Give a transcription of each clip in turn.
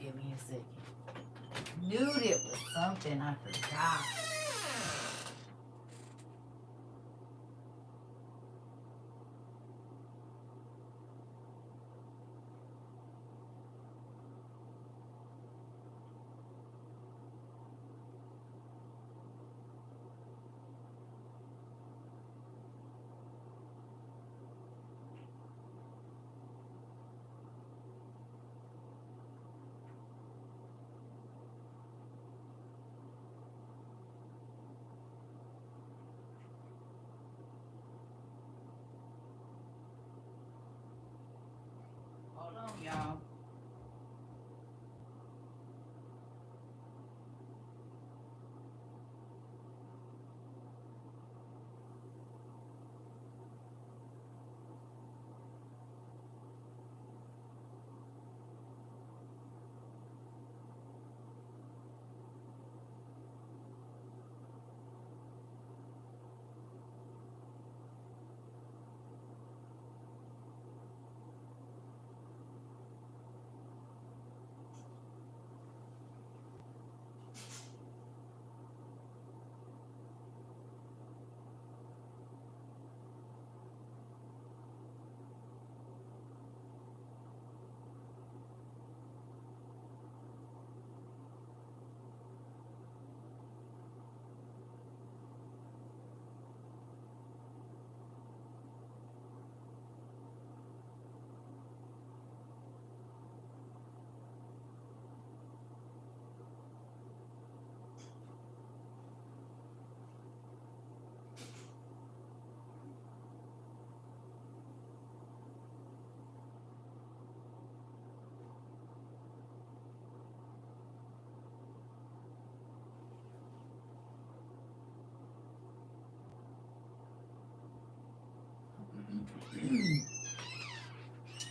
Give me a second. Knew it was something I forgot. Hold on, y'all.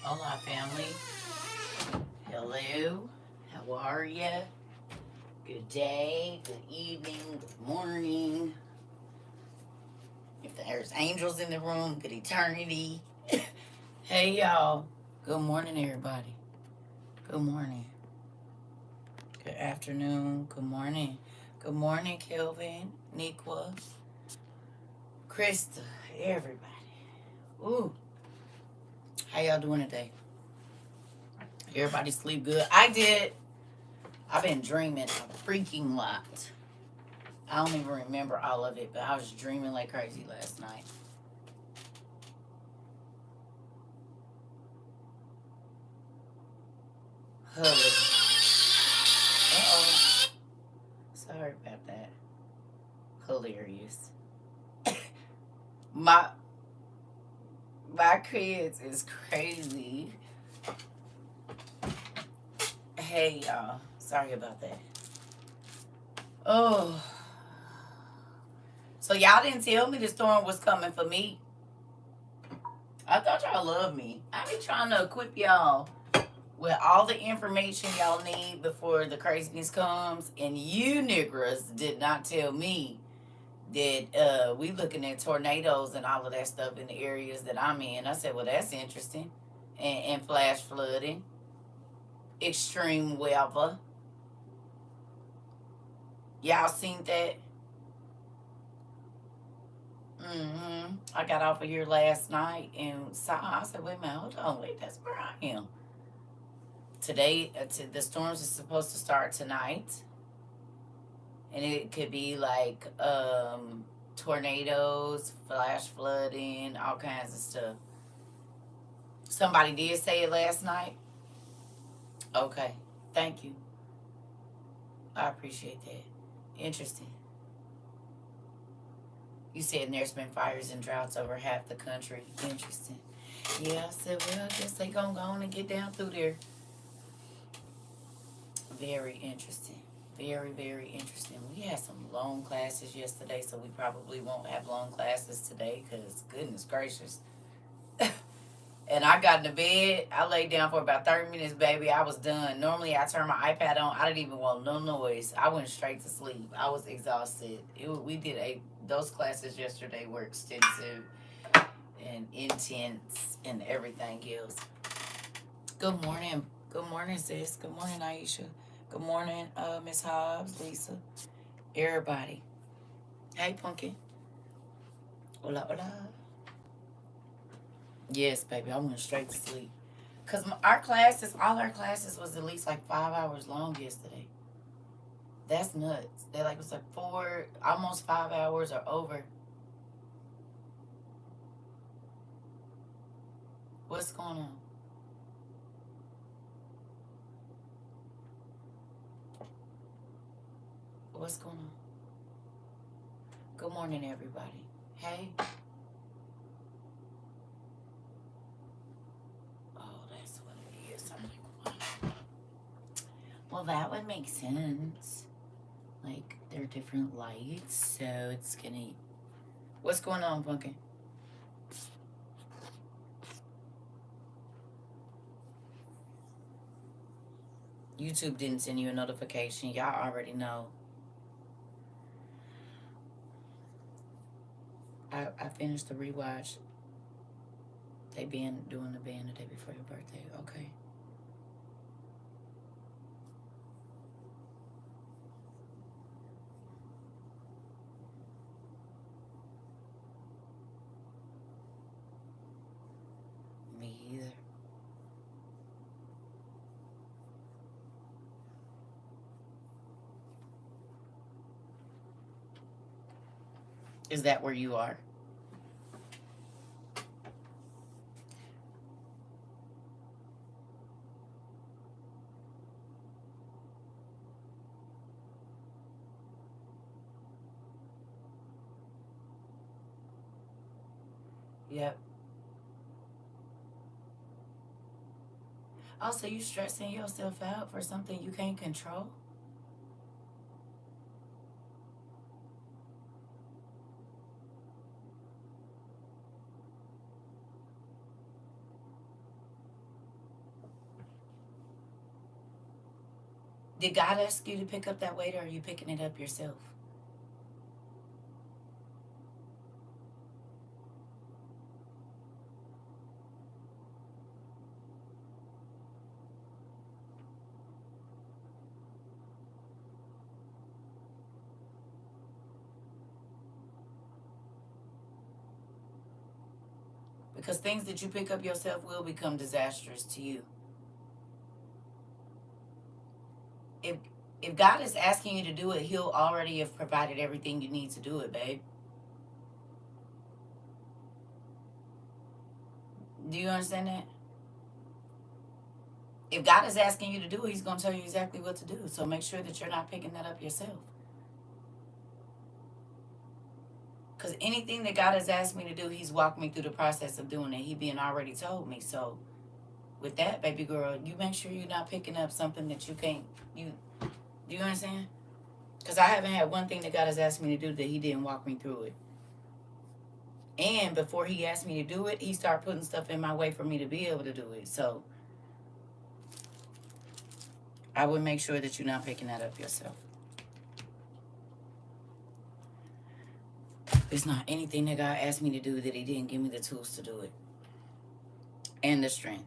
Hola, family. Hello. How are you? Good day, good evening, good morning. If there's angels in the room, good eternity. Hey, y'all. Good morning, everybody. Good morning. Good afternoon. Good morning. Good morning, Kelvin, Nikwa, Krista, everybody. Ooh, how y'all doing today? Everybody sleep good? I did. I've been dreaming a freaking lot. I don't even remember all of it, but I was dreaming like crazy last night. Uh-oh. Sorry about that. Hilarious. My my kids is crazy. Hey y'all. Sorry about that. Oh. So y'all didn't tell me the storm was coming for me. I thought y'all loved me. I be trying to equip y'all with all the information y'all need before the craziness comes, and you niggers did not tell me that we looking at tornadoes and all of that stuff in the areas that I'm in. I said, well, that's interesting. And flash flooding, extreme weather. Y'all seen that? I got off of here last night and saw. I said, wait a minute, hold on, wait, that's where I am. Today, the storms are supposed to start tonight, and it could be like tornadoes, flash flooding, all kinds of stuff. Somebody did say it last night. Okay, thank you. I appreciate that. Interesting. You said there's been fires and droughts over half the country. Interesting. Yeah, I said, well, I guess they gonna go on and get down through there. Very interesting. Very, very interesting. We had some long classes yesterday, so we probably won't have long classes today because, goodness gracious. And I got in the bed. I laid down for about 30 minutes, baby. I was done. Normally, I turn my iPad on. I didn't even want no noise. I went straight to sleep. I was exhausted. Those classes yesterday were extensive and intense and everything else. Good morning. Good morning, sis. Good morning, Aisha. Good morning, Miss Hobbs, Lisa, everybody. Hey, Pumpkin. Hola, hola. Yes, baby, I went straight to sleep. Because all our classes was at least like 5 hours long yesterday. That's nuts. They like, it was like 4, almost 5 hours or over. What's going on? What's going on? Good morning, everybody. Hey. Oh, that's what it is. I'm like, wow. Well, that would make sense. Like, they're different lights, so it's gonna. What's going on, Pumpkin? YouTube didn't send you a notification. Y'all already know. I finished the rewatch. They been doing the band the day before your birthday. Okay. Me either. Is that where you are? Yep. Also, you stressing yourself out for something you can't control? Did God ask you to pick up that weight, or are you picking it up yourself? Because things that you pick up yourself will become disastrous to you. If if God is asking you to do it, He'll already have provided everything you need to do it, babe. Do you understand that? If God is asking you to do it, He's going to tell you exactly what to do. So make sure that you're not picking that up yourself. Because anything that God has asked me to do, He's walked me through the process of doing it. He being already told me. So with that, baby girl, you make sure you're not picking up something that you can't. You do you understand? Because I haven't had one thing that God has asked me to do that He didn't walk me through it. And before He asked me to do it, He started putting stuff in my way for me to be able to do it. So I would make sure that you're not picking that up yourself. It's not anything that God asked me to do that He didn't give me the tools to do it. And the strength.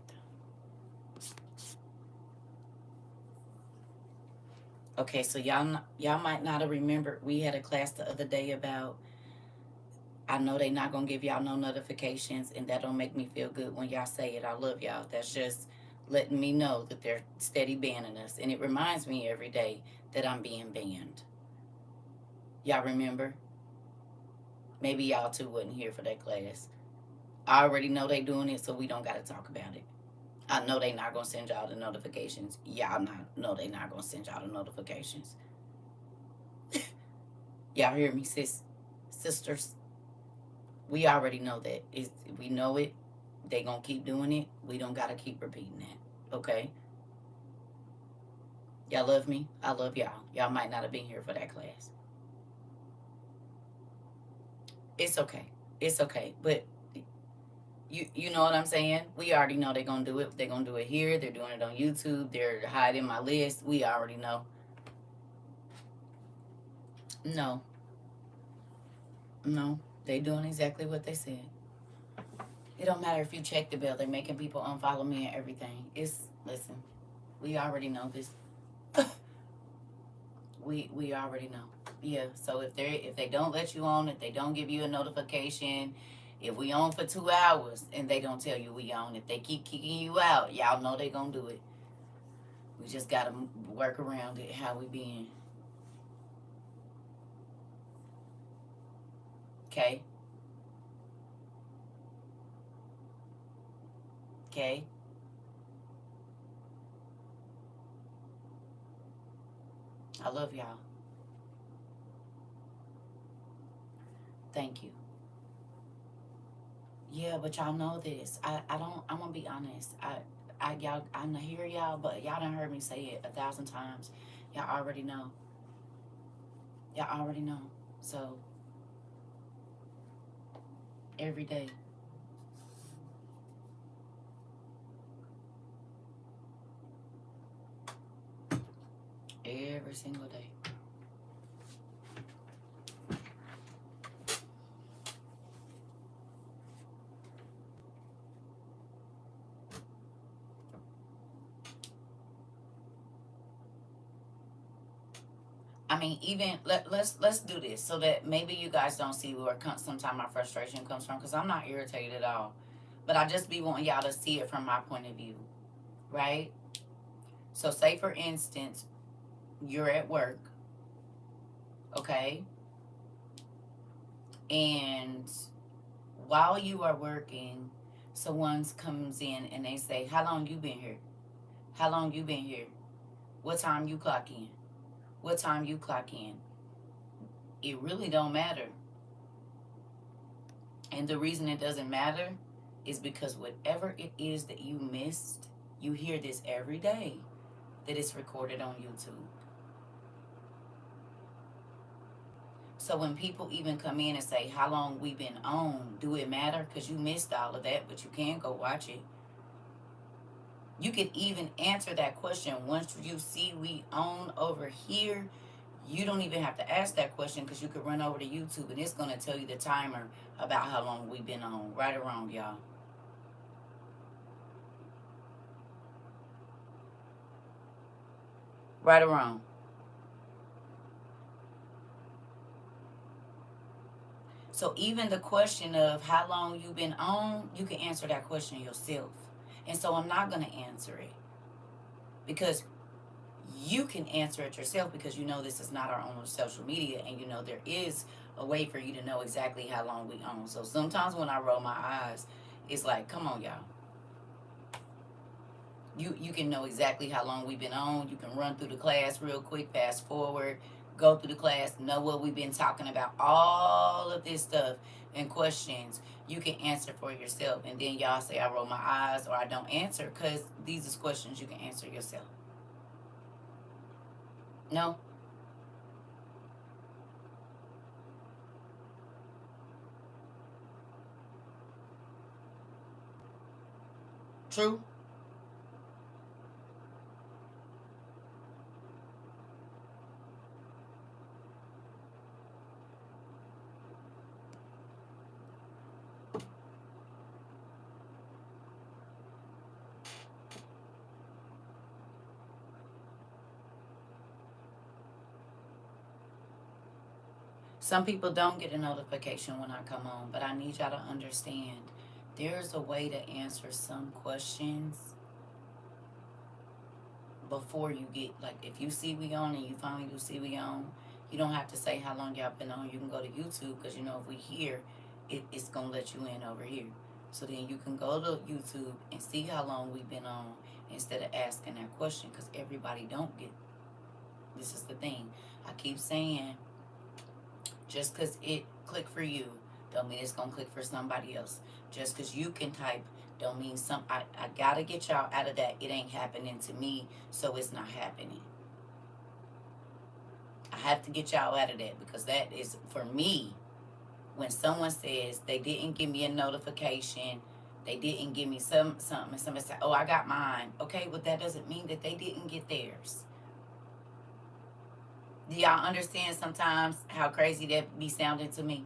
Okay, so y'all might not have remembered we had a class the other day about, I know they not gonna give y'all no notifications, and that don't make me feel good when y'all say it. I love y'all. That's just letting me know that they're steady banning us. And it reminds me every day that I'm being banned. Y'all remember? Maybe y'all too wasn't here for that class. I already know they doing it, so we don't gotta talk about it. I know they not gonna send y'all the notifications. Y'all not know they not gonna send y'all the notifications. Y'all hear me, sisters? We already know that. We know it. They gonna keep doing it. We don't gotta keep repeating that. Okay? Y'all love me. I love y'all. Y'all might not have been here for that class. It's okay. It's okay. But you know what I'm saying? We already know they're gonna do it. They're gonna do it here. They're doing it on YouTube. They're hiding my list. We already know. No. No. They doing exactly what they said. It don't matter if you check the bell. They're making people unfollow me and everything. Listen. We already know this. We already know. Yeah. So if they don't let you on, if they don't give you a notification, if we on for 2 hours and they don't tell you we on, if they keep kicking you out, y'all know they gonna do it. We just gotta work around it. How we being? Okay. Okay. I love y'all. Thank you. Yeah, but y'all know this. I don't. I'm gonna be honest. Y'all. I hear y'all, but y'all done heard me say it 1,000 times. Y'all already know. Y'all already know. So every day, every single day. I mean, even let's do this so that maybe you guys don't see where sometimes my frustration comes from, because I'm not irritated at all, but I just be wanting y'all to see it from my point of view, right? So, say for instance, you're at work, okay, and while you are working, someone comes in and they say, "How long you been here? How long you been here? What time you clock in? What time you clock in?" It really don't matter. And the reason it doesn't matter is because whatever it is that you missed, you hear this every day that it's recorded on YouTube. So when people even come in and say, "How long we been on?" Do it matter? Because you missed all of that, but you can go watch it. You could even answer that question once you see we on over here. You don't even have to ask that question, because you could run over to YouTube and it's going to tell you the timer about how long we've been on. Right or wrong, y'all? Right or wrong? So even the question of how long you've been on, you can answer that question yourself. And so I'm not going to answer it, because you can answer it yourself, because you know this is not our own social media, and you know there is a way for you to know exactly how long we own. So sometimes when I roll my eyes, it's like, come on, y'all. You can know exactly how long we've been on. You can run through the class real quick, fast forward, go through the class, know what we've been talking about, all of this stuff and questions. You can answer for yourself, and then y'all say I roll my eyes or I don't answer, because these is questions you can answer yourself. No? True? Some people don't get a notification when I come on, but I need y'all to understand there's a way to answer some questions before you get, like, if you see we on and you finally do see we on, you don't have to say how long y'all been on. You can go to YouTube, because you know if we here, it's gonna let you in over here. So then you can go to YouTube and see how long we've been on, instead of asking that question, because everybody don't get. This is the thing. I keep saying, just because it click for you, don't mean it's gonna click for somebody else. Just because you can type, don't mean I gotta get y'all out of that. It ain't happening to me, so it's not happening. I have to get y'all out of that, because that is for me. When someone says they didn't give me a notification, they didn't give me something, and somebody said, "Oh, I got mine." Okay, but that doesn't mean that they didn't get theirs. Do y'all understand sometimes how crazy that be sounding to me?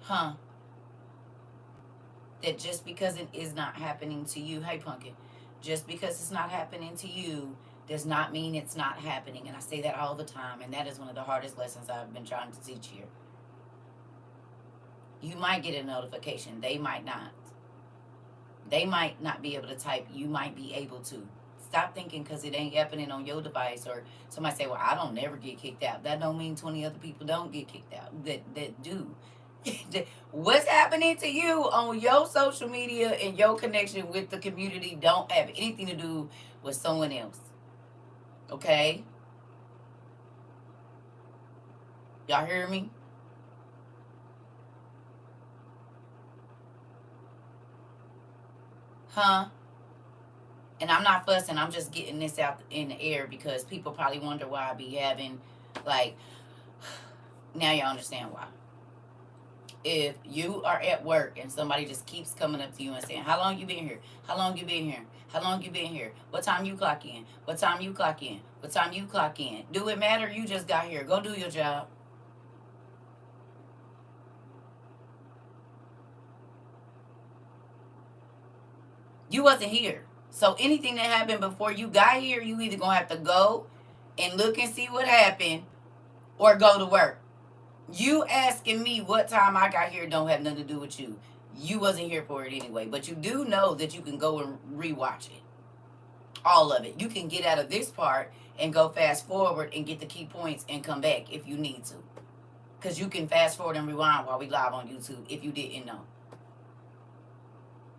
Huh? that just because it is not happening to you, hey Pumpkin, just because it's not happening to you does not mean it's not happening. And I say that all the time, and that is one of the hardest lessons I've been trying to teach here. You might get a notification, they might not. They might not be able to type, you might be able to. Stop thinking because it ain't happening on your device, or somebody say, well, I don't never get kicked out. That don't mean 20 other people don't get kicked out that do. What's happening to you on your social media and your connection with the community don't have anything to do with someone else. Okay? Y'all hear me? Huh? And I'm not fussing, I'm just getting this out in the air because people probably wonder why I be having, like, now y'all understand why. If you are at work and somebody just keeps coming up to you and saying, how long you been here? How long you been here? How long you been here? What time you clock in? What time you clock in? What time you clock in? Do it matter? You just got here. Go do your job. You wasn't here. So anything that happened before you got here, you either gonna have to go and look and see what happened or go to work. You asking me what time I got here don't have nothing to do with you. You wasn't here for it anyway. But you do know that you can go and rewatch it. All of it. You can get out of this part and go fast forward and get the key points and come back if you need to. Because you can fast forward and rewind while we live on YouTube if you didn't know.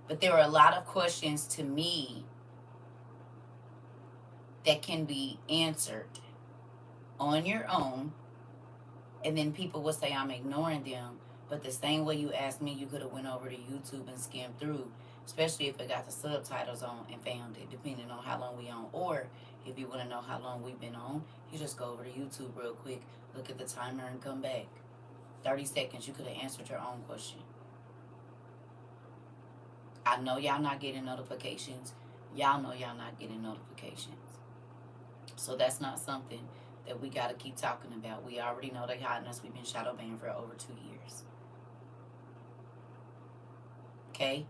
But there are a lot of questions to me that can be answered on your own. And then people will say I'm ignoring them. But the same way you asked me, you could have went over to YouTube and skimmed through, especially if it got the subtitles on and found it, depending on how long we on. Or if you want to know how long we've been on, you just go over to YouTube real quick, look at the timer, and come back. 30 seconds, you could have answered your own question. I know y'all not getting notifications. Y'all know y'all not getting notifications. So that's not something that we got to keep talking about. We already know they hiding us. We've been shadow banned for over 2 years. Okay?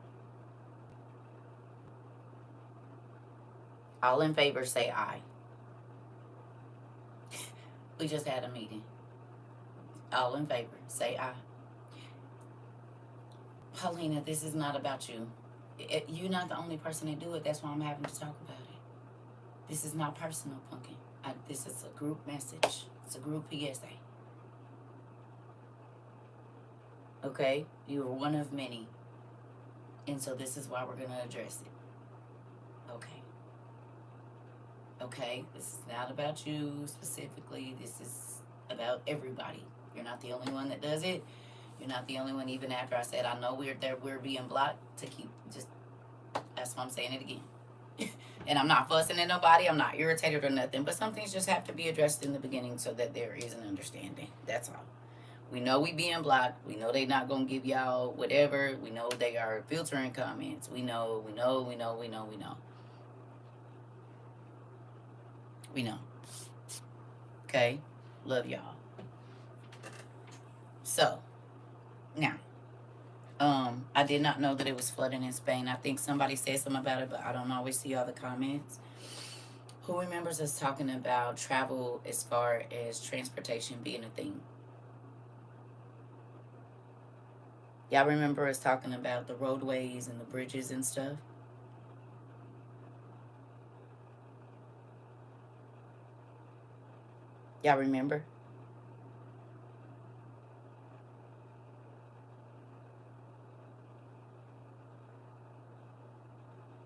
All in favor, say aye. We just had a meeting. All in favor, say aye. Paulina, this is not about you. You're not the only person that do it. That's why I'm having to talk about it. This is not personal, Pumpkin. This is a group message. It's a group PSA. Okay? You are one of many. And so this is why we're going to address it. Okay? Okay? This is not about you specifically. This is about everybody. You're not the only one that does it. You're not the only one, even after I said I know we're being blocked to keep just, that's why I'm saying it again. And I'm not fussing at nobody. I'm not irritated or nothing. But some things just have to be addressed in the beginning so that there is an understanding. That's all. We know we being blocked. We know they not going to give y'all whatever. We know they are filtering comments. We know. We know. Okay? Love y'all. So, now. I did not know that it was flooding in Spain. I think somebody said something about it, but I don't always see all the comments. Who remembers us talking about travel as far as transportation being a thing? Y'all remember us talking about the roadways and the bridges and stuff? Y'all remember?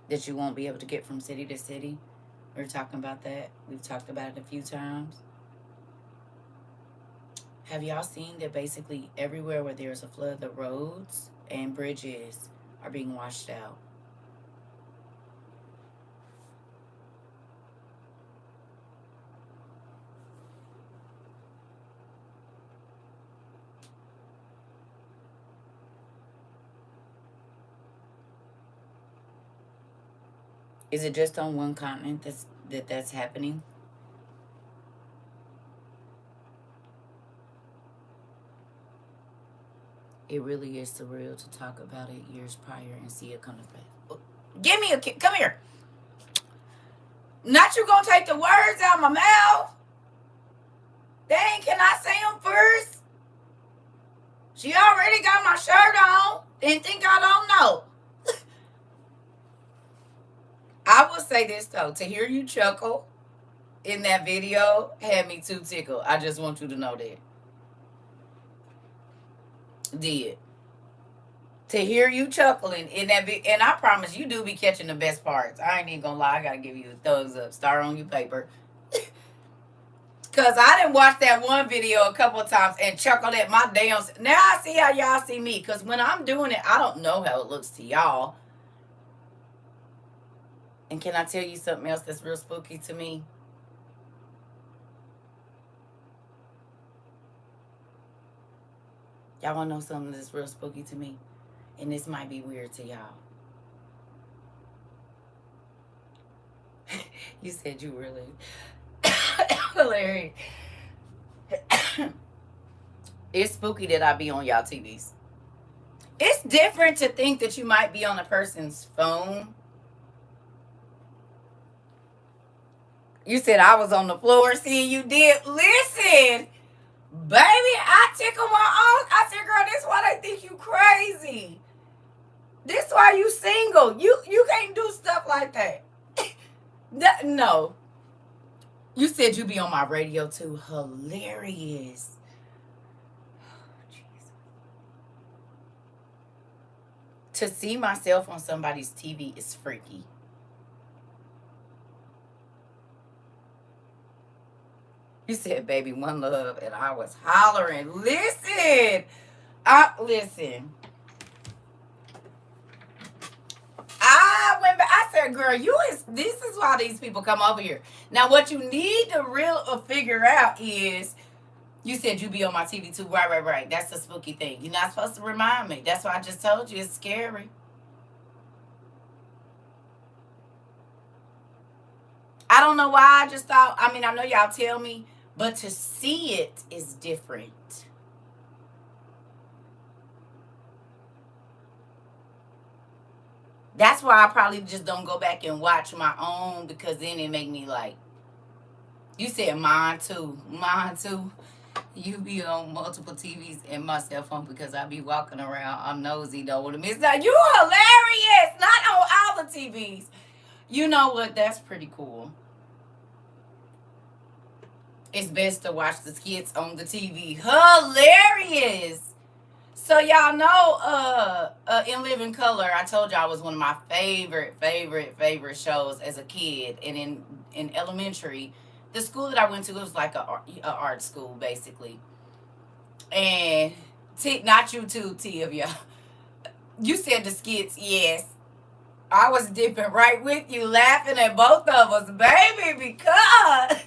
That you won't be able to get from city to city. We're talking about that. We've talked about it a few times. Have y'all seen that basically everywhere where there's a flood, the roads and bridges are being washed out? Is it just on one continent that's happening? It really is surreal to talk about it years prior and see it come to pass. Give me a kick. Come here. Not you gonna take the words out of my mouth. Dang, can I say them first? She already got my shirt on. Didn't think I don't know. I will say this though, to hear you chuckle in that video had me too tickled. I just want you to know that. Did. To hear you chuckling in that video, and I promise you do be catching the best parts. I ain't even gonna lie, I gotta give you a thumbs up. Star on your paper. Cause I didn't watch that one video a couple of times and chuckled at my damn. Now I see how y'all see me. Cause when I'm doing it, I don't know how it looks to y'all. And can I tell you something else that's real spooky to me? Y'all wanna know something that's real spooky to me? And this might be weird to y'all. You said you really hilarious. It's spooky that I be on y'all TVs. It's different to think that you might be on a person's phone. You said I was on the floor seeing you did. Listen, baby, I tickle my own. I said, girl, this why they think you crazy. This why you single. You can't do stuff like that. No. You said you be on my radio too. Hilarious. To see myself on somebody's TV is freaky. You said, baby, one love, and I was hollering. Listen. Listen. I went back. I said, girl, this is why these people come over here. Now, what you need to figure out is, you said you be on my TV too. Right. That's the spooky thing. You're not supposed to remind me. That's why I just told you. It's scary. I don't know why. I just thought, I know y'all tell me, but to see it is different. That's why I probably just don't go back and watch my own, because then it make me like, you said mine too. You be on multiple TVs and my cell phone because I be walking around. I'm nosy, don't want to miss that. You hilarious. Not on all the TVs. You know what? That's pretty cool. It's best to watch the skits on the TV. Hilarious. So y'all know, In Living Color, I told y'all was one of my favorite shows as a kid. And in elementary, the school that I went to was like a art school, basically. And not you too, T of y'all. You said the skits, yes. I was dipping right with you, laughing at both of us, baby, because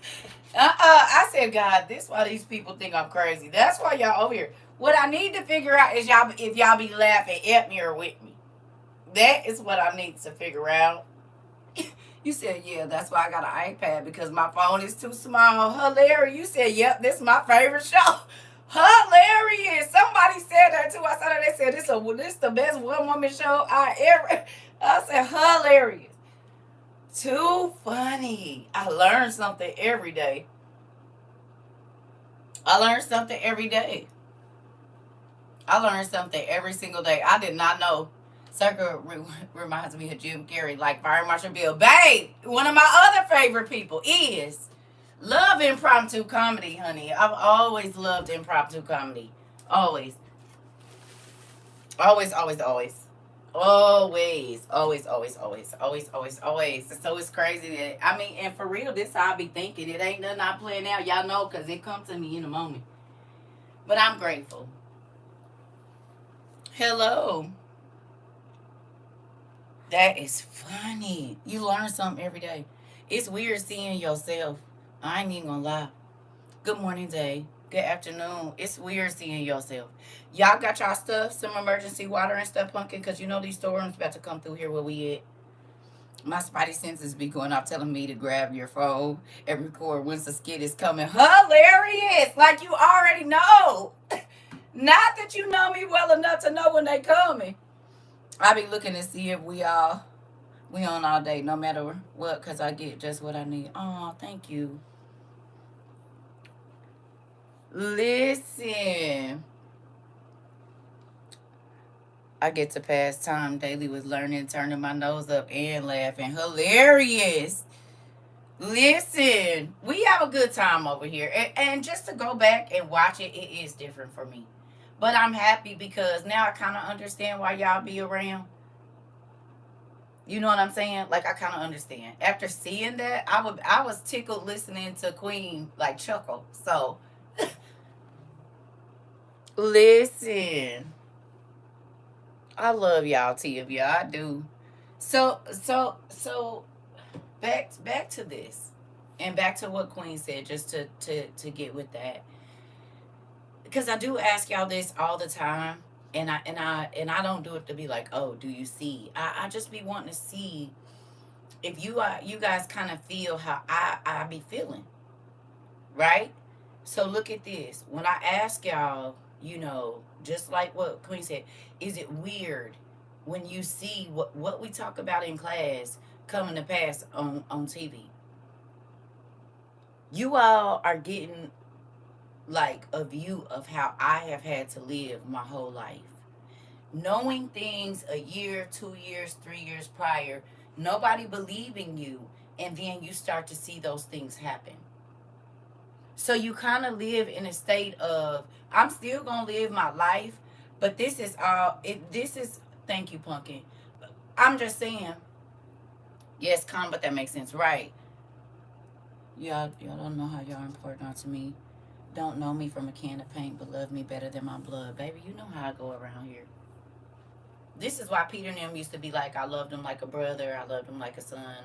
I said, God, this is why these people think I'm crazy. That's why y'all over here. What I need to figure out is if y'all be laughing at me or with me. That is what I need to figure out. You said, yeah, that's why I got an iPad, because my phone is too small. Hilarious. You said, yep, this is my favorite show. Hilarious. Somebody said that too. I saw that. They said, this is the best one-woman show I said, hilarious. Too funny. I learned something every day. I learned something every single day. I did not know. CERCA reminds me of Jim Carrey, like Fire Marshal Bill. Babe, one of my other favorite people is love impromptu comedy, honey. I've always loved impromptu comedy. Always. So it's crazy that, and for real, this how I be thinking. It ain't nothing I plan out. Y'all know, because it comes to me in a moment. But I'm grateful. Hello. That is funny. You learn something every day. It's weird seeing yourself. I ain't even gonna lie. Good morning, day. Good afternoon. It's weird seeing yourself. Y'all got y'all stuff, some emergency water and stuff, pumpkin, because you know these storms about to come through here where we at. My spidey senses be going off telling me to grab your phone and record once the skit is coming. Hilarious! Like you already know. Not that you know me well enough to know when they coming. I be looking to see if we on all day, no matter what, because I get just what I need. Oh, thank you. Listen, I get to pass time daily with learning, turning my nose up, and laughing. Hilarious. Listen, we have a good time over here. And just to go back and watch it, it is different for me. But I'm happy because now I kind of understand why y'all be around. You know what I'm saying? Like I kind of understand. After seeing that, I was tickled listening to Queen like chuckle. So listen, I love y'all, Tia. I do. So back to this, and back to what Queen said. Just to get with that, because I do ask y'all this all the time, and I don't do it to be like, oh, do you see? I just be wanting to see if you guys kind of feel how I be feeling, right? So look at this. When I ask y'all, just like what Queen said, is it weird when you see what we talk about in class coming to pass on TV? You all are getting like a view of how I have had to live my whole life. Knowing things a year, 2 years, 3 years prior, nobody believing you, and then you start to see those things happen. So you kind of live in a state of, I'm still gonna live my life, but this is all it. This is, thank you, Pumpkin. I'm just saying, yes, calm, but that makes sense, right? Y'all don't know how y'all are important to me. Don't know me from a can of paint, but love me better than my blood, baby. You know how I go around here. This is why Peter and them used to be like, I loved him like a brother, I loved him like a son.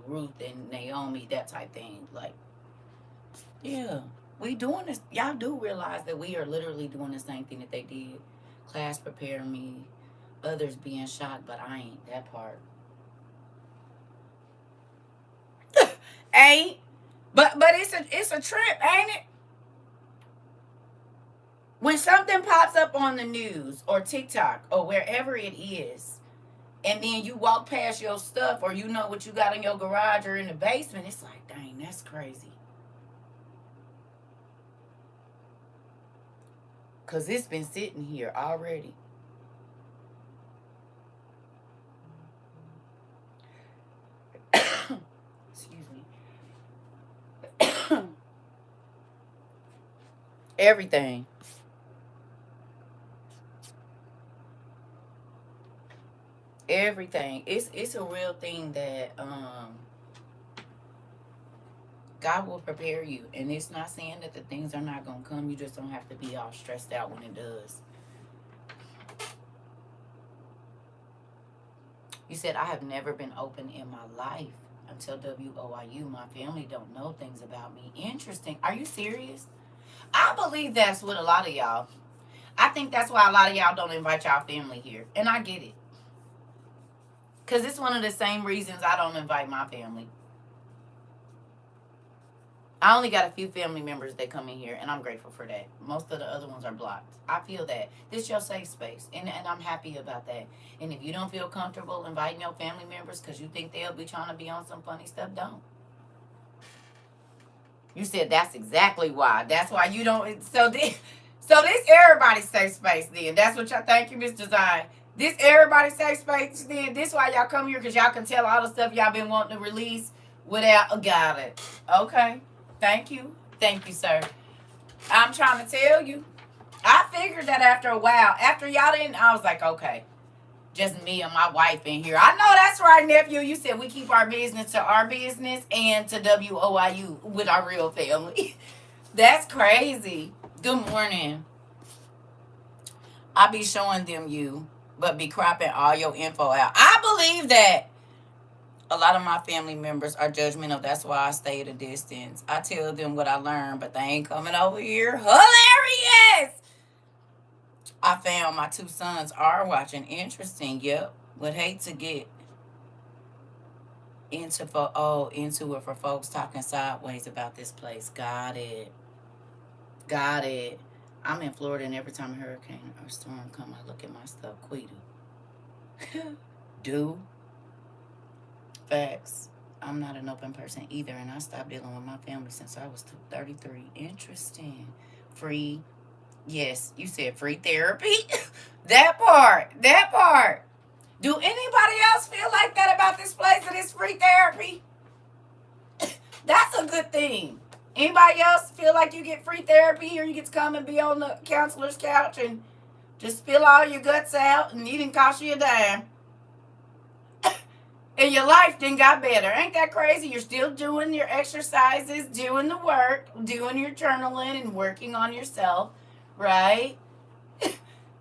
Ruth and Naomi, that type thing. Like, yeah, we doing this. Y'all do realize that we are literally doing the same thing that they did. Class preparing me, others being shocked, but I ain't that part. Ain't, but it's a trip, ain't it? When something pops up on the news or TikTok or wherever it is, and then you walk past your stuff or you know what you got in your garage or in the basement, it's like, dang, that's crazy. Because it's been sitting here already. Excuse me. Everything. Everything. It's a real thing that God will prepare you. And it's not saying that the things are not gonna come. You just don't have to be all stressed out when it does. You said I have never been open in my life until WOIU. My family don't know things about me. Interesting. Are you serious? I believe that's what a lot of y'all. I think that's why a lot of y'all don't invite y'all family here. And I get it. Because it's one of the same reasons I don't invite my family. I only got a few family members that come in here, and I'm grateful for that. Most of the other ones are blocked. I feel that. This is your safe space, and I'm happy about that. And if you don't feel comfortable inviting your family members because you think they'll be trying to be on some funny stuff, don't. You said that's exactly why. That's why you don't. So this everybody's safe space then. That's what y'all, thank you, Mr. Zion. This everybody's safe space then. This why y'all come here because y'all can tell all the stuff y'all been wanting to release without, got it. Okay. Thank you. Thank you, sir. I'm trying to tell you. I figured that after a while. After y'all didn't, I was like, okay. Just me and my wife in here. I know that's right, nephew. You said we keep our business to our business and to WOIU with our real family. That's crazy. Good morning. I be showing them you, but be cropping all your info out. I believe that. A lot of my family members are judgmental. That's why I stay at a distance. I tell them what I learned, but they ain't coming over here. Hilarious! I found my two sons are watching. Interesting. Yep. Would hate to get into it for folks talking sideways about this place. Got it. Got it. I'm in Florida, and every time a hurricane or storm come, I look at my stuff. Quita. Do. Facts. I'm not an open person either, and I stopped dealing with my family since I was 33. Interesting. Free. Yes, you said free therapy. That part. That part. Do anybody else feel like that about this place that it's free therapy? That's a good thing. Anybody else feel like you get free therapy, or you get to come and be on the counselor's couch and just spill all your guts out and it didn't cost you a dime? And your life then got better. Ain't that crazy? You're still doing your exercises, doing the work, doing your journaling and working on yourself, right?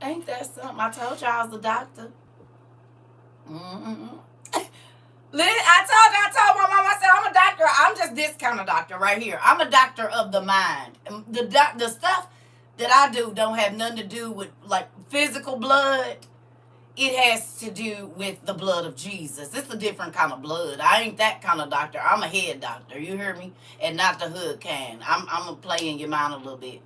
Ain't that something? I told you I was a doctor. Mm-hmm. I told my mom, I said, I'm a doctor. I'm just this kind of doctor right here. I'm a doctor of the mind. The stuff that I do don't have nothing to do with like physical blood. It has to do with the blood of Jesus. It's a different kind of blood. I ain't that kind of doctor. I'm a head doctor. You hear me? And not the hood kind. I'm a play in your mind a little bit.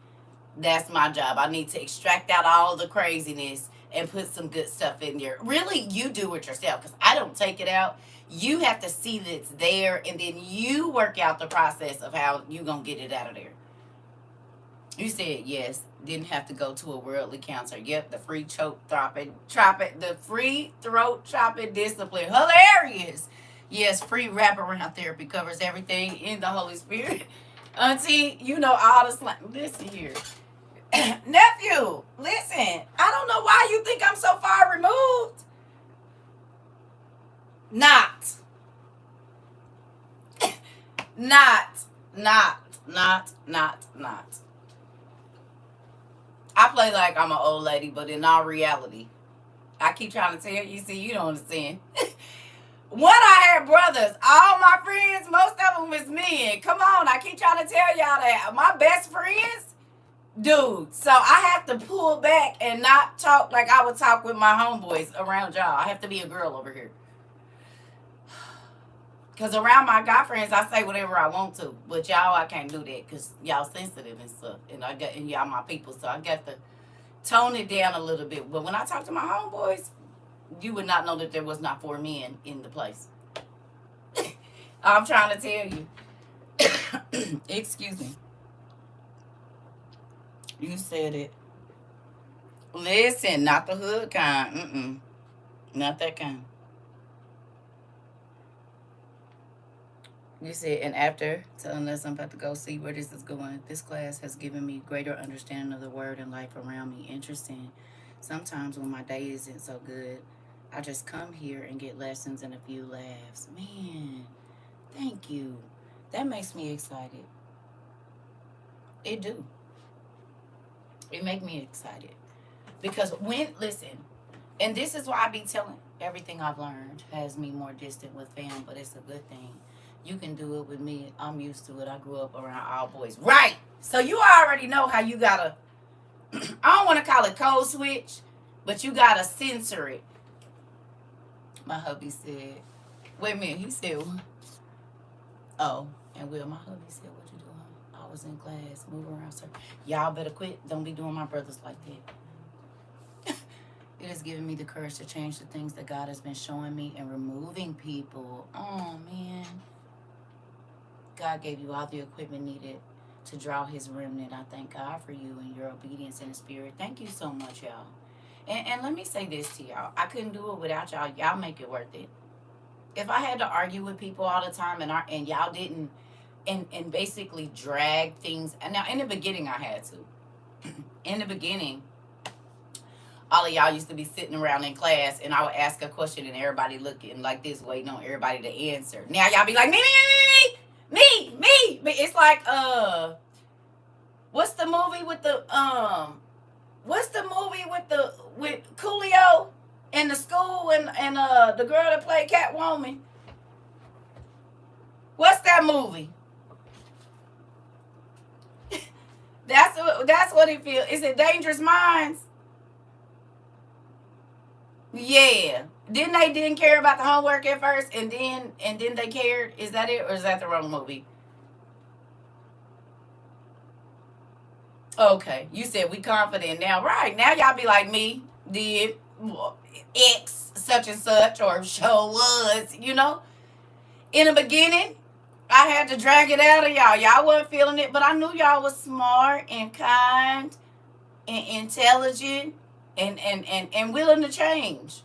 That's my job. I need to extract out all the craziness and put some good stuff in there. Really, you do it yourself because I don't take it out. You have to see that it's there, and then you work out the process of how you going to get it out of there. You said yes. Didn't have to go to a worldly counselor. Yep, the free the free throat chopping discipline. Hilarious. Yes, free wraparound therapy covers everything in the Holy Spirit. Auntie, you know all the slang. Listen here. Nephew, listen. I don't know why you think I'm so far removed. Not. I play like I'm an old lady, but in all reality, I keep trying to tell you. See, you don't understand. When I had brothers, all my friends, most of them was men. Come on, I keep trying to tell y'all that. My best friends, dude. So I have to pull back and not talk like I would talk with my homeboys around y'all. I have to be a girl over here. Because around my guy friends, I say whatever I want to. But y'all, I can't do that because y'all sensitive and stuff. And y'all my people. So I got to tone it down a little bit. But when I talk to my homeboys, you would not know that there was not 4 men in the place. I'm trying to tell you. Excuse me. You said it. Listen, not the hood kind. Not that kind. You said, and after telling us I'm about to go see where this is going, this class has given me greater understanding of the word and life around me. Interesting. Sometimes when my day isn't so good, I just come here and get lessons and a few laughs. Man, thank you. That makes me excited. It do. It make me excited. Because listen, and this is why I be telling everything I've learned has me more distant with fam, but it's a good thing. You can do it with me. I'm used to it. I grew up around all boys. Right. So you already know how you gotta, I don't want to call it code switch, but you gotta censor it. My hubby said, wait a minute, he said, oh, and my hubby said, what you doing? I was in class, moving around, sir. Y'all better quit. Don't be doing my brothers like that. It has given me the courage to change the things that God has been showing me and removing people. Oh, man. God gave you all the equipment needed to draw his remnant. I thank God for you and your obedience in the spirit. Thank you so much, y'all. And let me say this to y'all. I couldn't do it without y'all. Y'all make it worth it. If I had to argue with people all the time and y'all didn't and basically drag things. And now in the beginning I had to. In the beginning, all of y'all used to be sitting around in class and I would ask a question and everybody looking like this, waiting on everybody to answer. Now y'all be like, me. But it's like, what's the movie with Coolio in the school and the girl that played Catwoman? What's that movie? That's what it feels. Is it Dangerous Minds? Yeah. Didn't care about the homework at first and then they cared? Is that it or is that the wrong movie? Okay, you said we confident now, right? Now y'all be like me, did X such and such or show was, In the beginning, I had to drag it out of y'all. Y'all wasn't feeling it, but I knew y'all was smart and kind and intelligent and willing to change.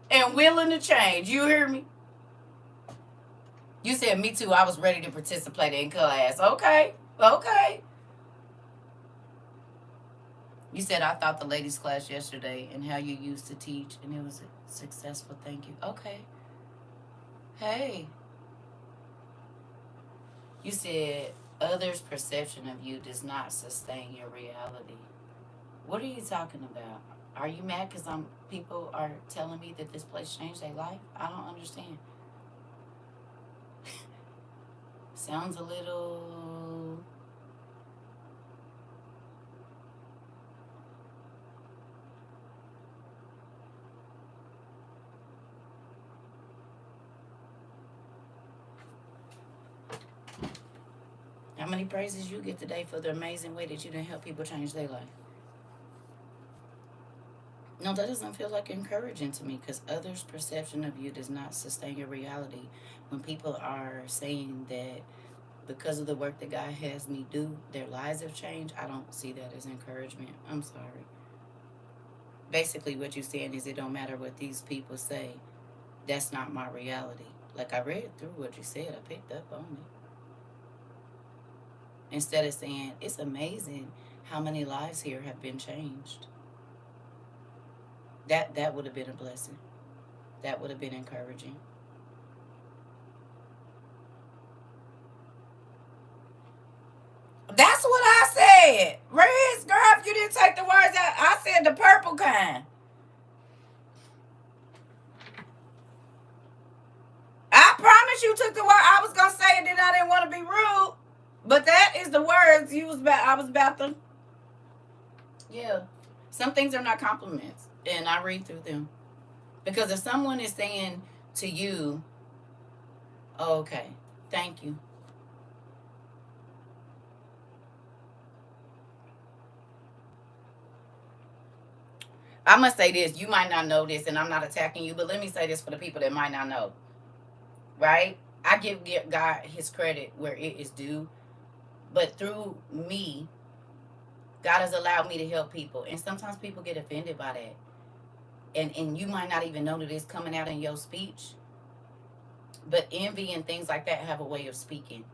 And willing to change. You hear me? You said me too. I was ready to participate in class. Okay. Okay. You said I thought the ladies' class yesterday and how you used to teach and it was successful. Thank you. Okay. Hey. You said others' perception of you does not sustain your reality. What are you talking about? Are you mad because people are telling me that this place changed their life? I don't understand. Sounds a little. How many praises you get today for the amazing way that you didn't help people change their life? No, that doesn't feel like encouraging to me because others' perception of you does not sustain your reality. When people are saying that because of the work that God has me do, their lives have changed, I don't see that as encouragement. I'm sorry. Basically, what you're saying is it don't matter what these people say. That's not my reality. Like I read through what you said, I picked up on it. Instead of saying, it's amazing how many lives here have been changed. That would have been a blessing. That would have been encouraging. That's what I said. Riz, girl, if you didn't take the words out, I said the purple kind. I promise you took the word. I was gonna say it, then I didn't want to be rude. But that is the words you was about. I was about to. Yeah. Some things are not compliments, and I read through them. Because if someone is saying to you, oh, okay, thank you. I must say this. You might not know this, and I'm not attacking you, but let me say this for the people that might not know. Right? I give God his credit where it is due. But through me, God has allowed me to help people. And sometimes people get offended by that. And you might not even know that it's coming out in your speech. But envy and things like that have a way of speaking.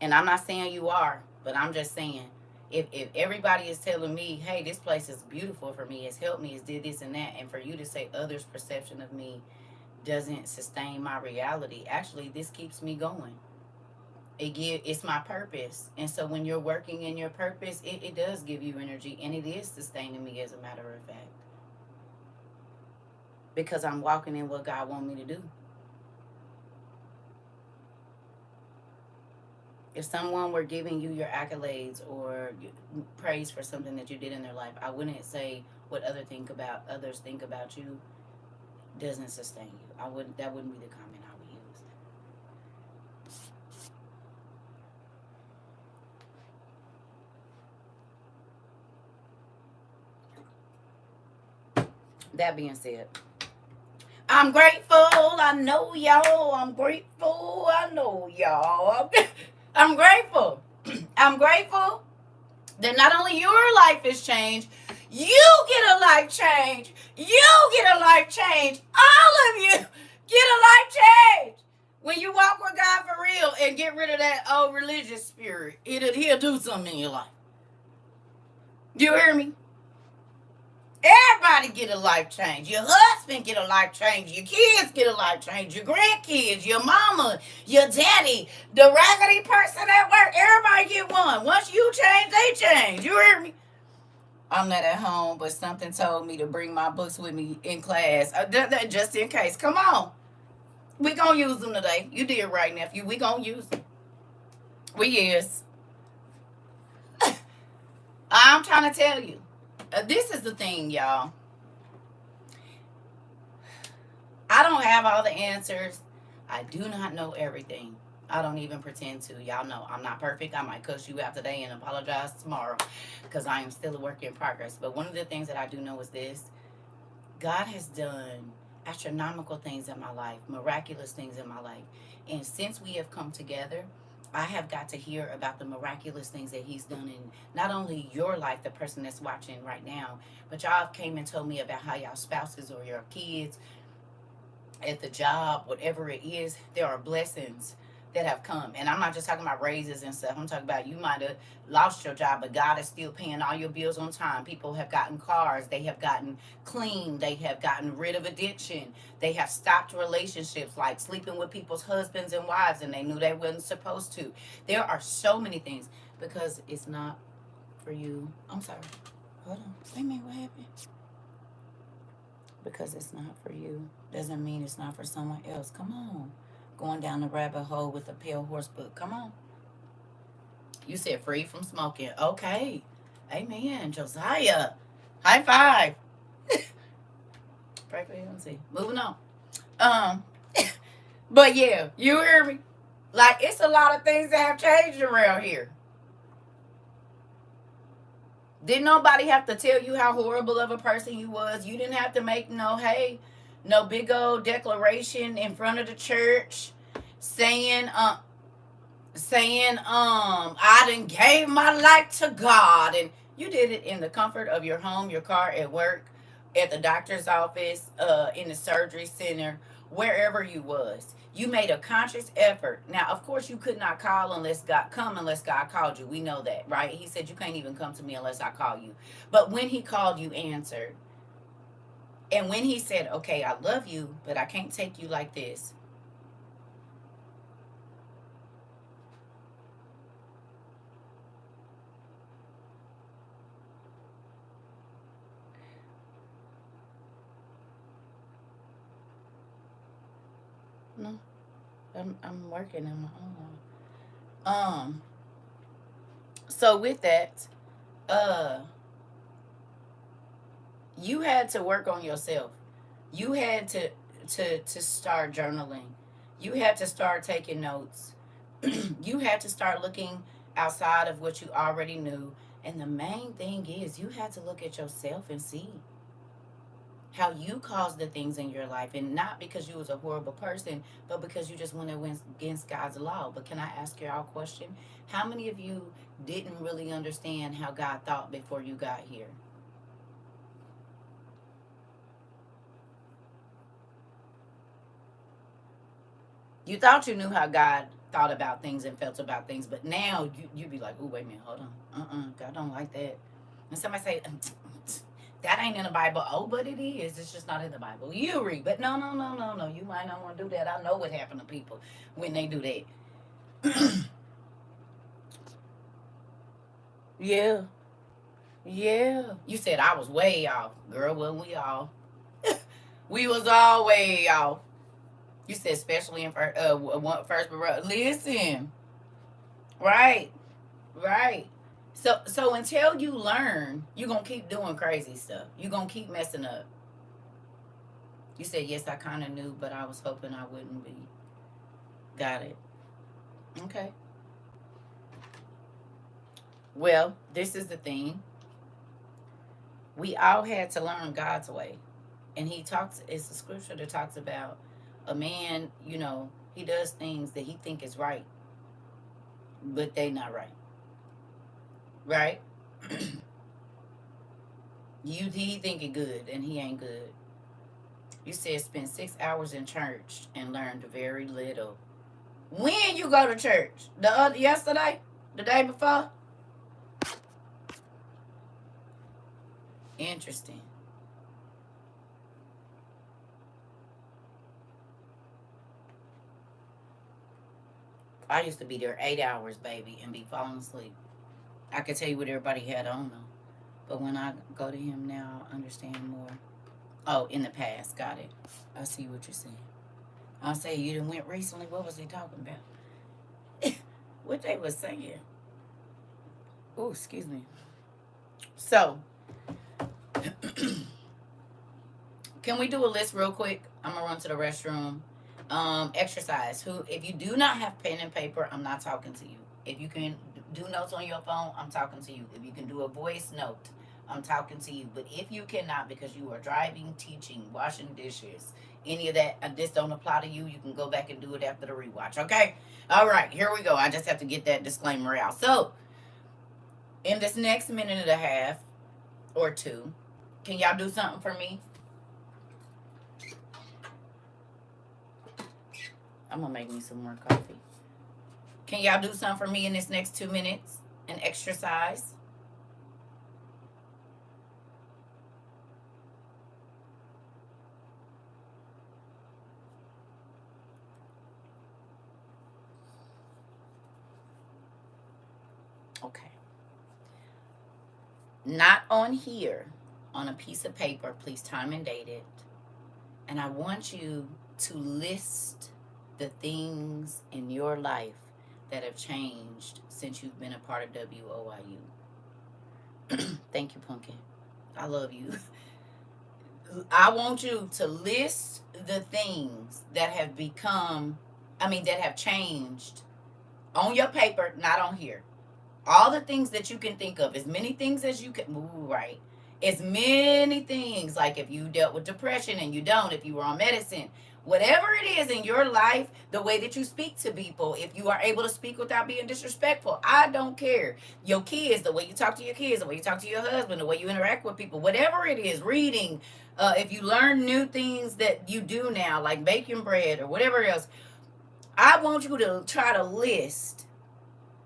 And I'm not saying you are, but I'm just saying if everybody is telling me, hey, this place is beautiful for me, it's helped me, it's did this and that, and for you to say others' perception of me doesn't sustain my reality, actually this keeps me going. It's my purpose. And so when you're working in your purpose, it does give you energy, and it is sustaining me, as a matter of fact, because I'm walking in what God wants me to do. If someone were giving you your accolades or praise for something that you did in their life, I wouldn't say what others think about you doesn't sustain you. That wouldn't be the comment I would use. That being said, I'm grateful. I know y'all. I'm grateful. I know y'all. I'm grateful. I'm grateful that not only your life is changed, you get a life change. You get a life change. All of you get a life change. When you walk with God for real and get rid of that old religious spirit, he'll do something in your life. You hear me? Everybody get a life change. Your husband get a life change. Your kids get a life change. Your grandkids, your mama, your daddy, the raggedy person at work. Everybody get one. Once you change, they change. You hear me? I'm not at home, but something told me to bring my books with me in class. Just in case. Come on. We gonna use them today. You did right, nephew. We gonna use them. We is. I'm trying to tell you. This is the thing, y'all. I don't have all the answers. I do not know everything. I don't even pretend to. Y'all know I'm not perfect. I might cuss you out today and apologize tomorrow because I am still a work in progress. But one of the things that I do know is this: God has done astronomical things in my life, miraculous things in my life. And since we have come together, I have got to hear about the miraculous things that he's done in not only your life, the person that's watching right now, but y'all came and told me about how y'all spouses or your kids at the job, whatever it is, there are blessings that have come. And I'm not just talking about raises and stuff. I'm talking about you might have lost your job, but God is still paying all your bills on time. People have gotten cars. They have gotten clean. They have gotten rid of addiction. They have stopped relationships like sleeping with people's husbands and wives and they knew they wasn't supposed to. There are so many things because it's not for you. I'm sorry. Hold on. Wait a minute. What happened? Because it's not for you doesn't mean it's not for someone else. Come on. Going down the rabbit hole with a pale horse book. Come on. You said free from smoking. Okay. Amen. Josiah. High five. Pray for you. Let's see. Moving on. Um, but yeah, you hear me? Like, it's a lot of things that have changed around here. Didn't nobody have to tell you how horrible of a person you was. You didn't have to make no big old declaration in front of the church saying I done gave my life to God. And you did it in the comfort of your home, your car, at work, at the doctor's office, in the surgery center, wherever you was. You made a conscious effort. Now, of course, you could not call unless God called you. We know that, right? He said you can't even come to me unless I call you. But when he called, you answered. And when he said, okay, I love you, but I can't take you like this. No, I'm working on my own. So with that, you had to work on yourself. You had to start journaling. You had to start taking notes. You had to start looking outside of what you already knew. And the main thing is you had to look at yourself and see how you caused the things in your life, and not because you was a horrible person, but because you just went against God's law. But can I ask you all a question? How many of you didn't really understand how God thought before you got here? You thought you knew how God thought about things and felt about things, but now you be like, oh, wait a minute, hold on. God don't like that. And somebody say, that ain't in the Bible. Oh, but it is. It's just not in the Bible. You read. But no. You might not want to do that. I know what happened to people when they do that. Yeah. Yeah. You said I was way off. Girl, wasn't we all? We was all way off. You said especially in first. Listen. Right. Right. So until you learn, you're going to keep doing crazy stuff. You're going to keep messing up. You said, yes, I kind of knew, but I was hoping I wouldn't be. Got it. Okay. Well, this is the thing. We all had to learn God's way. And it's a scripture that talks about a man, he does things that he think is right, but they not right. Right? He thinking good and he ain't good. You said spend 6 hours in church and learned very little. When you go to church? Yesterday? The day before? Interesting. I used to be there 8 hours, baby, and be falling asleep. I could tell you what everybody had on though. But when I go to him now, I understand more. Oh, in the past, got it. I see what you're saying. I'll say you done went recently. What was they talking about? What they was saying. Oh, excuse me. So, can we do a list real quick? I'm gonna run to the restroom. Exercise. Who, if you do not have pen and paper, I'm not talking to you. If you can do notes on your phone, I'm talking to you. If you can do a voice note, I'm talking to you. But if you cannot, because you are driving, teaching, washing dishes, any of that, this don't apply to you, you can go back and do it after the rewatch. Okay. All right, here we go. I just have to get that disclaimer out. So in this next minute and a half or two, can y'all do something for me? I'm gonna make me some more coffee. Can y'all do something for me in this next 2 minutes? An exercise? Okay. Not on here, on a piece of paper. Please time and date it. And I want you to list the things in your life that have changed since you've been a part of WOIU. Thank you, Pumpkin. I love you. I want you to list the things that have become, that have changed on your paper, not on here. All the things that you can think of, as many things as you can. Ooh, right. As many things, like if you dealt with depression and you don't, if you were on medicine, whatever it is in your life, the way that you speak to people, if you are able to speak without being disrespectful, I don't care. Your kids, the way you talk to your kids, the way you talk to your husband, the way you interact with people, whatever it is, reading, if you learn new things that you do now, like baking bread or whatever else, I want you to try to list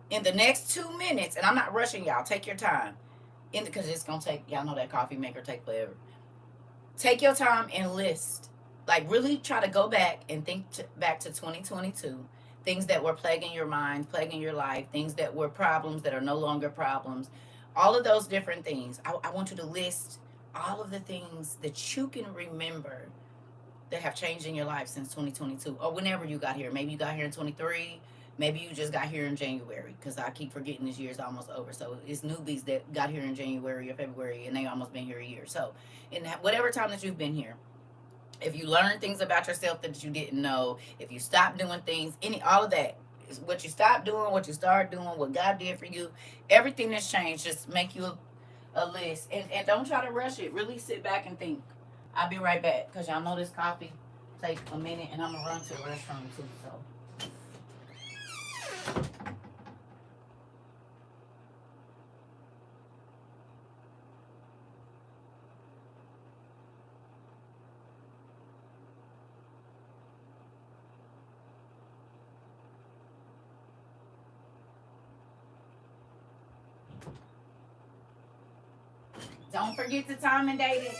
in the next 2 minutes, and I'm not rushing y'all. Take your time, because it's gonna take. Y'all know that coffee maker take forever. Take your time and list. Like really try to go back and think back to 2022. Things that were plaguing your mind, plaguing your life, things that were problems that are no longer problems. All of those different things. I want you to list all of the things that you can remember that have changed in your life since 2022 or whenever you got here. Maybe you got here in 23. Maybe you just got here in January, because I keep forgetting this year is almost over. So it's newbies that got here in January or February and they almost been here a year. So in whatever time that you've been here, if you learn things about yourself that you didn't know, if you stop doing things, all of that is what you stop doing, what you start doing, what God did for you, everything that's changed. Just make you a list, and don't try to rush it. Really sit back and think. I'll be right back, because y'all know this coffee take a minute, and I'm gonna run to the restroom too. So. Don't forget to time and date it.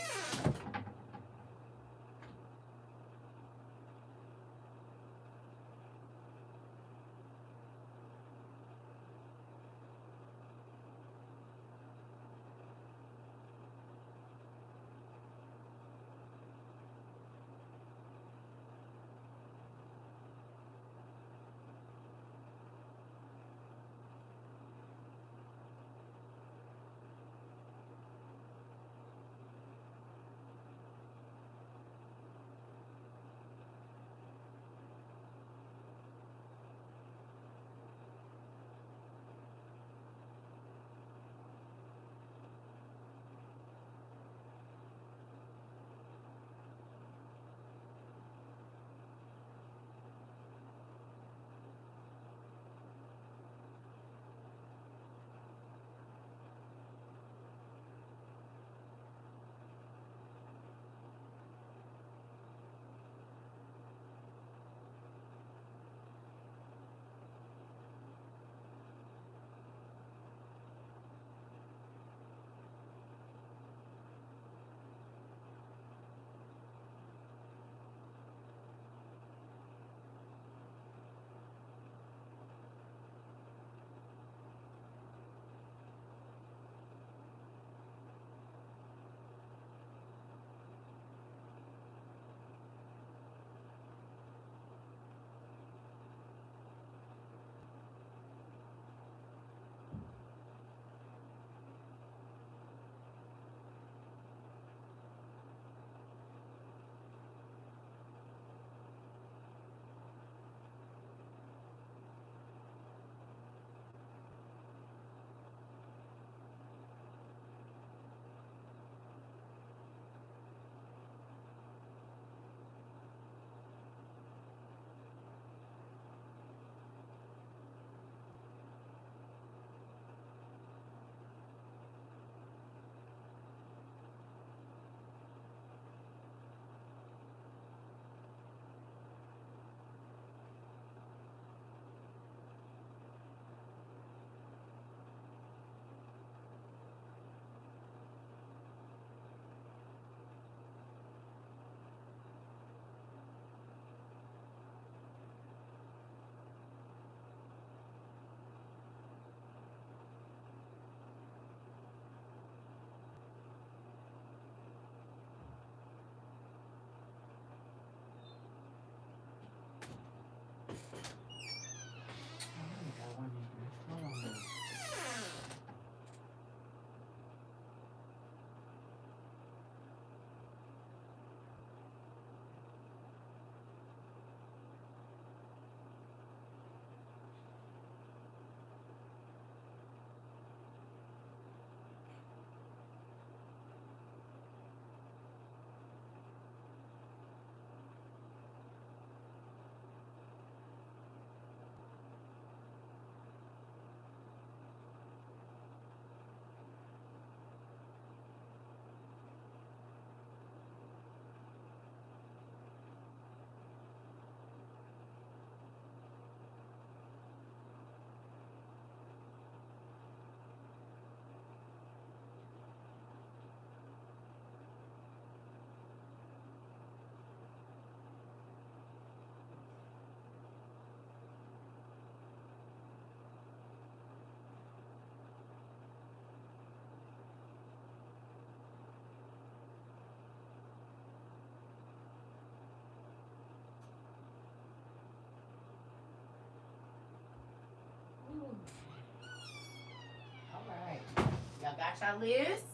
got y'all list.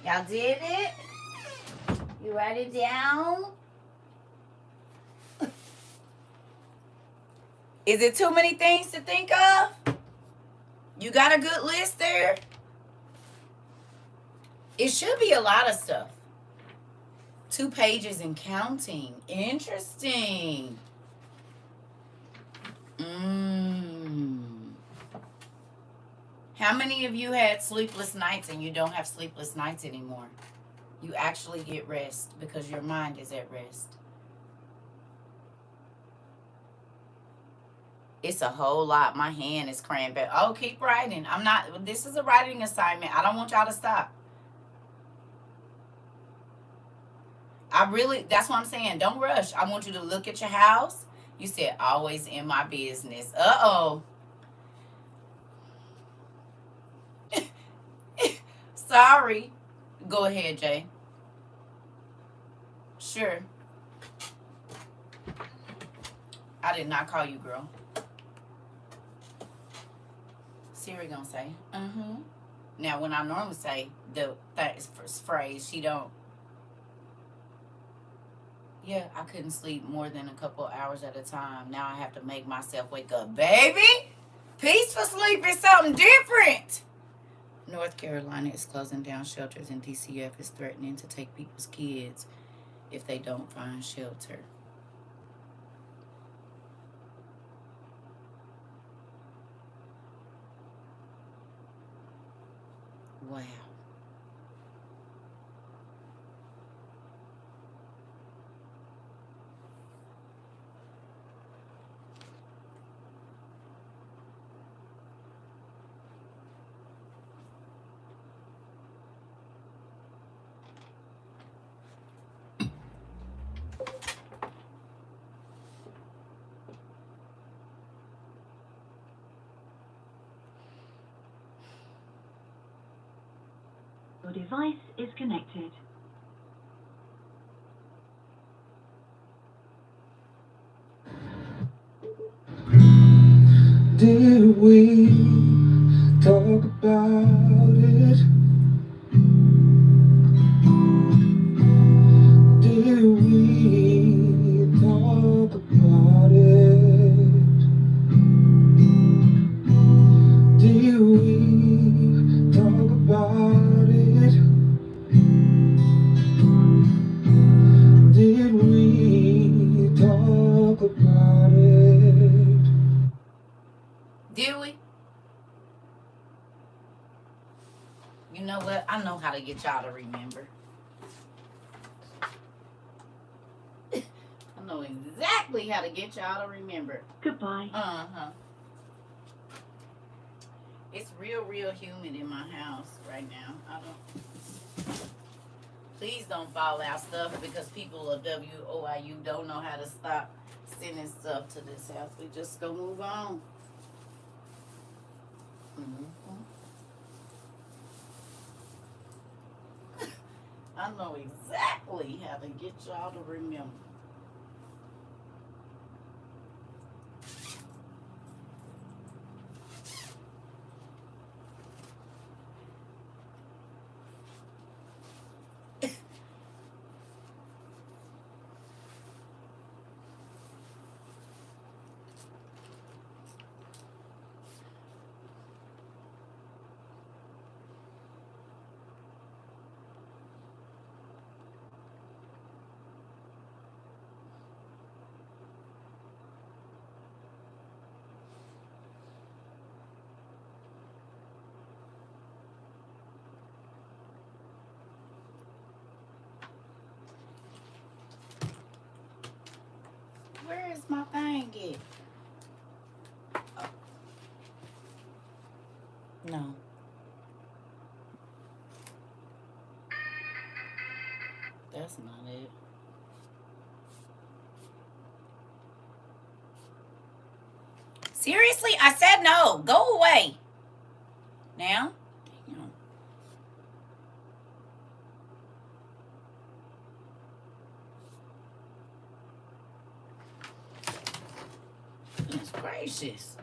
Y'all did it? You write it down? Is it too many things to think of? You got a good list there? It should be a lot of stuff. 2 pages and counting. Interesting. How many of you had sleepless nights and you don't have sleepless nights anymore? You actually get rest because your mind is at rest. It's a whole lot. My hand is cramping. Oh, keep writing. This is a writing assignment. I don't want y'all to stop. That's what I'm saying. Don't rush. I want you to look at your house. You said, always in my business. Uh-oh. Sorry. Go ahead, Jay. Sure. I did not call you, girl. Siri gonna say, Now, when I normally say that phrase, she don't. Yeah, I couldn't sleep more than a couple hours at a time. Now I have to make myself wake up. Baby, peaceful sleep is something different. North Carolina is closing down shelters and DCF is threatening to take people's kids if they don't find shelter. Wow. Your device is connected. Did we talk about it? Did we talk about it? Did we talk about it? Did we talk about it? Did we? You know what? I know how to get y'all to remember. I know exactly how to get y'all to remember. Goodbye. It's real humid in my house right now. Please don't fall out stuff because people of WOIU don't know how to stop sending stuff to this house. We just gonna move on. I know exactly how to get y'all to remember. Where is my thing at? Oh. No. That's not it. Seriously? I said no. Go away. Now? Damn. Goodness gracious.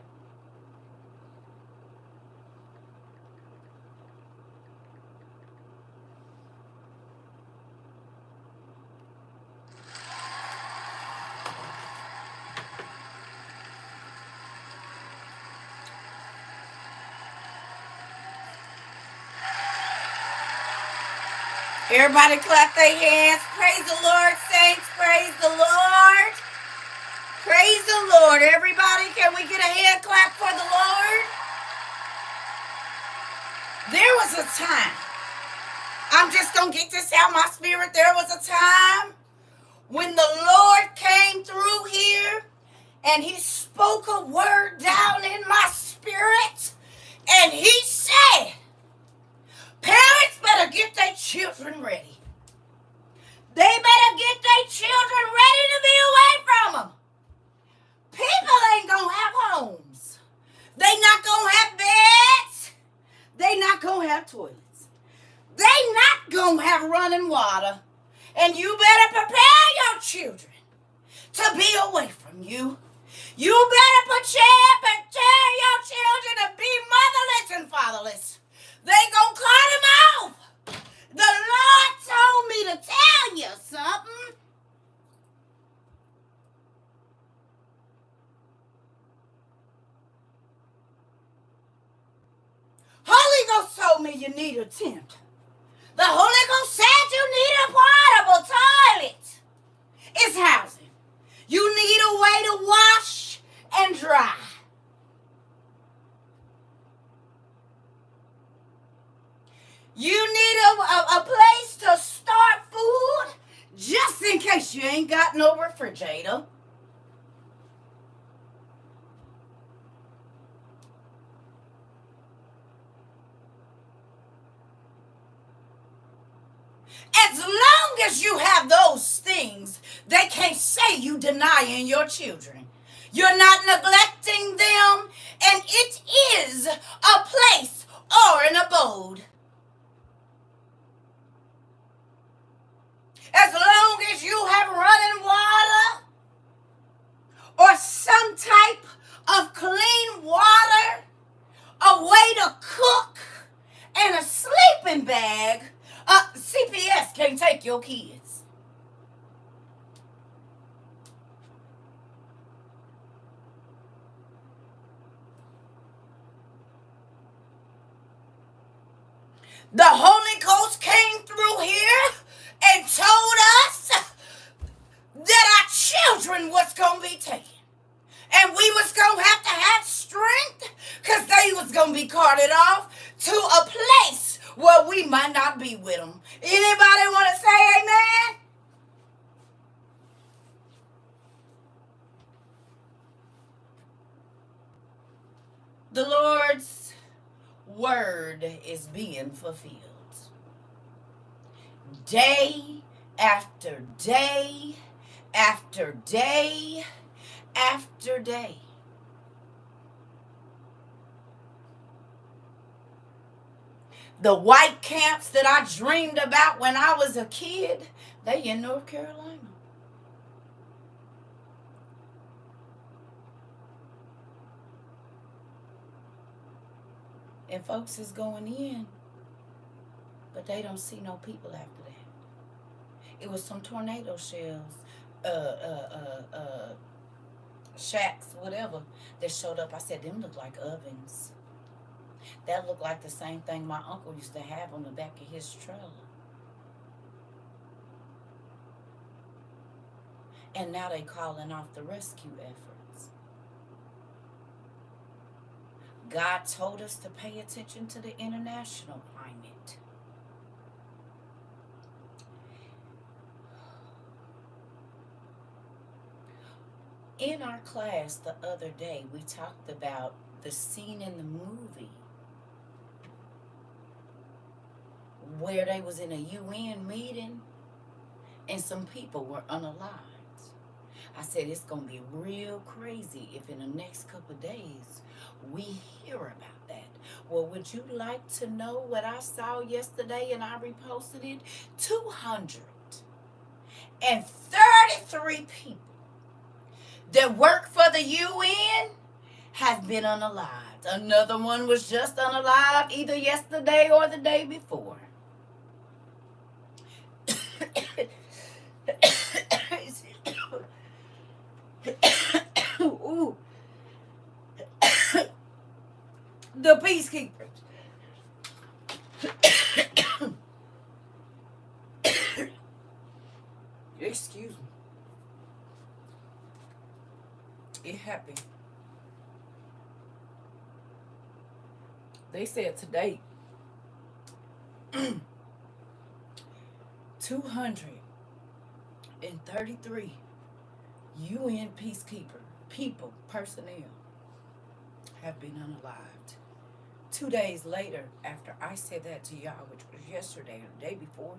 Everybody clap their hands. Praise the Lord, saints. Praise the Lord. Praise the Lord. Everybody, can we get a hand clap for the Lord? There was a time. I'm just going to get this out my spirit. There was a time when the Lord came through here and he spoke a word down in my spirit. And he said, parents better get their children ready. They better get their children ready to be away from them. People ain't going to have homes. They not going to have beds. They not going to have toilets. They not going to have running water. And you better prepare your children to be away from you. You better prepare your children to be motherless and fatherless. They gonna cut them off. The Lord told me to tell you something. Holy Ghost told me you need a tent. The Holy Ghost said you need a portable toilet. It's housing. You need a way to wash and dry. You need a place to start food just in case you ain't got no refrigerator. As long as you have those things, they can't say you denying your children. You're not neglecting them, and it is a place or an abode. As long as you have running water or some type of clean water, a way to cook, and a sleeping bag, CPS can't take your kids. The Holy Ghost came through here and told us that our children was going to be taken. And we was going to have strength because they was going to be carted off to a place where we might not be with them. Anybody want to say amen? The Lord's word is being fulfilled. Day after day after day after day. The white camps that I dreamed about when I was a kid, they in North Carolina. And folks is going in, but they don't see no people after that. It was some tornado shells, shacks, whatever, that showed up. I said, them look like ovens. That looked like the same thing my uncle used to have on the back of his trailer. And now they calling off the rescue efforts. God told us to pay attention to the international climate. In our class the other day, we talked about the scene in the movie where they was in a UN meeting and some people were unalived. I said it's going to be real crazy if in the next couple of days we hear about that. Well, would you like to know what I saw yesterday and I reposted it? 233 people that work for the UN have been unalived. Another one was just unalived either yesterday or the day before. Ooh. The peacekeepers. It happened. They said today 233 UN peacekeeper people, personnel, have been unalived. 2 days later, after I said that to y'all, which was yesterday or the day before,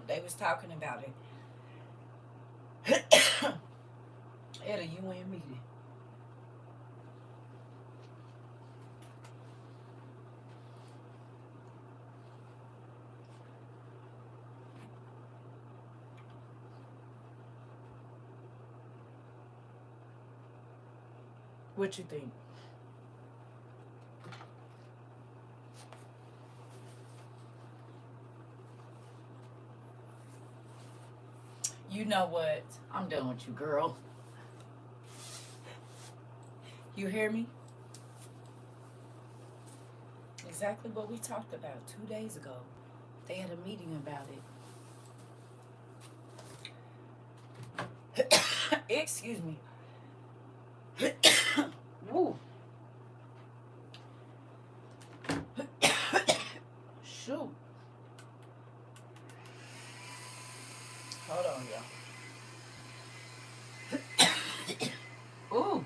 they was talking about it at a UN meeting. What you think? You know what? I'm done with you, girl. You hear me? Exactly what we talked about 2 days ago. They had a meeting about it. Excuse me. Woo. Shoot. Hold on, y'all. Ooh.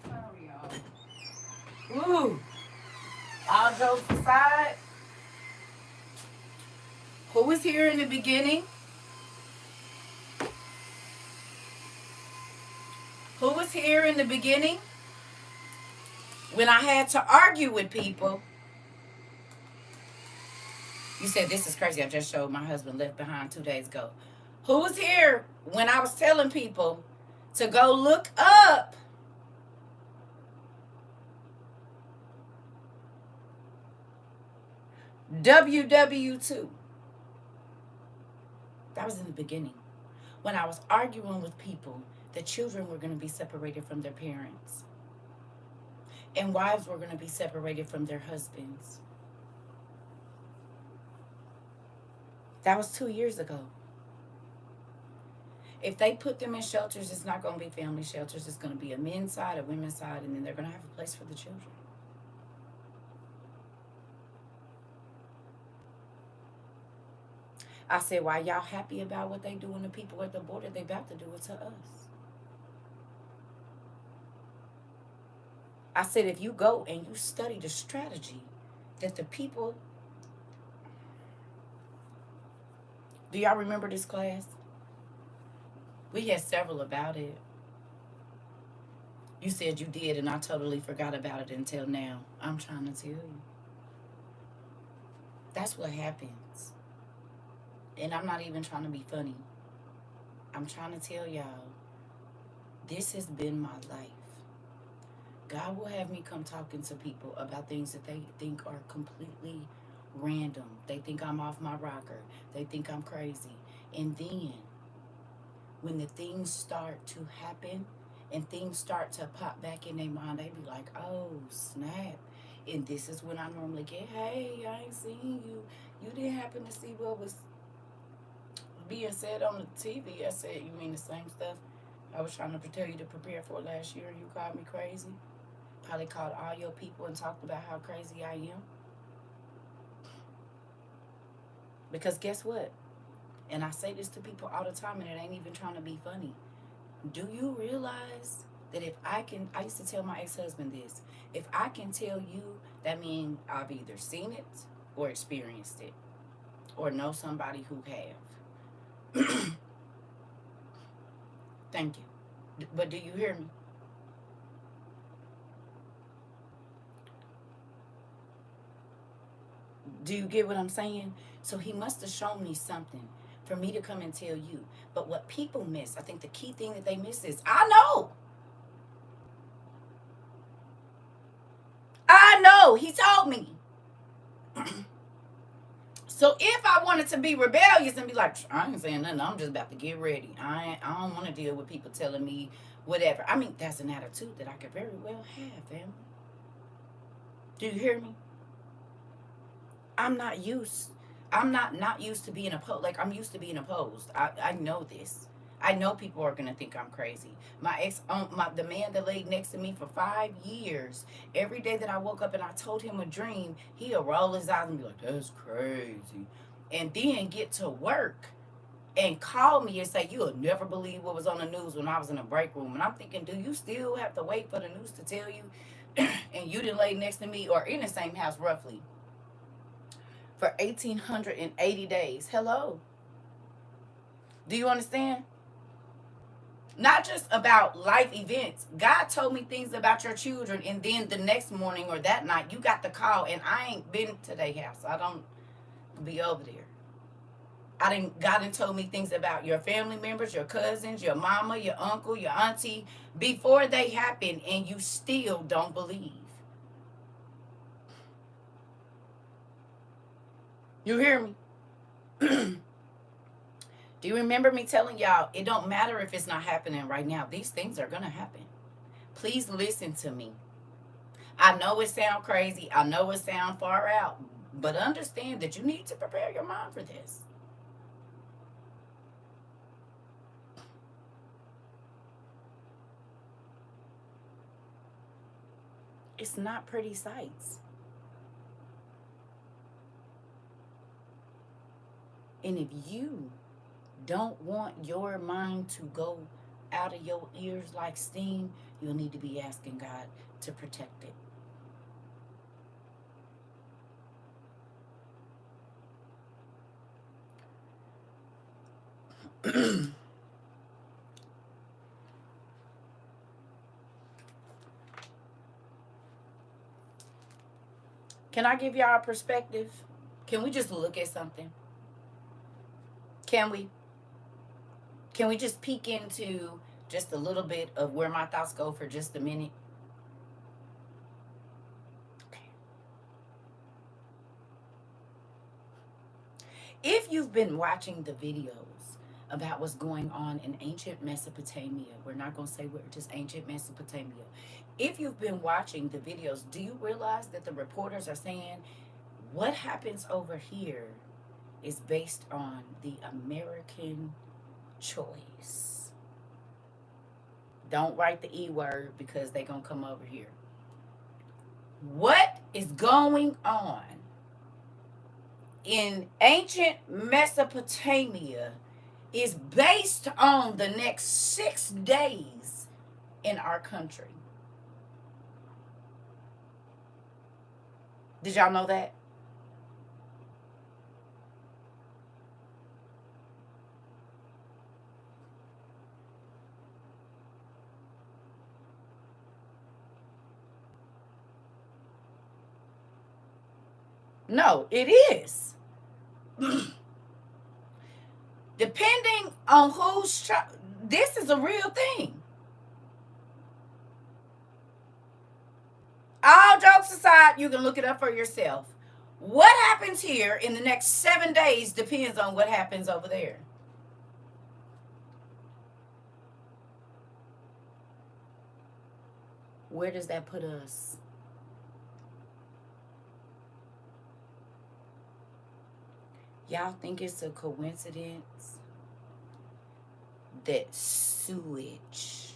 Sorry, y'all. Ooh. All jokes aside, who was here in the beginning? Who was here in the beginning when I had to argue with people? You said, this is crazy. I just showed my husband left behind 2 days ago. Who was here when I was telling people to go look up WW2? That was in the beginning. When I was arguing with people that children were going to be separated from their parents and wives were going to be separated from their husbands. That was 2 years ago. If they put them in shelters, it's not going to be family shelters. It's going to be a men's side, a women's side, and then they're going to have a place for the children. I said, why y'all happy about what they doing to people at the border? They about to do it to us. I said, if you go and you study the strategy that the people... Do y'all remember this class? We had several about it. You said you did, and I totally forgot about it until now. I'm trying to tell you. That's what happens. And I'm not even trying to be funny. I'm trying to tell y'all, this has been my life. God will have me come talking to people about things that they think are completely random. They think I'm off my rocker. They think I'm crazy. And then, when the things start to happen and things start to pop back in their mind, they be like, oh, snap. And this is when I normally get, hey, I ain't seen you. You didn't happen to see what was being said on the TV. I said, you mean the same stuff I was trying to tell you to prepare for last year and you called me crazy. Probably called all your people and talked about how crazy I am. Because guess what? And I say this to people all the time and it ain't even trying to be funny. Do you realize that if I used to tell my ex-husband this, if I can tell you, that means I've either seen it or experienced it or know somebody who have. Thank you. But do you hear me? Do you get what I'm saying? So he must have shown me something for me to come and tell you. But what people miss, I think the key thing that they miss is, I know. I know. He told me. So if I wanted to be rebellious and be like, I ain't saying nothing, I'm just about to get ready. I don't want to deal with people telling me whatever. I mean, that's an attitude that I could very well have, family. Do you hear me? I'm not not used to being opposed. Like, I'm used to being opposed. I know this. I know people are gonna think I'm crazy. The man that laid next to me for 5 years, every day that I woke up and I told him a dream, he'll roll his eyes and be like, "That's crazy," and then get to work and call me and say, "You'll never believe what was on the news when I was in a break room." And I'm thinking, do you still have to wait for the news to tell you? And you didn't lay next to me or in the same house roughly for 1,880 days. Hello. Do you understand? Not just about life events. God told me things about your children, and then the next morning or that night, you got the call, and I ain't been to their house. I don't be over there. God done told me things about your family members, your cousins, your mama, your uncle, your auntie, before they happen, and you still don't believe. You hear me? Do you remember me telling y'all, it don't matter if it's not happening right now. These things are going to happen. Please listen to me. I know it sounds crazy. I know it sounds far out. But understand that you need to prepare your mind for this. It's not pretty sights. And if you don't want your mind to go out of your ears like steam, you'll need to be asking God to protect it. Can I give y'all a perspective? Can we just look at something? Can we? Can we just peek into just a little bit of where my thoughts go for just a minute? Okay. If you've been watching the videos about what's going on in ancient Mesopotamia, we're not going to say where, just ancient Mesopotamia. If you've been watching the videos, do you realize that the reporters are saying what happens over here is based on the American choice? Don't write the E word because they're going to come over here. What is going on in ancient Mesopotamia is based on the next 6 days in our country. Did y'all know that? No, it is. Depending on who's this is a real thing. All jokes aside, you can look it up for yourself. What happens here in the next 7 days depends on what happens over there. Where does that put us? Y'all think it's a coincidence that sewage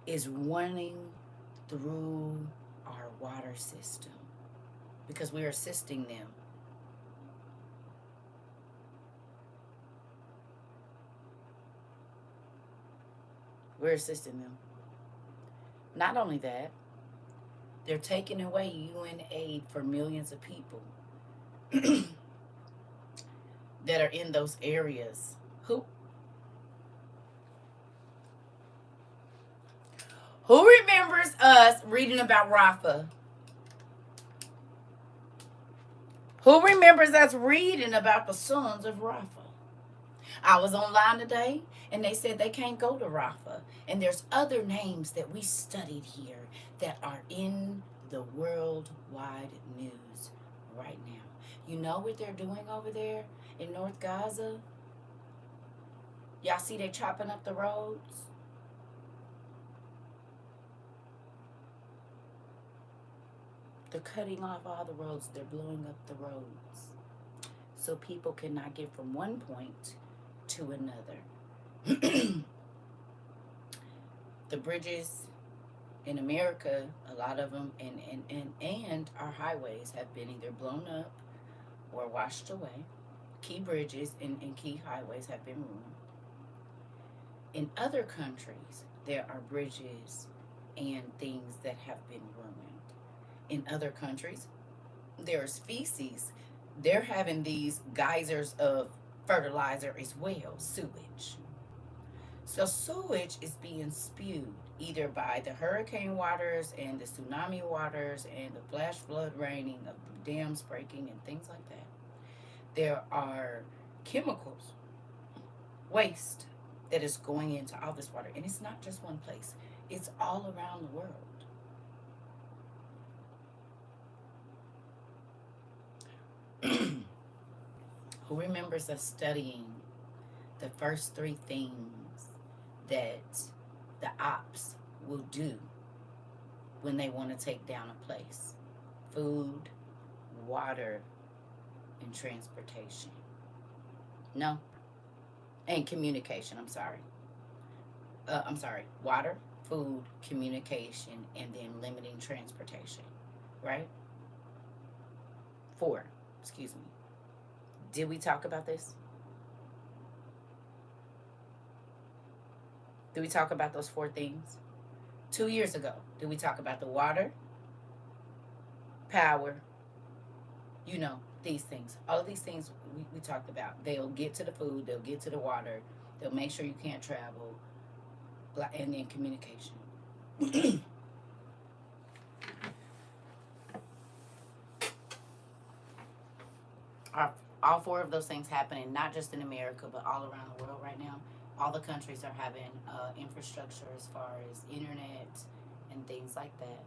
is running through our water system because we are assisting them. We're assisting them. Not only that, they're taking away UN aid for millions of people that are in those areas. Who remembers us reading about Rafa? Who remembers us reading about the sons of Rafa? I was online today and they said they can't go to Rafa. And there's other names that we studied here that are in the worldwide news right now. You know what they're doing over there in North Gaza? Y'all see they chopping up the roads? They're cutting off all the roads. They're blowing up the roads so people cannot get from one point to another. The bridges in America, a lot of them, and our highways have been either blown up or washed away. Key bridges and key highways have been ruined. In other countries, there are bridges and things that have been ruined. In other countries, there are species. They're having these geysers of fertilizer as well, sewage. So sewage is being spewed either by the hurricane waters and the tsunami waters and the flash flood raining of dams breaking and things like that. There are chemicals, waste that is going into all this water. And it's not just one place. It's all around the world. Who remembers us studying the first three things that the ops will do when they want to take down a place? Food, water, and transportation. No? And communication, I'm sorry. Water, food, communication, and then limiting transportation. Right? 4, excuse me. Did we talk about this? Did we talk about those 4 things? 2 years ago, did we talk about the water, power, these things? All of these things we talked about. They'll get to the food, they'll get to the water, they'll make sure you can't travel, and then communication. All 4 of those things happening, not just in America, but all around the world right now. All the countries are having infrastructure as far as internet and things like that.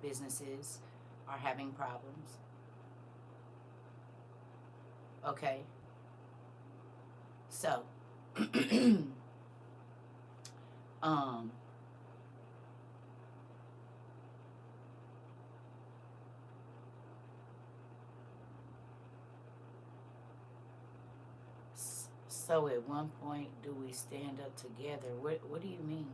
Businesses are having problems. Okay. So, so at one point, do we stand up together? What do you mean?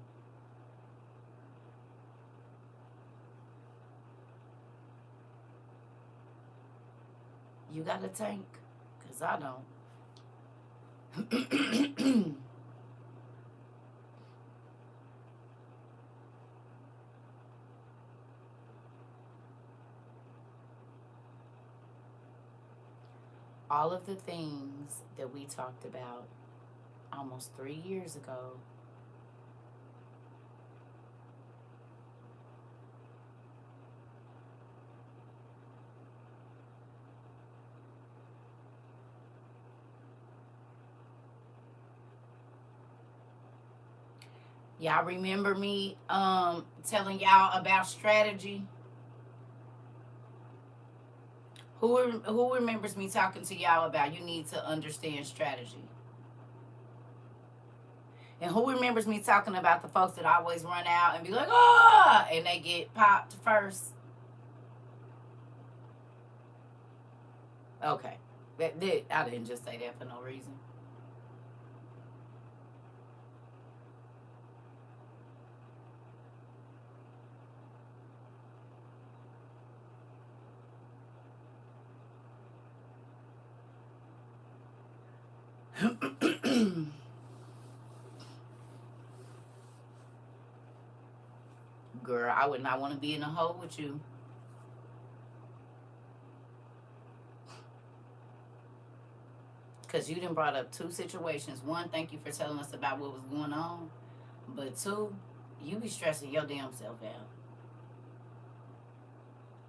You got a tank? Because I don't. All of the things that we talked about almost 3 years ago y'all remember me telling y'all about strategy? Who remembers me talking to y'all about you need to understand strategy? And who remembers me talking about the folks that always run out and be like, and they get popped first? Okay. I didn't just say that for no reason. Girl, I would not want to be in a hole with you. Because you done brought up two situations. One, thank you for telling us about what was going on. But two, you be stressing your damn self out.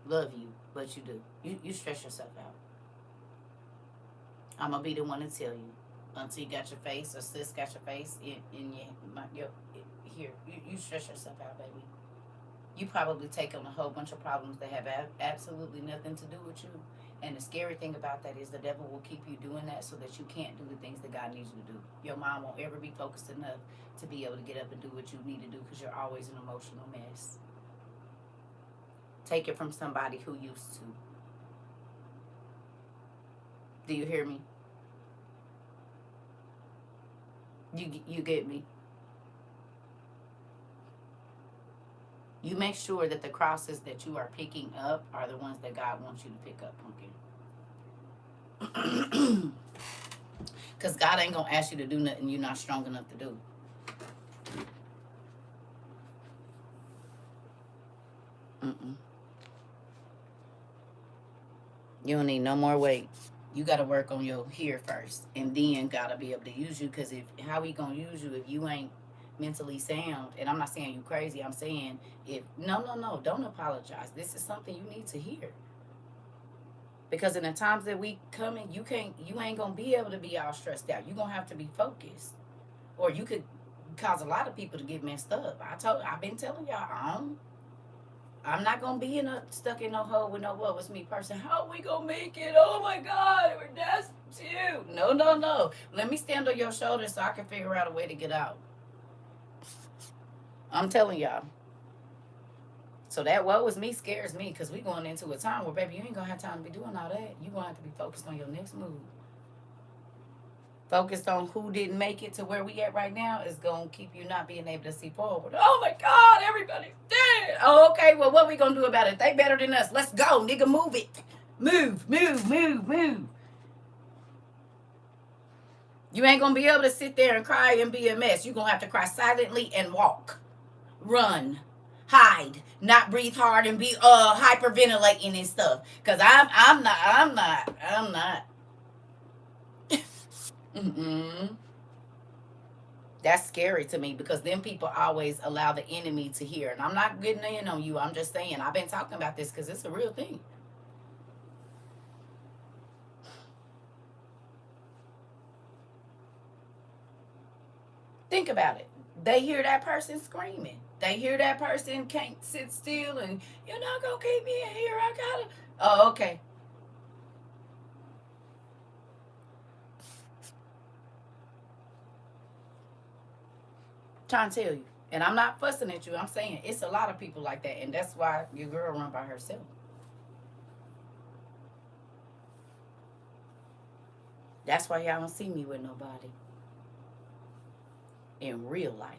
Love you, but you do. You stress yourself out. I'm going to be the one to tell you. Auntie got your face or sis got your face in your here. You stress yourself out, baby. You probably take on a whole bunch of problems that have absolutely nothing to do with you. And the scary thing about that is the devil will keep you doing that so that you can't do the things that God needs you to do. Your mind won't ever be focused enough to be able to get up and do what you need to do because you're always an emotional mess. Take it from somebody who used to. Do you hear me? You get me? You make sure that the crosses that you are picking up are the ones that God wants you to pick up, pumpkin. Because God ain't going to ask you to do nothing you're not strong enough to do. Mm-mm. You don't need no more weight. You got to work on your here first. And then God will be able to use you. Because how he going to use you if you ain't mentally sound? And I'm not saying you crazy. I'm saying no, don't apologize. This is something you need to hear. Because in the times that we come in, you ain't gonna be able to be all stressed out. You're gonna have to be focused. Or you could cause a lot of people to get messed up. I've been telling y'all, I'm not gonna be stuck in no hole with no what was me person. How we gonna make it? Oh my God, that's you. No. Let me stand on your shoulders so I can figure out a way to get out. I'm telling y'all. So that what was me scares me because we going into a time where, baby, you ain't going to have time to be doing all that. You going to have to be focused on your next move. Focused on who didn't make it to where we at right now is going to keep you not being able to see forward. Oh, my God, everybody's dead. Oh, okay, well, what we going to do about it? They better than us. Let's go, nigga, move it. Move. You ain't going to be able to sit there and cry and be a mess. You're going to have to cry silently and walk. Run. Hide, not breathe hard and be hyperventilating and stuff. Cause I'm not. Mm-mm. That's scary to me because then people always allow the enemy to hear. And I'm not getting in on you. I'm just saying I've been talking about this because it's a real thing. Think about it. They hear that person screaming. They hear that person can't sit still and you're not gonna keep me in here. I gotta. Oh, okay. Trying to tell you. And I'm not fussing at you. I'm saying it's a lot of people like that. And that's why your girl run by herself. That's why y'all don't see me with nobody in real life.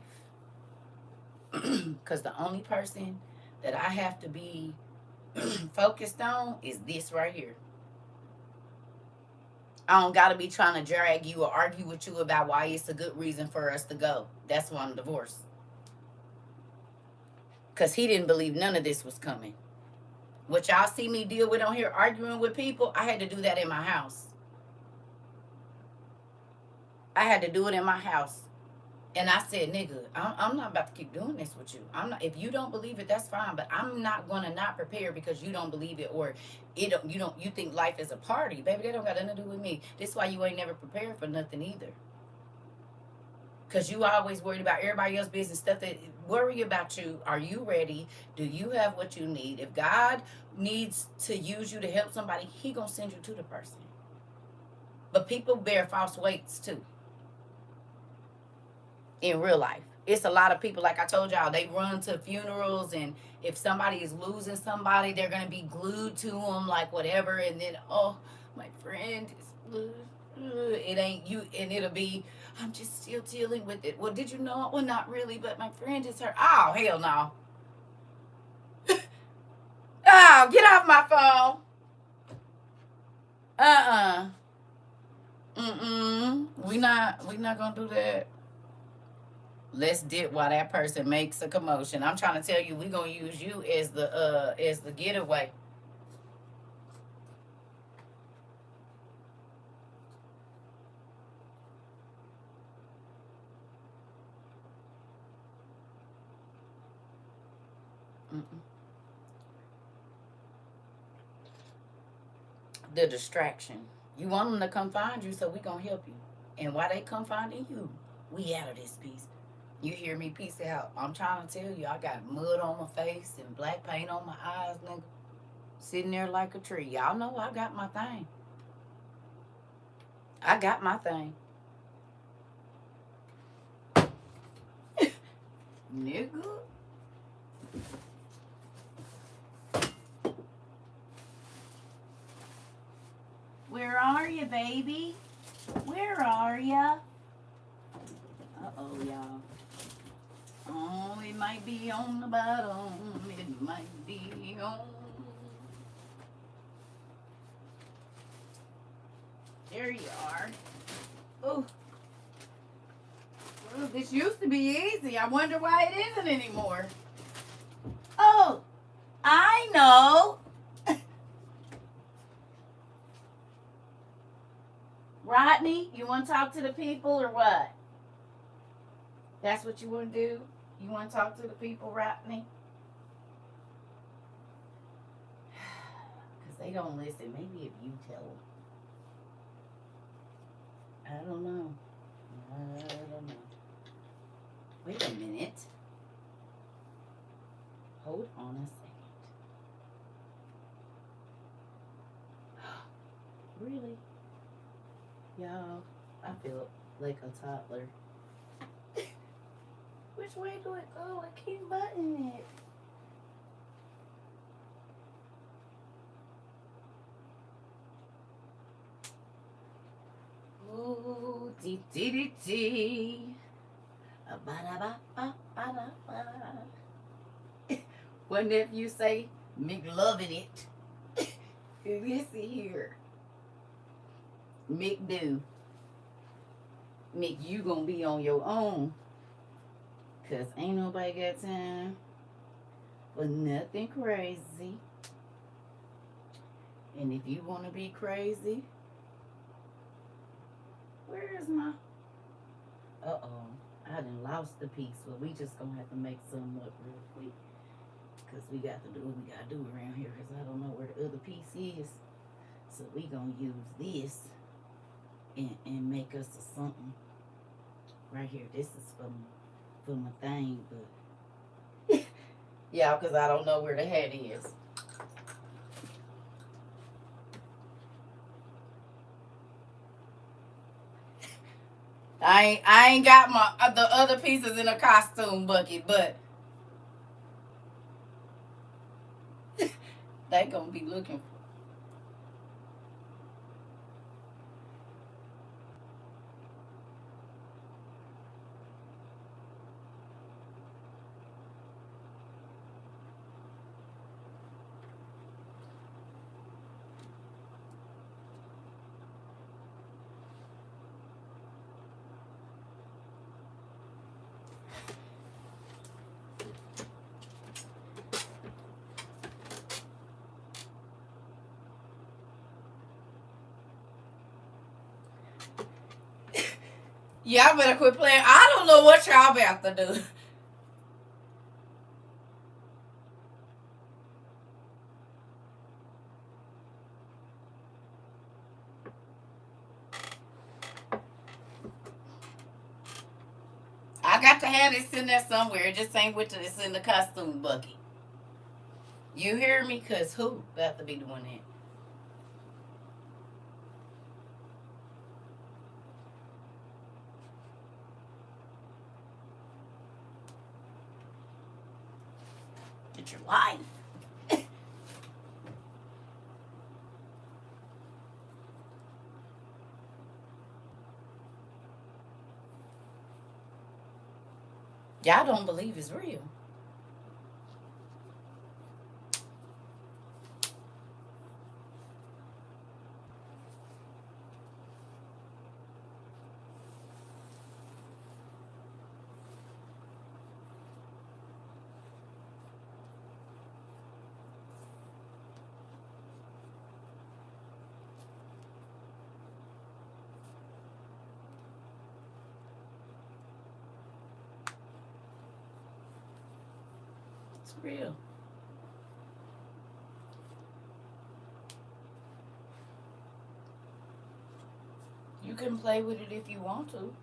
Because the only person that I have to be focused on is this right here. I don't got to be trying to drag you or argue with you about why it's a good reason for us to go. That's why I'm divorced. Because he didn't believe none of this was coming. What y'all see me deal with on here arguing with people, I had to do that in my house. I had to do it in my house. And I said, nigga, I'm not about to keep doing this with you. I'm not. If you don't believe it, that's fine. But I'm not gonna not prepare because you don't believe it or you think life is a party, baby. That don't got nothing to do with me. This is why you ain't never prepared for nothing either. Cause you always worried about everybody else's business stuff that worry about you. Are you ready? Do you have what you need? If God needs to use you to help somebody, he gonna send you to the person. But people bear false weights too. In real life, it's a lot of people, like I told y'all, they run to funerals, and if somebody is losing somebody, they're going to be glued to them like whatever, and then My friend is, it ain't you, and it'll be, I'm just still dealing with it. Well, did you know? Well, not really, but my friend is her. Oh, hell no. Oh, get off my phone. We not gonna do that. Let's dip while that person makes a commotion. I'm trying to tell you, we gonna use you as the getaway. Mm-mm. The distraction. You want them to come find you, so we gonna help you. And while they come finding you, we out of this piece. You hear me? Peace out. I'm trying to tell you, I got mud on my face and black paint on my eyes, nigga. Sitting there like a tree. Y'all know I got my thing. I got my thing. Nigga. Where are you, baby? Where are ya? Uh-oh, y'all. Oh, it might be on the bottom. It might be on. There you are. Oh. Well, this used to be easy. I wonder why it isn't anymore. Oh, I know. Rodney, you want to talk to the people or what? That's what you want to do? You want to talk to the people, Rodney? Because they don't listen. Maybe if you tell them. I don't know. I don't know. Wait a minute. Hold on a second. Really? Y'all, I feel like a toddler. Which way do it go? I keep buttoning it. Ooh, dee dee dee dee. What nephew say? Mick loving it. Listen here. Mick do. Mick, you gonna be on your own. Cause ain't nobody got time for nothing crazy. And if you wanna be crazy, where is my... Uh-oh. I done lost the piece, so we just gonna have to make some up real quick. Cause we got to do what we gotta do around here. Cause I don't know where the other piece is. So we gonna use this and make us a something. Right here. This is for my thing, but yeah, cause I don't know where the head is. I ain't got my the other pieces in a costume bucket, but they gonna be looking for. Y'all better quit playing. I don't know what y'all about to do. I got to have this in there somewhere. It just ain't with it's in the costume bucket. You hear me? Cause who about to be doing that? Get your life. Y'all don't believe it's real. It's real. You can play with it if you want to.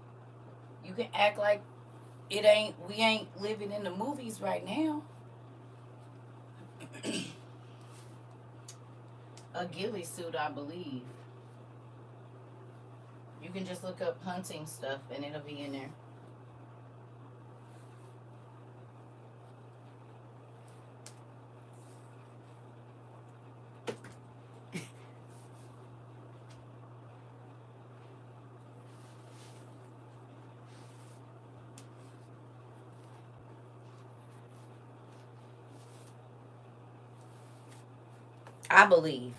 You can act like we ain't living in the movies right now. A ghillie suit, I believe. You can just look up hunting stuff and it'll be in there. I believe.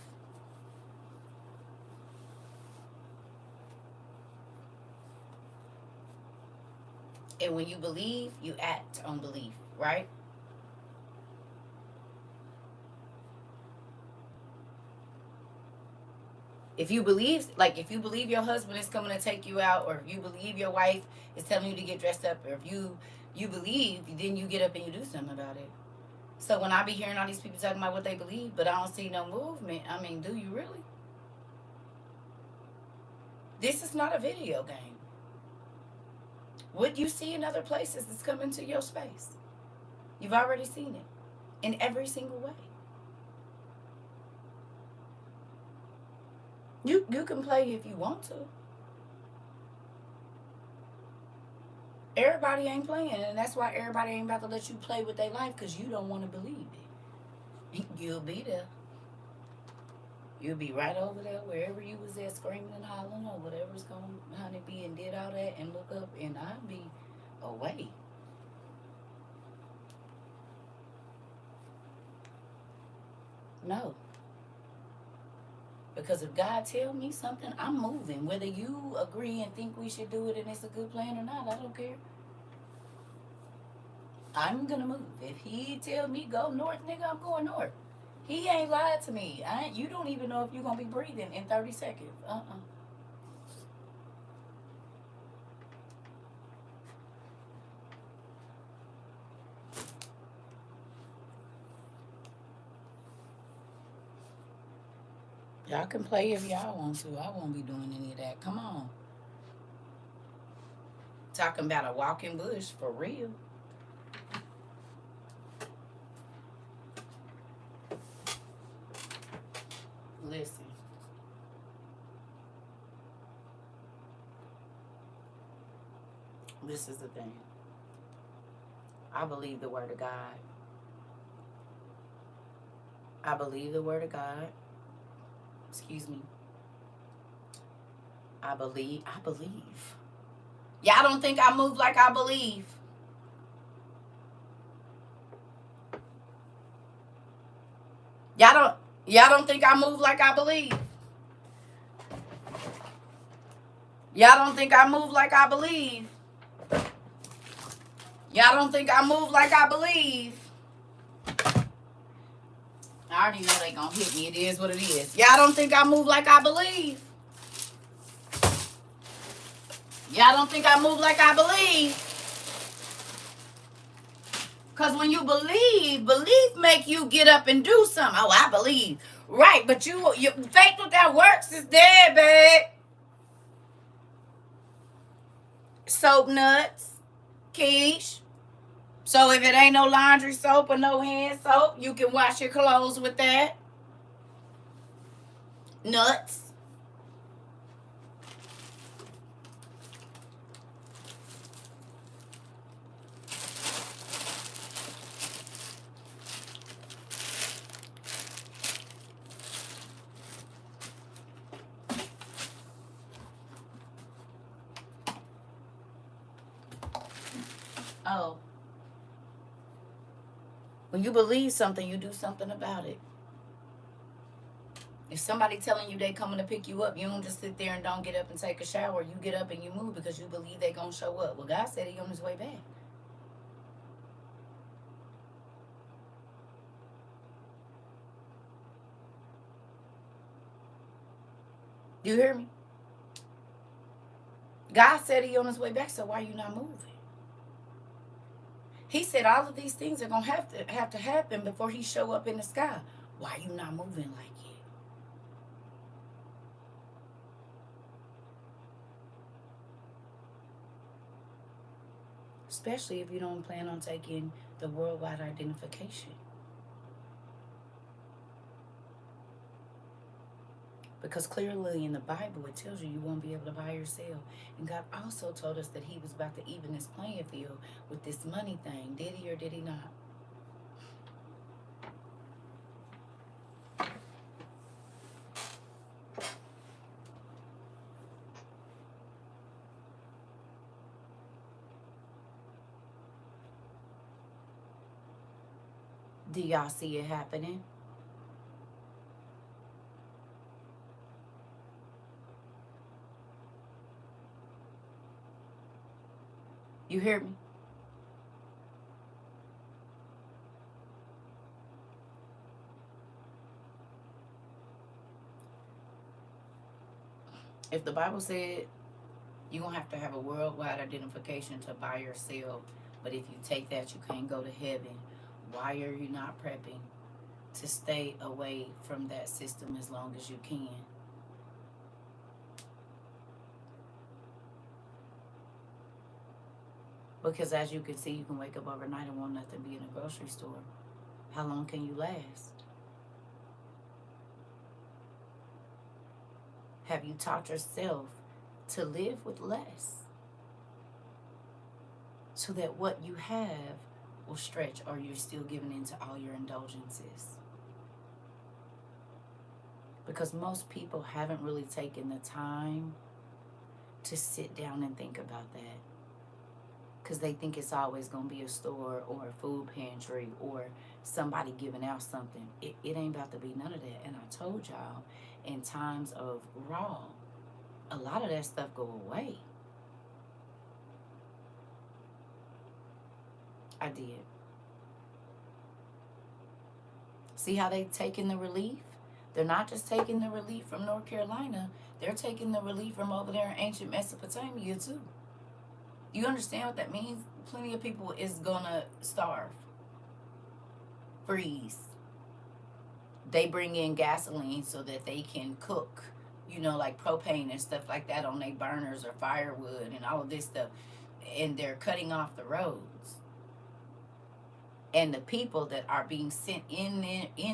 And when you believe, you act on belief, right? If you believe, like if you believe your husband is coming to take you out, or if you believe your wife is telling you to get dressed up, or if you believe, then you get up and you do something about it. So when I be hearing all these people talking about what they believe, but I don't see no movement, I mean, do you really? This is not a video game. What you see in other places is coming to your space. You've already seen it in every single way. You can play if you want to. Everybody ain't playing, and that's why everybody ain't about to let you play with their life, because you don't want to believe it. You'll be there. You'll be right over there wherever you was at, screaming and hollering, or whatever's going to, honey, be, and did all that, and look up, and I'd be away. No. Because if God tell me something, I'm moving. Whether you agree and think we should do it and it's a good plan or not, I don't care. I'm going to move. If he tell me go north, nigga, I'm going north. He ain't lied to me. You don't even know if you're going to be breathing in 30 seconds. Y'all can play if y'all want to. I won't be doing any of that. Come on. Talking about a walking bush for real. Listen. This is the thing. I believe the word of God. I believe the word of God. Excuse me. I believe. Y'all don't think I move like I believe. Y'all don't think I move like I believe. Y'all don't think I move like I believe. Y'all don't think I move like I believe. I already know they gonna hit me. It is what it is. Y'all don't think I move like I believe. Y'all don't think I move like I believe. Because when you belief make you get up and do something. Oh, I believe. Right, but you faith without works is dead, babe. Soap nuts. Quiche. So if it ain't no laundry soap or no hand soap, you can wash your clothes with that. Nuts. Oh, When you believe something, you do something about it. If somebody telling you they coming to pick you up, you don't just sit there and don't get up and take a shower. You get up and you move because you believe they gonna show up. Well, God said he on his way back. You hear me? God said he on his way back, so why you not moving? He said all of these things are gonna have to happen before he show up in the sky. Why you not moving like it? Especially if you don't plan on taking the worldwide identification. Because clearly in the Bible, it tells you won't be able to buy or sell. And God also told us that he was about to even his playing field with this money thing. Did he or did he not? Do y'all see it happening? You hear me? If the Bible said you're going to have a worldwide identification to buy or sell, but if you take that, you can't go to heaven, why are you not prepping to stay away from that system as long as you can? Because as you can see, you can wake up overnight and want nothing be in a grocery store. How long can you last? Have you taught yourself to live with less so that what you have will stretch, or you're still giving into all your indulgences? Because most people haven't really taken the time to sit down and think about that. Because they think it's always going to be a store or a food pantry or somebody giving out something. It ain't about to be none of that. And I told y'all, in times of raw, a lot of that stuff go away. I did. See how they taking the relief? They're not just taking the relief from North Carolina. They're taking the relief from over there in ancient Mesopotamia too. You understand what that means? Plenty of people is gonna starve, freeze. They bring in gasoline so that they can cook, like propane and stuff like that on their burners or firewood and all of this stuff. And they're cutting off the roads. And the people that are being sent in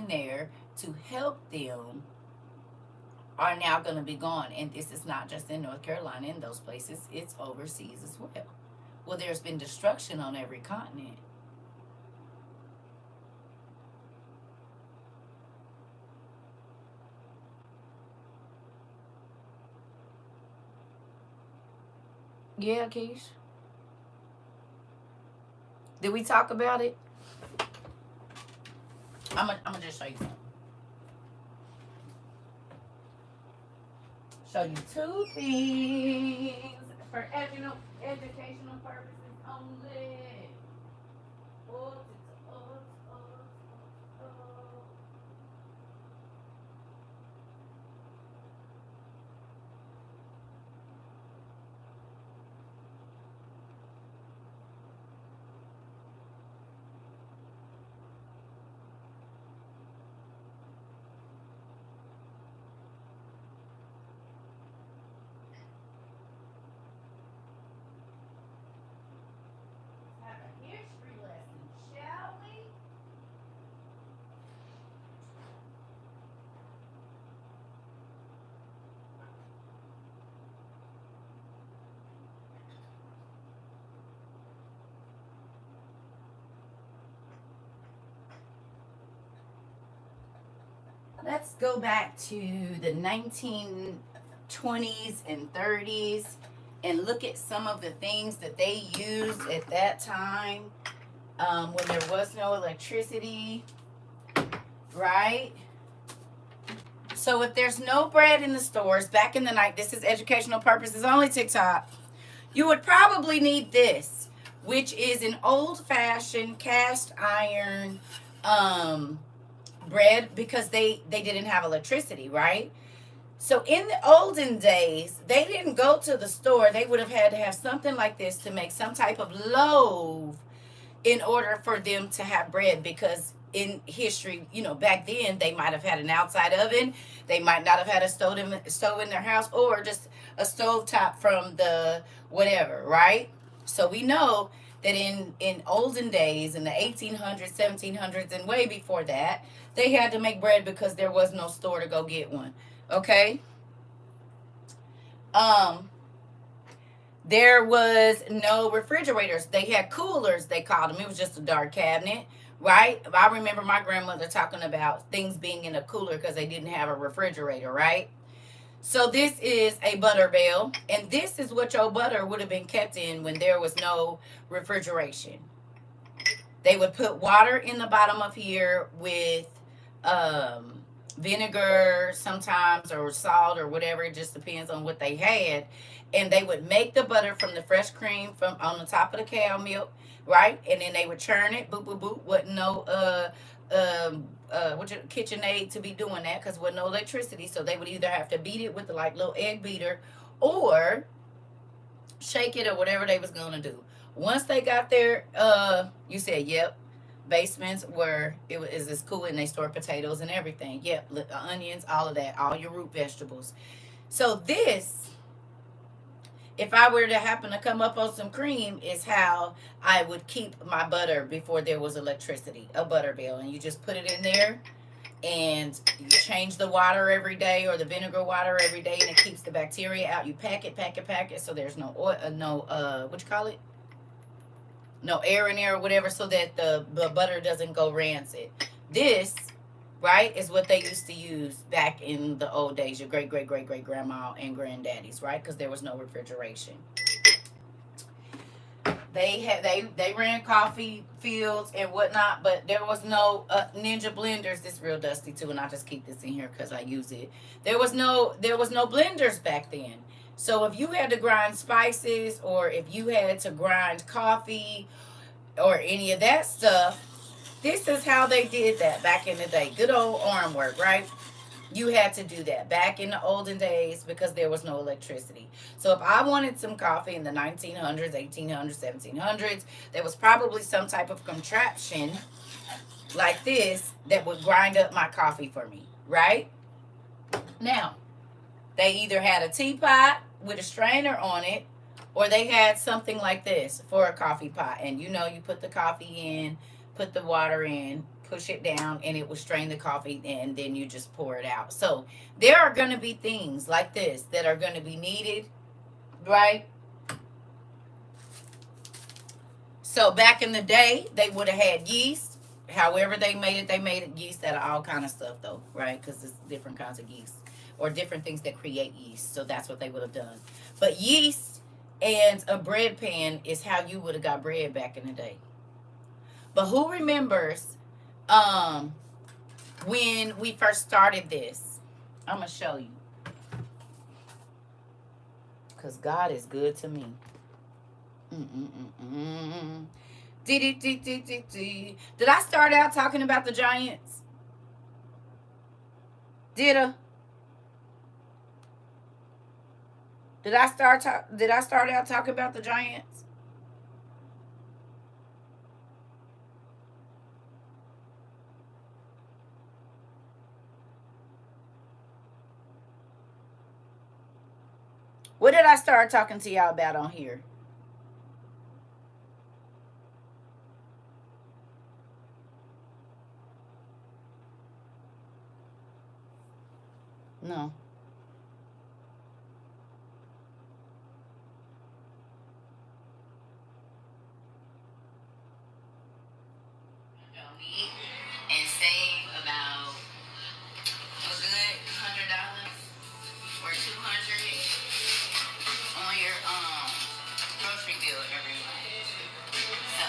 there to help them are now going to be gone. And this is not just in North Carolina, in those places, it's overseas as well. Well, there's been destruction on every continent. Yeah, Keish? Did we talk about it? I'm gonna just show you something. Show you two things for educational purposes only. Have a history lesson, shall we? Let's go back to the 1920s and 30s and look at some of the things that they used at that time when there was no electricity, right? So if there's no bread in the stores back in the night, this is educational purposes only, TikTok, you would probably need this, which is an old-fashioned cast iron bread, because they didn't have electricity, right? So in the olden days, they didn't go to the store. They would have had to have something like this to make some type of loaf in order for them to have bread, because in history, back then they might have had an outside oven. They might not have had a stove in their house, or just a stove top from the whatever, right? So we know that in olden days, in the 1800s, 1700s, and way before that, they had to make bread because there was no store to go get one. Okay? There was no refrigerators. They had coolers, they called them. It was just a dark cabinet, right? I remember my grandmother talking about things being in a cooler because they didn't have a refrigerator, right? So this is a butter bell, and this is what your butter would have been kept in when there was no refrigeration. They would put water in the bottom of here with vinegar sometimes, or salt, or whatever. It just depends on what they had. And they would make the butter from the fresh cream from on the top of the cow milk, right? And then they would churn it, boop, boop, boop. Wasn't no KitchenAid to be doing that, because with no electricity. So they would either have to beat it with the like little egg beater, or shake it, or whatever they was gonna do. Once they got there, you said, yep, basements where is this cool, and they store potatoes and everything. Yep, onions, all of that, all your root vegetables. So this, if I were to happen to come up on some cream, is how I would keep my butter before there was electricity. A butter bell, and you just put it in there, and you change the water every day, or the vinegar water every day, and it keeps the bacteria out. You pack it, so there's no oil, what you call it? No air in there or whatever, so that the butter doesn't go rancid. This, right, is what they used to use back in the old days, your great grandma and granddaddies, right? Because there was no refrigeration. They ran coffee fields and whatnot, but there was no Ninja blenders. This is real dusty too, and I just keep this in here because I use it. There was no blenders back then. So if you had to grind spices, or if you had to grind coffee, or any of that stuff, this is how they did that back in the day. Good old arm work, right? You had to do that back in the olden days because there was no electricity. So if I wanted some coffee in the 1900s, 1800s, 1700s, there was probably some type of contraption like this that would grind up my coffee for me, right? Now, they either had a teapot with a strainer on it, or they had something like this for a coffee pot. And you put the coffee in, put the water in, push it down, and it will strain the coffee, and then you just pour it out. So there are going to be things like this that are going to be needed, right? So back in the day, they would have had yeast. However they made it yeast out of all kind of stuff, though, right? Because it's different kinds of yeast, or different things that create yeast. So that's what they would have done. But yeast and a bread pan is how you would have got bread back in the day. But who remembers when we first started this? I'm going to show you. Because God is good to me. Did I start out talking about the Giants? Did I? Did I start out talking about the Giants? What did I start talking to y'all about on here? No. And save about a good $100 or $200 on your grocery bill every month. So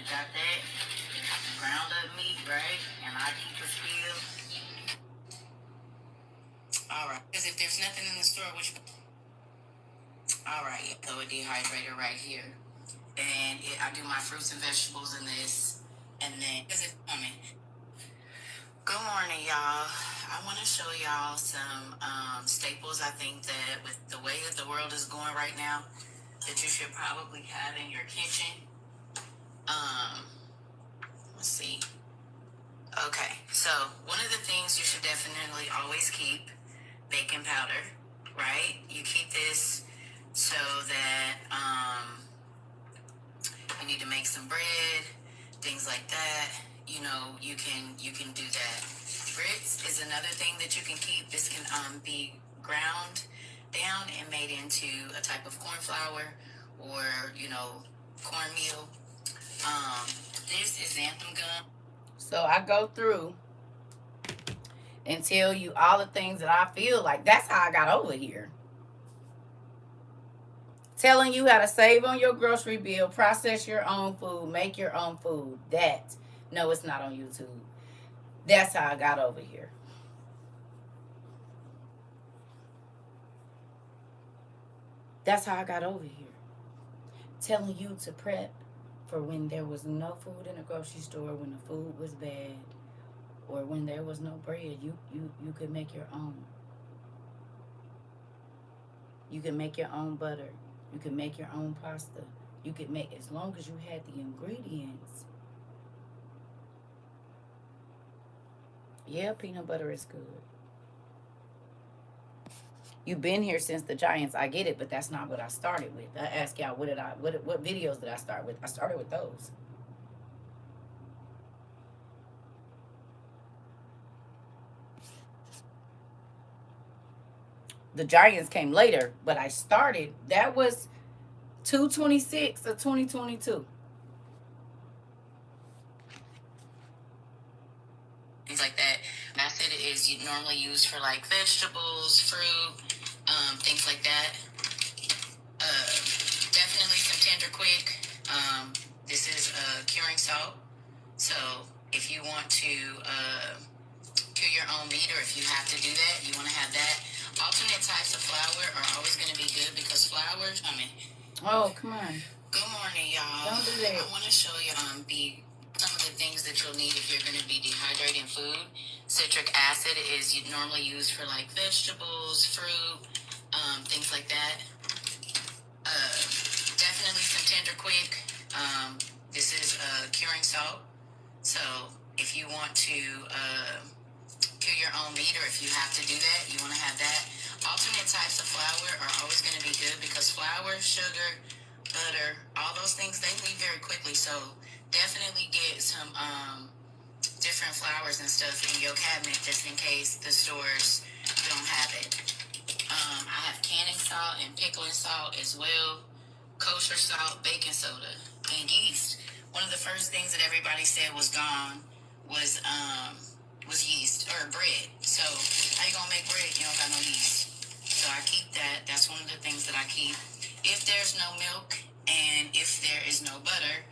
got that ground up meat, right? And I keep a spill. All right. Because if there's nothing in the store, which. All right. So a dehydrator right here. And I do my fruits and vegetables in this. And then, because it's coming. Good morning, y'all. I want to show y'all some staples I think that with the way that the world is going right now, that you should probably have in your kitchen. Let's see. Okay, so one of the things you should definitely always keep, baking powder, right? You keep this so that you need to make some bread, things like that. You know, you can do that. Grits is another thing that you can keep. This can be ground down and made into a type of corn flour or, you know, cornmeal. This is xanthan gum. So I go through and tell you all the things that I feel like. That's how I got over here. Telling you how to save on your grocery bill, process your own food, make your own food. No, it's not on YouTube. That's how I got over here. That's how I got over here. Telling you to prep for when there was no food in the grocery store, when the food was bad, or when there was no bread. You could make your own. You can make your own butter. You can make your own pasta. You could make, as long as you had the ingredients. Yeah, peanut butter is good. You've been here since the Giants. I get it, but that's not what I started with. I asked y'all, what videos did I start with? I started with those. The Giants came later, but I started. That was 2/26 of 2022. Things like that. Method is normally used for like vegetables, fruit, things like that. Definitely some tender quick. This is curing salt. So if you want to cure your own meat, or if you have to do that, you want to have that. Alternate types of flour are always going to be good because flour. Oh, come on. Good morning, y'all. Don't do that. I want to show you some of the things that you'll need if you're going to be dehydrating food. Citric acid is normally used for like vegetables, fruit, things like that. Definitely some tender quick. This is curing salt. So if you want to cure your own meat, or if you have to do that, you want to have that. Alternate types of flour are always going to be good because flour, sugar, butter, all those things, they leave very quickly. So definitely get some different flours and stuff in your cabinet just in case the stores don't have it. I have canning salt and pickling salt as well, kosher salt, baking soda, and yeast. One of the first things that everybody said was gone was yeast or bread. So how you gonna make bread? You don't got no yeast. So I keep that. That's one of the things that I keep. If there's no milk and if there is no butter,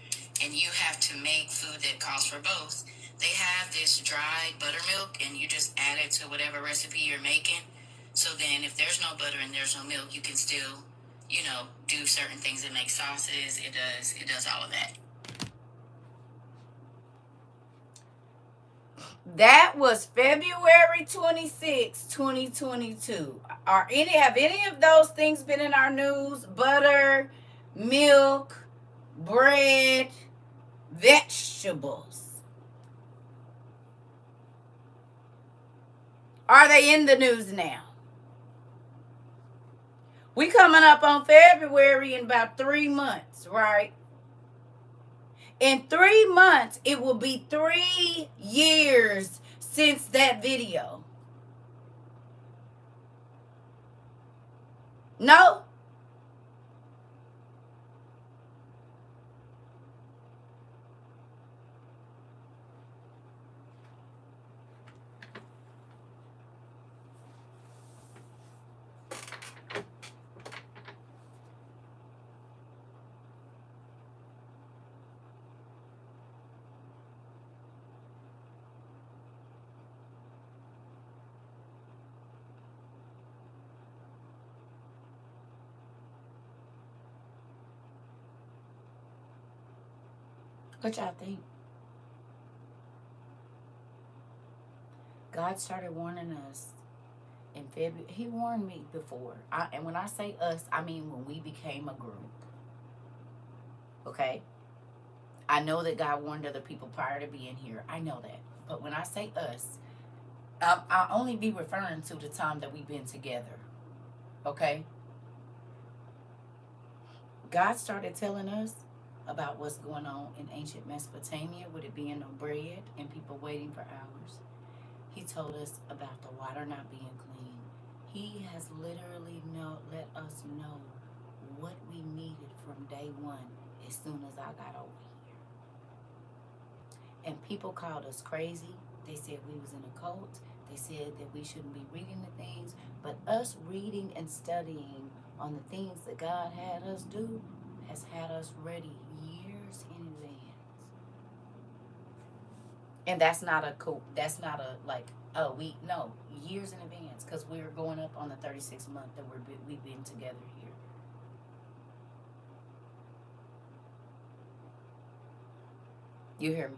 and you have to make food that calls for both, they have this dried buttermilk, and you just add it to whatever recipe you're making. So then if there's no butter and there's no milk, you can still, you know, do certain things. It makes sauces. It does all of that. That was February 26, 2022. Have any of those things been in our news? Butter, milk, bread, vegetables. Are they in the news now? We coming up on February in about 3 months, right? In 3 months, it will be 3 years since that video. No? What y'all think? God started warning us in February. He warned me before. And when I say us, I mean when we became a group. Okay? I know that God warned other people prior to being here. I know that. But when I say us, I'll only be referring to the time that we've been together. Okay? God started telling us about what's going on in ancient Mesopotamia with it being no bread and people waiting for hours. He told us about the water not being clean. He has literally let us know what we needed from day one as soon as I got over here. And people called us crazy. They said we was in a cult. They said that we shouldn't be reading the things. But us reading and studying on the things that God had us do has had us ready years in advance. And that's not years in advance, because we're going up on the 36th month that we've been together here. You hear me?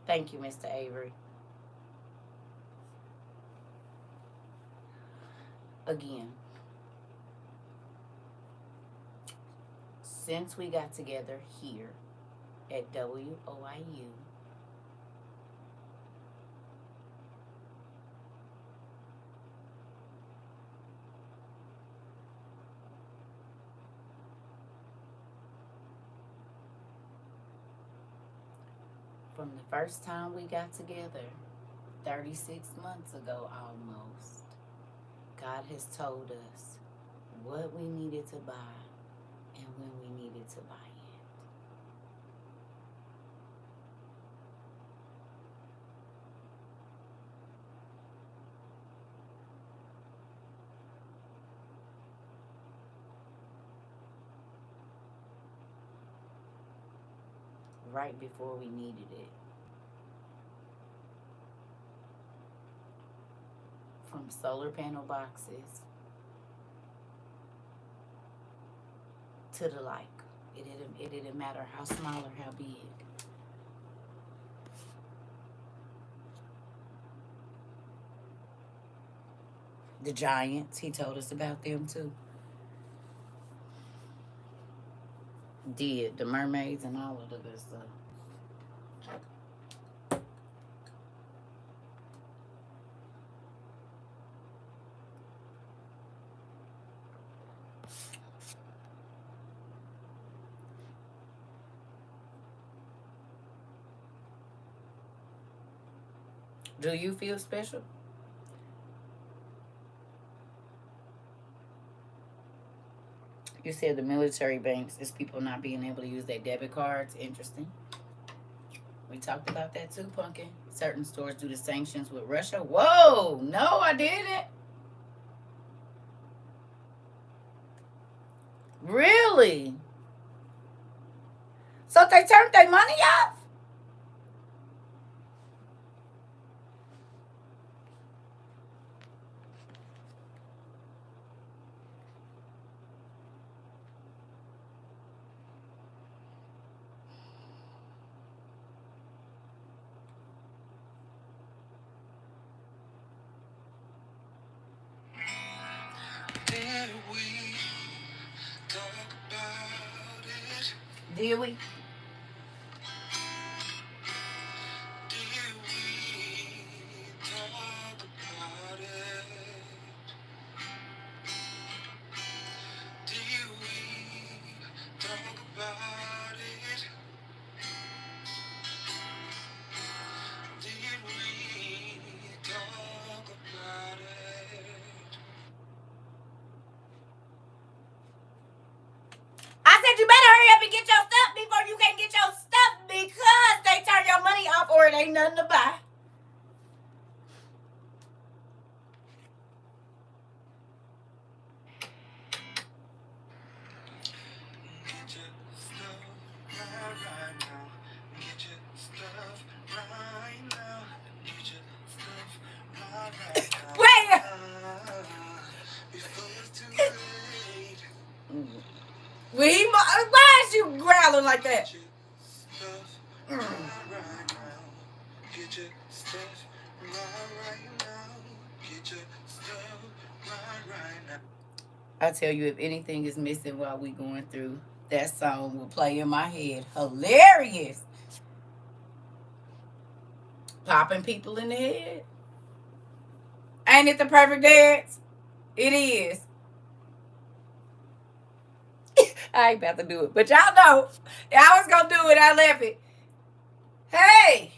Thank you, Mr. Avery. Again, since we got together here at WOIU, from the first time we got together, 36 months ago almost, God has told us what we needed to buy and when we needed to buy it. Right before we needed it. From solar panel boxes to the like. It didn't matter how small or how big. The giants, he told us about them too. Did the mermaids and all of the good stuff. Do you feel special? You said the military banks is people not being able to use their debit cards. Interesting. We talked about that too, Pumpkin. Certain stores due to sanctions with Russia. Whoa! No, I didn't. Really? So they turned their money off? Did we talk about it? Did we? Did we talk about it? Did we talk about it? Did we talk about it? you better hurry up and get your stuff before you can't get your stuff because they turn your money off or it ain't nothing to buy. Get your stuff right now. Get your stuff right now. Get your stuff right now. Wait. Before it's too late. Why is you growling like that? Get your stuff right now. Get your stuff right now. Get your stuff right now. I tell you, if anything is missing while we going through, that song will play in my head. Hilarious. Popping people in the head. Ain't it the perfect dance? It is. I ain't about to do it. But y'all know, I was going to do it. I left it. Hey.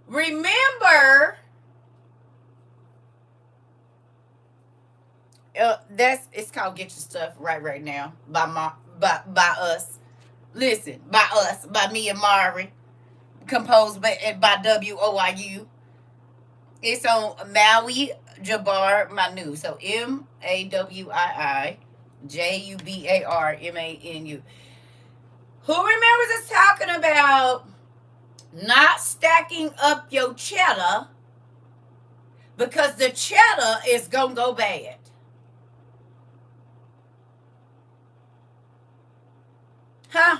Remember. It's called Get Your Stuff Right Now by us. Listen, by me and Mari, composed by WOIU. It's on Maui Jabbar Manu. So MAWIIJUBARMANU. Who remembers us talking about not stacking up your cheddar because the cheddar is gonna go bad? Huh?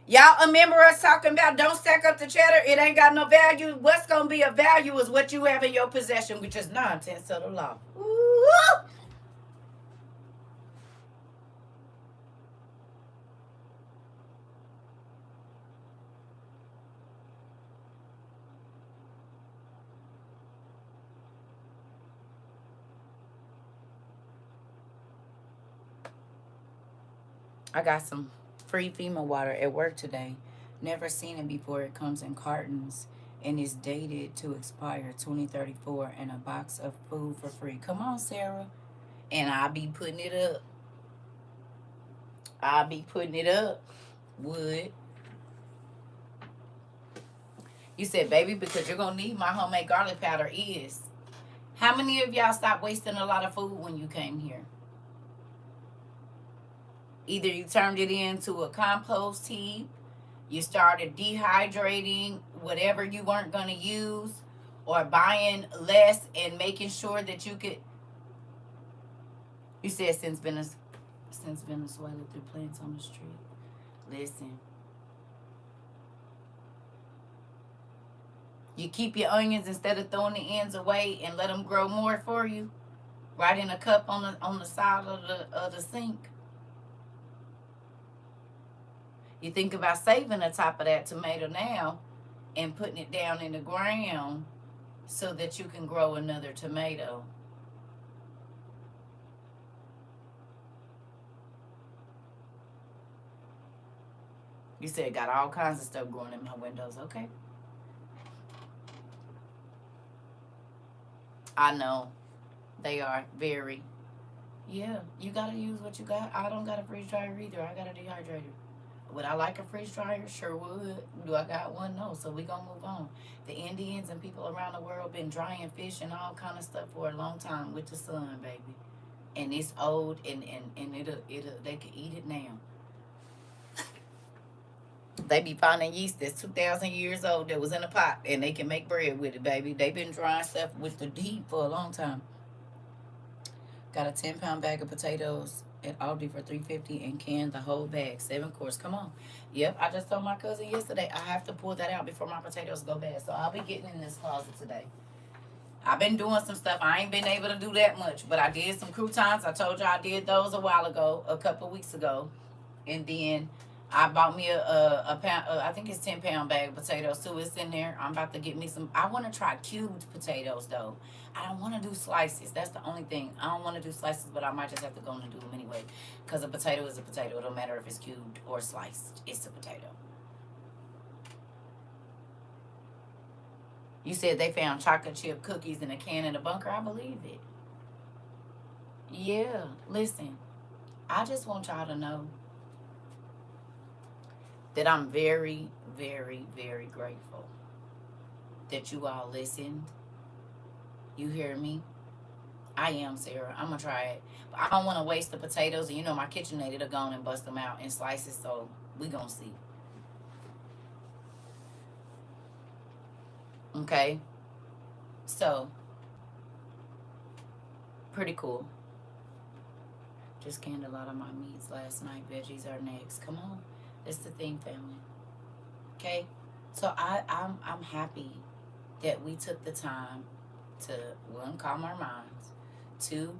Y'all remember us talking about don't stack up the cheddar? It ain't got no value. What's going to be of value is what you have in your possession, which is 9/10 of the law. Ooh. I got some free FEMA water at work today. Never seen it before. It comes in cartons and is dated to expire 2034 and a box of food for free. Come on, Sarah. And I'll be putting it up. Would. You said, baby, because you're going to need my homemade garlic powder is. How many of y'all stopped wasting a lot of food when you came here? Either you turned it into a compost heap, you started dehydrating whatever you weren't going to use, or buying less and making sure that you could. You said since Venezuela threw plants on the street. Listen. You keep your onions instead of throwing the ends away and let them grow more for you, right in a cup on the side of the sink. You think about saving the top of that tomato now and putting it down in the ground so that you can grow another tomato. You said got all kinds of stuff growing in my windows. Okay. I know. They are very. Yeah, you got to use what you got. I don't got a freeze dryer either. I got a dehydrator. Would I like a freeze dryer? Sure would. Do I got one? No. So we gonna move on. The Indians and people around the world been drying fish and all kind of stuff for a long time with the sun, baby. And it's old and it'll they can eat it now. They be finding yeast that's 2,000 years old that was in a pot and they can make bread with it, baby. They been drying stuff with the heat for a long time. Got a 10-pound bag of potatoes at Aldi for $3.50 and canned the whole bag, 7 course. Come on. Yep, I just told my cousin yesterday I have to pull that out before my potatoes go bad. So I'll be getting in this closet today. I've been doing some stuff. I ain't been able to do that much, but I did some croutons. I told you I did those a couple of weeks ago. And then I bought me a pound, I think it's 10-pound bag of potatoes too. It's in there. I'm about to get me some. I want to try cubed potatoes though. I don't want to do slices. That's the only thing. I don't want to do slices, but I might just have to go and do them anyway. Because a potato is a potato. It don't matter if it's cubed or sliced. It's a potato. You said they found chocolate chip cookies in a can in a bunker. I believe it. Yeah, listen. I just want y'all to know that I'm very, very, very grateful that you all listened. You hear me? I am, Sarah. I'm going to try it. But I don't want to waste the potatoes. And you know my KitchenAid, it'll go on and bust them out in slices. So we going to see. Okay? So, pretty cool. Just canned a lot of my meats last night. Veggies are next. Come on. It's the thing, family. Okay? So I'm happy that we took the time to, one, calm our minds. Two,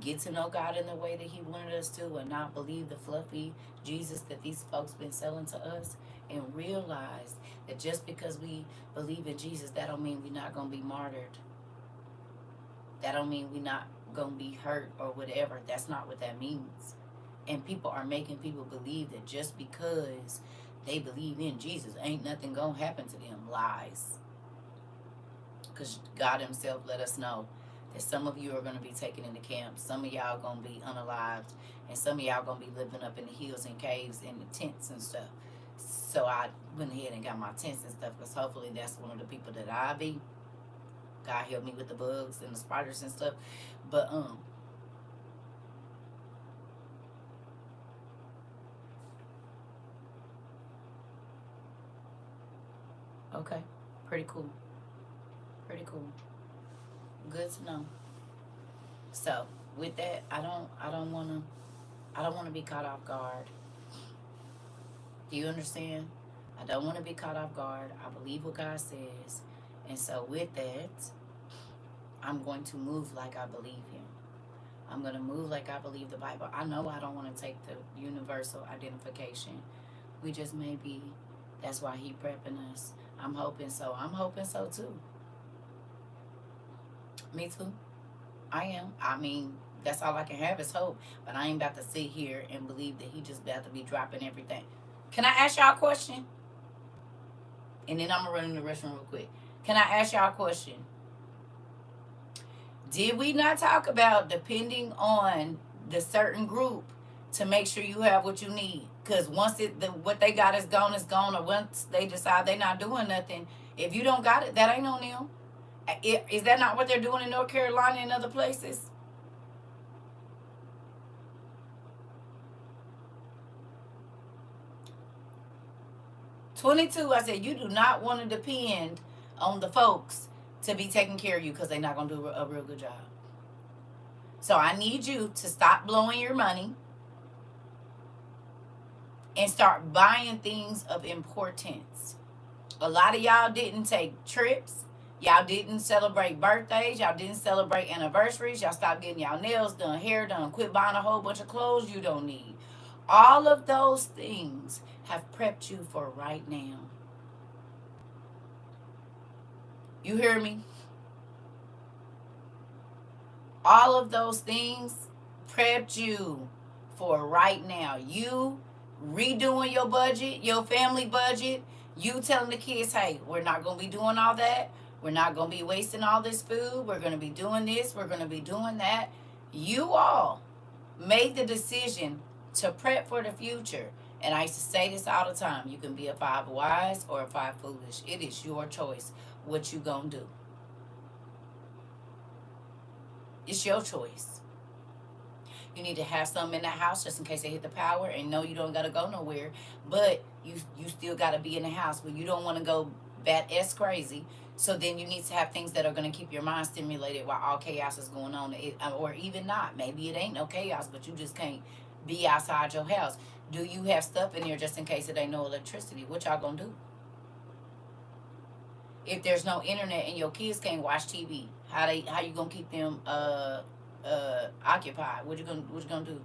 get to know God in the way that He wanted us to, and not believe the fluffy Jesus that these folks been selling to us, and realize that just because we believe in Jesus, that don't mean we're not gonna be martyred. That don't mean we're not gonna be hurt or whatever. That's not what that means. And people are making people believe that just because they believe in Jesus, ain't nothing gonna happen to them. Lies. Because God Himself let us know that some of you are going to be taken into camps. Some of y'all going to be unalived. And some of y'all going to be living up in the hills and caves and the tents and stuff. So I went ahead and got my tents and stuff, because hopefully that's one of the people that I be. God help me with the bugs and the spiders and stuff. But okay. Pretty cool. Pretty cool. Good to know. So with that, I don't wanna be caught off guard. Do you understand? I don't want to be caught off guard. I believe what God says. And so with that, I'm going to move like I believe Him. I'm going to move like I believe the Bible. I know I don't want to take the universal identification. We just may be, that's why He prepping us. I'm hoping so. I'm hoping so too. Me too. I am. I mean, that's all I can have is hope. But I ain't about to sit here and believe that He just about to be dropping everything. Can I ask y'all a question? And then I'm going to run in the restroom real quick. Can I ask y'all a question? Did we not talk about depending on the certain group to make sure you have what you need? Because once what they got is gone, or once they decide they're not doing nothing, if you don't got it, that ain't on them. Is that not what they're doing in North Carolina and other places? '22, I said, you do not want to depend on the folks to be taking care of you, because they're not going to do a real good job. So I need you to stop blowing your money and start buying things of importance. A lot of y'all didn't take trips. Y'all didn't celebrate birthdays. Y'all didn't celebrate anniversaries. Y'all stopped getting y'all nails done, hair done. Quit buying a whole bunch of clothes you don't need. All of those things have prepped you for right now. You hear me? All of those things prepped you for right now. You redoing your budget, your family budget, you telling the kids, hey, we're not going to be doing all that. We're not going to be wasting all this food. We're going to be doing this. We're going to be doing that. You all made the decision to prep for the future. And I used to say this all the time. You can be a 5 wise or a 5 foolish. It is your choice what you going to do. It's your choice. You need to have some in the house just in case they hit the power, and no, you don't got to go nowhere, but you still got to be in the house, but you don't want to go bat-ass crazy. So then you need to have things that are going to keep your mind stimulated while all chaos is going on, or even not. Maybe it ain't no chaos, but you just can't be outside your house. Do you have stuff in there just in case it ain't no electricity? What y'all going to do? If there's no internet and your kids can't watch TV, how you gonna keep them occupied? What you gonna do?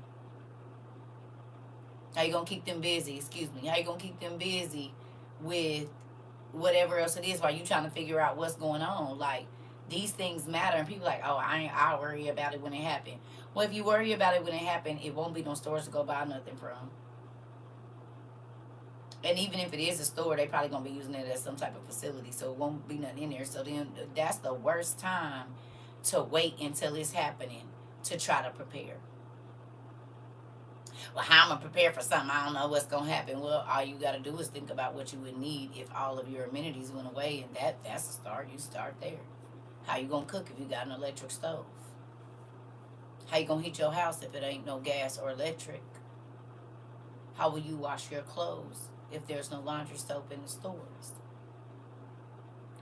How you gonna keep them busy? Excuse me. How you gonna keep them busy with whatever else it is while you trying to figure out what's going on? Like, these things matter, and people like, oh, I'll worry about it when it happen. Well, if you worry about it when it happen, it won't be no stores to go buy nothing from. And even if it is a store, they probably going to be using it as some type of facility, so it won't be nothing in there. So then that's the worst time to wait until it's happening to try to prepare. Well, how am I prepare for something? I don't know what's gonna happen. Well, all you gotta do is think about what you would need if all of your amenities went away, and that's a start. You start there. How you gonna cook if you got an electric stove? How you gonna heat your house if it ain't no gas or electric? How will you wash your clothes if there's no laundry soap in the stores?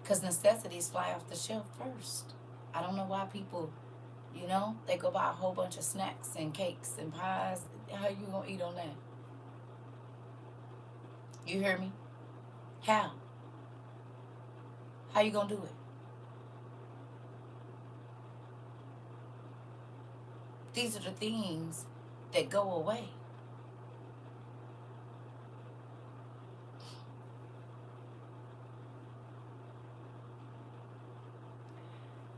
Because necessities fly off the shelf first. I don't know why people, they go buy a whole bunch of snacks and cakes and pies. How you gonna eat on that? You hear me? How? How you gonna do it? These are the things that go away.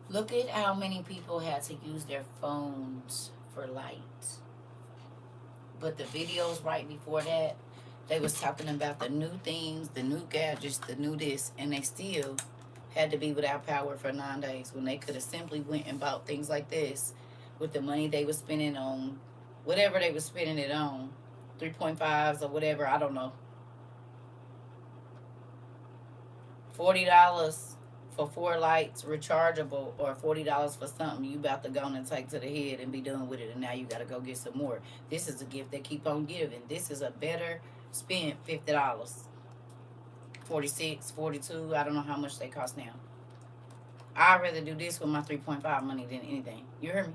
Look at how many people had to use their phones for light. But the videos right before that, they was talking about the new things, the new gadgets, the new this, and they still had to be without power for 9 days when they could have simply went and bought things like this with the money they was spending on whatever they was spending it on, 3.5s or whatever, I don't know. $40 for 4 lights rechargeable, or $40 for something you about to go and take to the head and be done with it, and now you got to go get some more. This is a gift that keep on giving. This is a better spend $50. 46, 42, I don't know how much they cost now. I'd rather do this with my 3.5 money than anything. You hear me?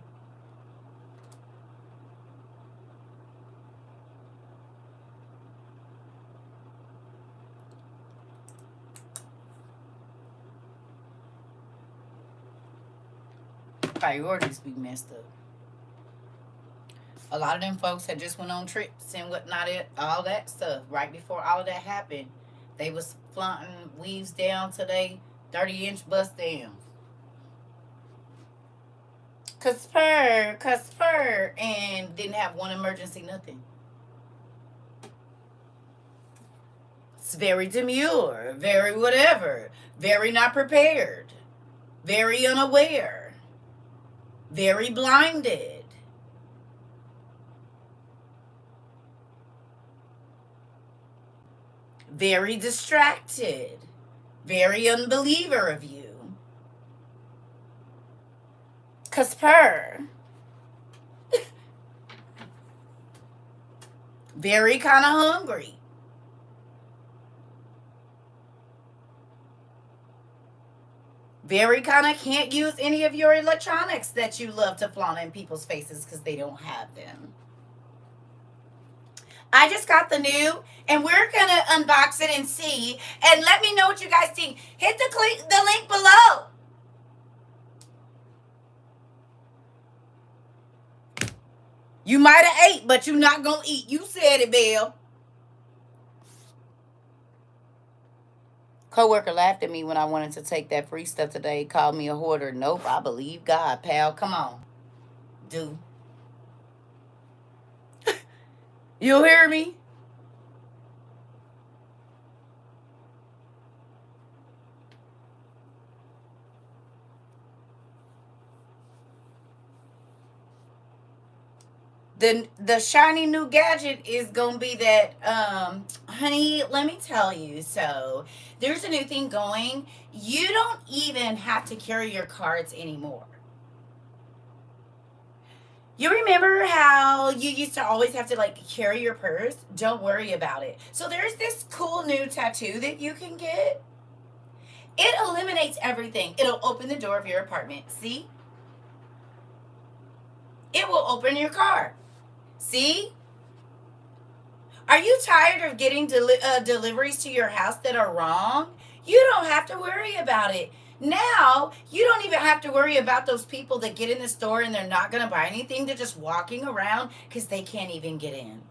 Priorities be messed up. A lot of them folks had just went on trips and whatnot, all that stuff. Right before all of that happened, they was flaunting weaves down to they 30-inch bust down. Cause per, and didn't have one emergency, nothing. It's very demure, very whatever, very not prepared, very unaware, very blinded. Very distracted, very unbeliever of you. Cause very kind of hungry. Very kind of can't use any of your electronics that you love to flaunt in people's faces because they don't have them. I just got the new, and we're going to unbox it and see. And let me know what you guys think. Hit the link below. You might have ate, but you're not going to eat. You said it, Bill. Coworker laughed at me when I wanted to take that free stuff today. Called me a hoarder. Nope, I believe God, pal. Come on. Do. You hear me? The shiny new gadget is gonna be that honey, let me tell you. So there's a new thing going. You don't even have to carry your cards anymore. You remember how you used to always have to carry your purse? Don't worry about it. So there's this cool new tattoo that you can get. It eliminates everything. It'll open the door of your apartment. See? It will open your car. See? Are you tired of getting deliveries to your house that are wrong? You don't have to worry about it. Now, you don't even have to worry about those people that get in the store and they're not going to buy anything. They're just walking around because they can't even get in.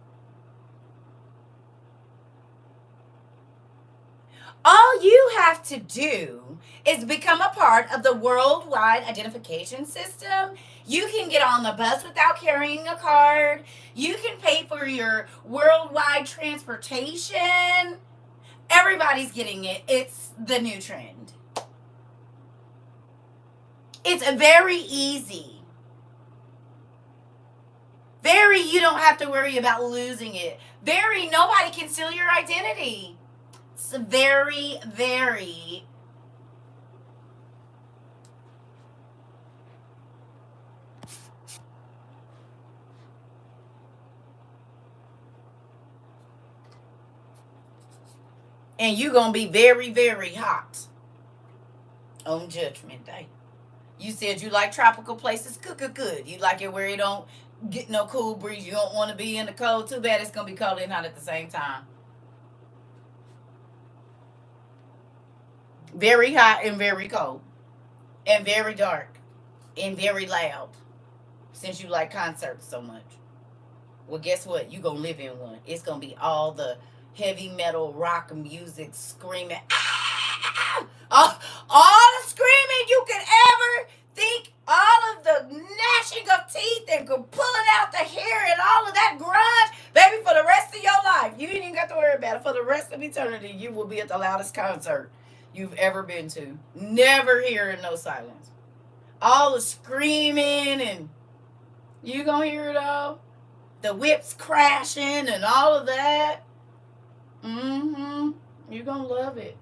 All you have to do is become a part of the worldwide identification system. You can get on the bus without carrying a card. You can pay for your worldwide transportation. Everybody's getting it. It's the new trend. It's very easy. Very, you don't have to worry about losing it. Very, nobody can steal your identity. It's very, very. And you're going to be very, very hot on Judgment Day. You said you like tropical places. Good. You like it where it don't get no cool breeze. You don't want to be in the cold. Too bad it's going to be cold and hot at the same time. Very hot and very cold. And very dark. And very loud. Since you like concerts so much. Well, guess what? You're going to live in one. It's going to be all the heavy metal rock music screaming. All the screaming you could ever think. All of the gnashing of teeth and pulling out the hair and all of that grunge. Baby, for the rest of your life. You ain't even got to worry about it. For the rest of eternity, you will be at the loudest concert you've ever been to. Never hearing no silence. All the screaming and you going to hear it all. The whips crashing and all of that. You're going to love it.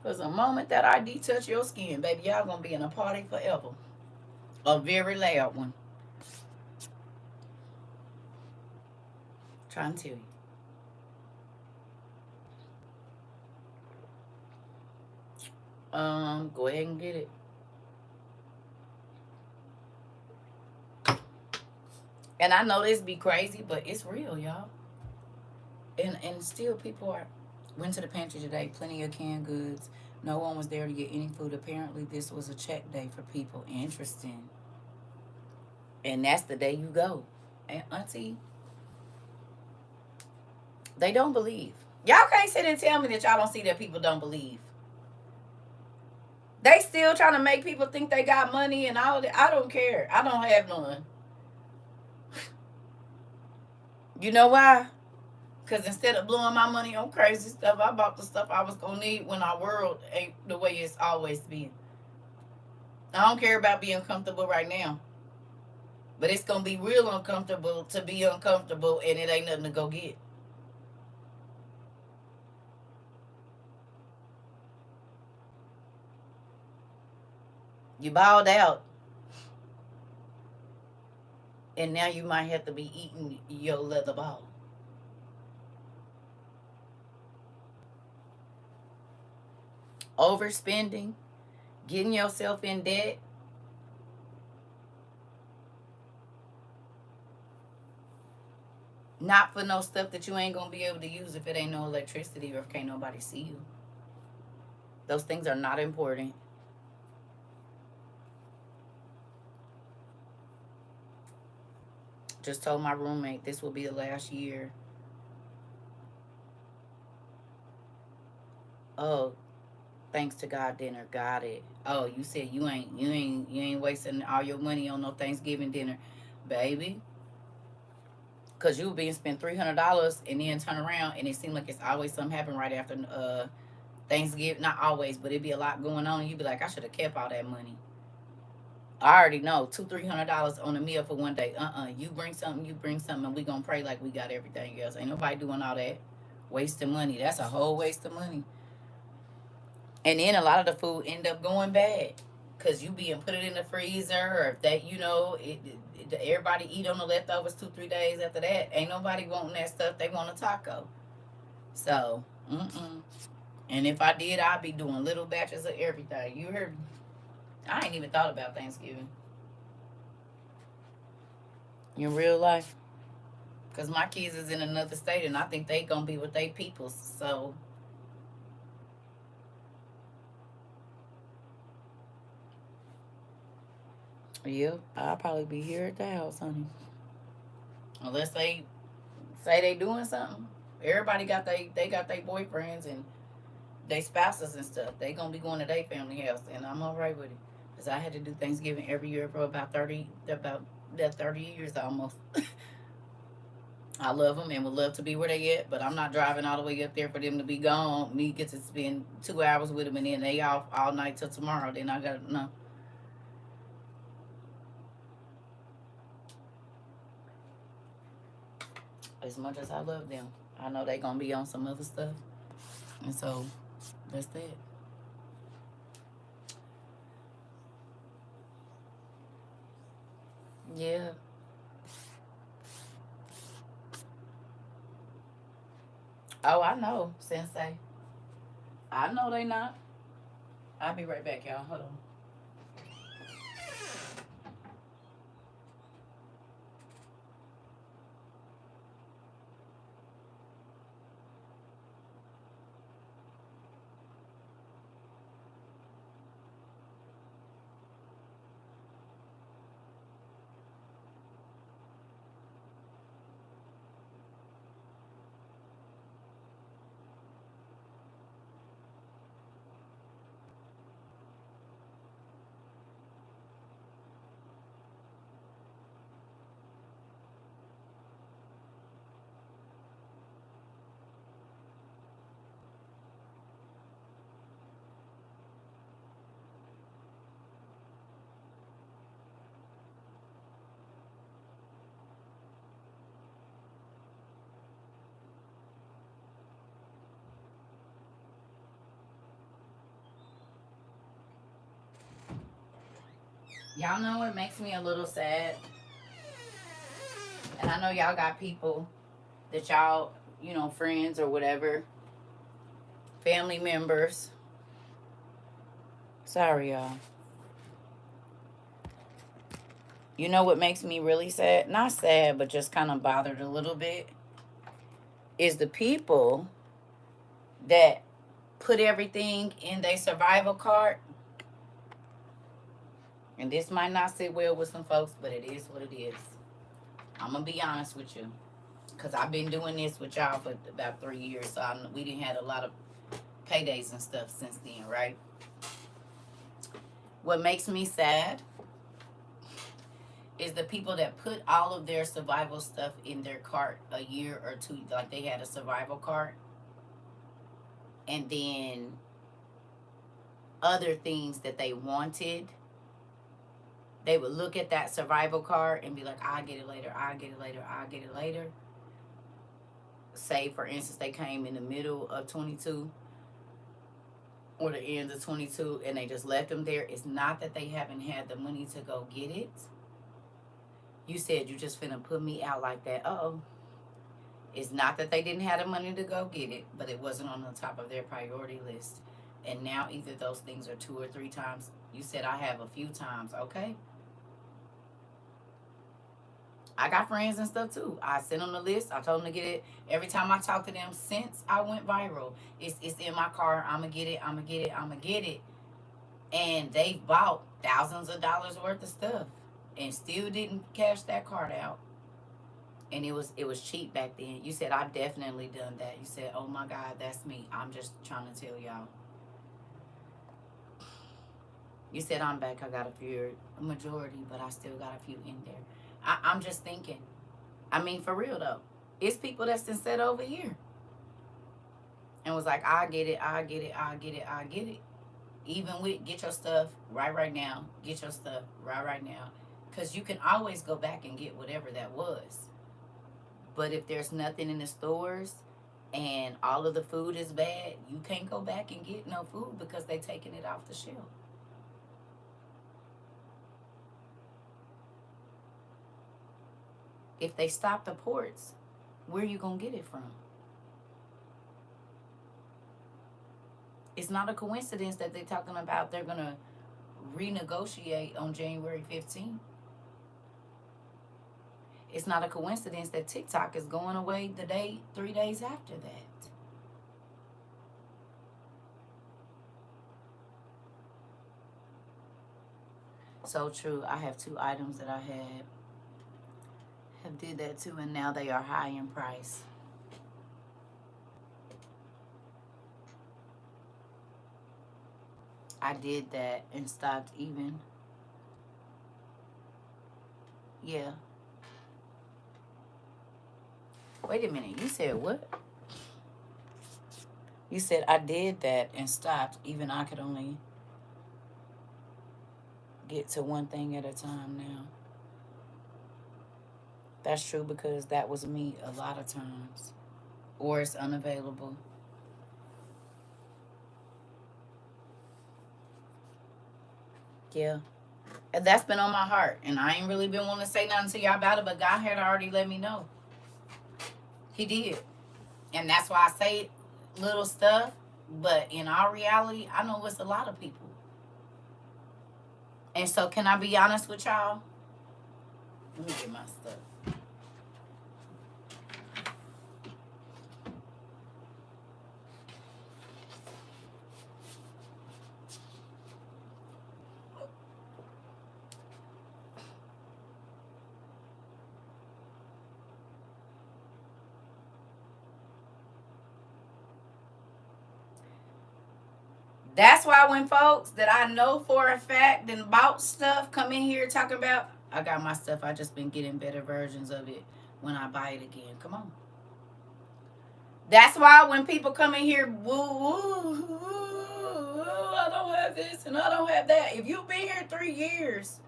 Because the moment that ID touch your skin, baby, y'all going to be in a party forever. A very loud one. Trying to tell you. Go ahead and get it. And I know this be crazy, but it's real, y'all. And still people are. Went to the pantry today, plenty of canned goods. No one was there to get any food. Apparently this was a check day for people. Interesting. And that's the day you go. And auntie, they don't believe. Y'all can't sit and tell me that y'all don't see that people don't believe. They still trying to make people think they got money and all that. I don't care. I don't have none. You know why? Because instead of blowing my money on crazy stuff, I bought the stuff I was going to need when our world ain't the way it's always been. I don't care about being comfortable right now. But it's going to be real uncomfortable to be uncomfortable and it ain't nothing to go get. You balled out. And now you might have to be eating your leather ball. Overspending, getting yourself in debt. Not for no stuff that you ain't going to be able to use if it ain't no electricity or if can't nobody see you. Those things are not important. Just told my roommate this will be the last year. Oh, thanks to God dinner. Got it. Oh, you said you ain't wasting all your money on no Thanksgiving dinner, baby. Cause you being spent $300 and then turn around and it seemed like it's always something happen right after Thanksgiving. Not always, but it'd be a lot going on. And you'd be like, I should have kept all that money. I already know $200-300 on a meal for one day. You bring something, and we gonna pray like we got everything else. Ain't nobody doing all that. Wasting money. That's a whole waste of money. And then a lot of the food end up going bad. Cause you being put it in the freezer or if that, everybody eat on the leftovers 2-3 days after that. Ain't nobody wanting that stuff. They want a taco. So, And if I did, I'd be doing little batches of everything. You heard me? I ain't even thought about Thanksgiving. In real life. Because my kids is in another state and I think they going to be with their peoples. So. Yeah, I'll probably be here at the house, honey. Unless they say they doing something. Everybody got they got their boyfriends and they spouses and stuff. They going to be going to their family house. And I'm all right with it. Because I had to do Thanksgiving every year for about 30 years almost. I love them and would love to be where they at, but I'm not driving all the way up there for them to be gone. Me get to spend 2 hours with them and then they off all night till tomorrow. Then I got to, no. as much as I love them, I know they gonna be on some other stuff. And so that's that. Yeah. Oh, I know, Sensei. I know they not. I'll be right back, y'all. Hold on. Y'all know what makes me a little sad? And I know y'all got people that y'all, friends or whatever, family members. Sorry, y'all. You know what makes me really sad? Not sad, but just kind of bothered a little bit. Is the people that put everything in their survival cart. And this might not sit well with some folks, but it is what it is. I'm going to be honest with you. Because I've been doing this with y'all for about 3 years. So we didn't have a lot of paydays and stuff since then, right? What makes me sad is the people that put all of their survival stuff in their cart a year or two, like they had a survival cart, and then other things that they wanted, they would look at that survival cart and be like, I'll get it later, I'll get it later, I'll get it later. Say, for instance, they came in the middle of 22 or the end of 22 and they just left them there. It's not that they haven't had the money to go get it. You said you just finna put me out like that. Uh-oh. It's not that they didn't have the money to go get it, but it wasn't on the top of their priority list. And now either those things are 2 or 3 times. You said I have a few times, okay? I got friends and stuff too. I sent them the list. I told them to get it. Every time I talk to them since I went viral, it's in my car. I'm going to get it. I'm going to get it. I'm going to get it. And they bought thousands of dollars worth of stuff and still didn't cash that card out. And it was cheap back then. You said I've definitely done that. You said, oh my God, that's me. I'm just trying to tell y'all. You said I'm back. I got a majority, but I still got a few in there. I'm just thinking. I mean, for real though, it's people that's been set over here and was like, I get it, I get it, I get it, I get it. Even with get your stuff right now. Get your stuff right now. Because you can always go back and get whatever that was. But if there's nothing in the stores and all of the food is bad, you can't go back and get no food because they taking it off the shelf. If they stop the ports, where are you going to get it from? It's not a coincidence that they're talking about they're going to renegotiate on January 15th. It's not a coincidence that TikTok is going away 3 days after that. So true. I have 2 items that I have did that too, and now they are high in price. I did that and stopped even. Yeah. Wait a minute. You said what? You said I did that and stopped. Even I could only get to one thing at a time now. That's true because that was me a lot of times. Or it's unavailable. Yeah. And that's been on my heart. And I ain't really been wanting to say nothing to y'all about it, but God had already let me know. He did. And that's why I say little stuff. But in all reality, I know it's a lot of people. And so, can I be honest with y'all? Let me get my stuff. That's why when folks that I know for a fact and bought stuff come in here talking about, I got my stuff, I just been getting better versions of it when I buy it again. Come on. That's why when people come in here, woo, woo, woo, I don't have this and I don't have that. If you've been here 3 years,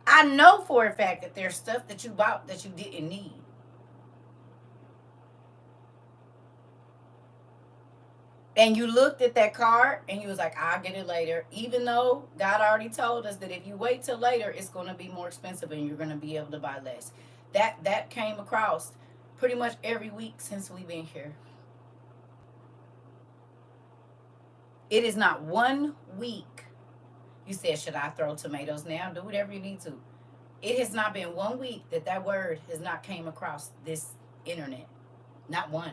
I know for a fact that there's stuff that you bought that you didn't need. And you looked at that card and you was like, I'll get it later. Even though God already told us that if you wait till later, it's going to be more expensive and you're going to be able to buy less. That came across pretty much every week since we've been here. It is not 1 week. You said, should I throw tomatoes now? Do whatever you need to. It has not been 1 week that word has not came across this internet. Not one.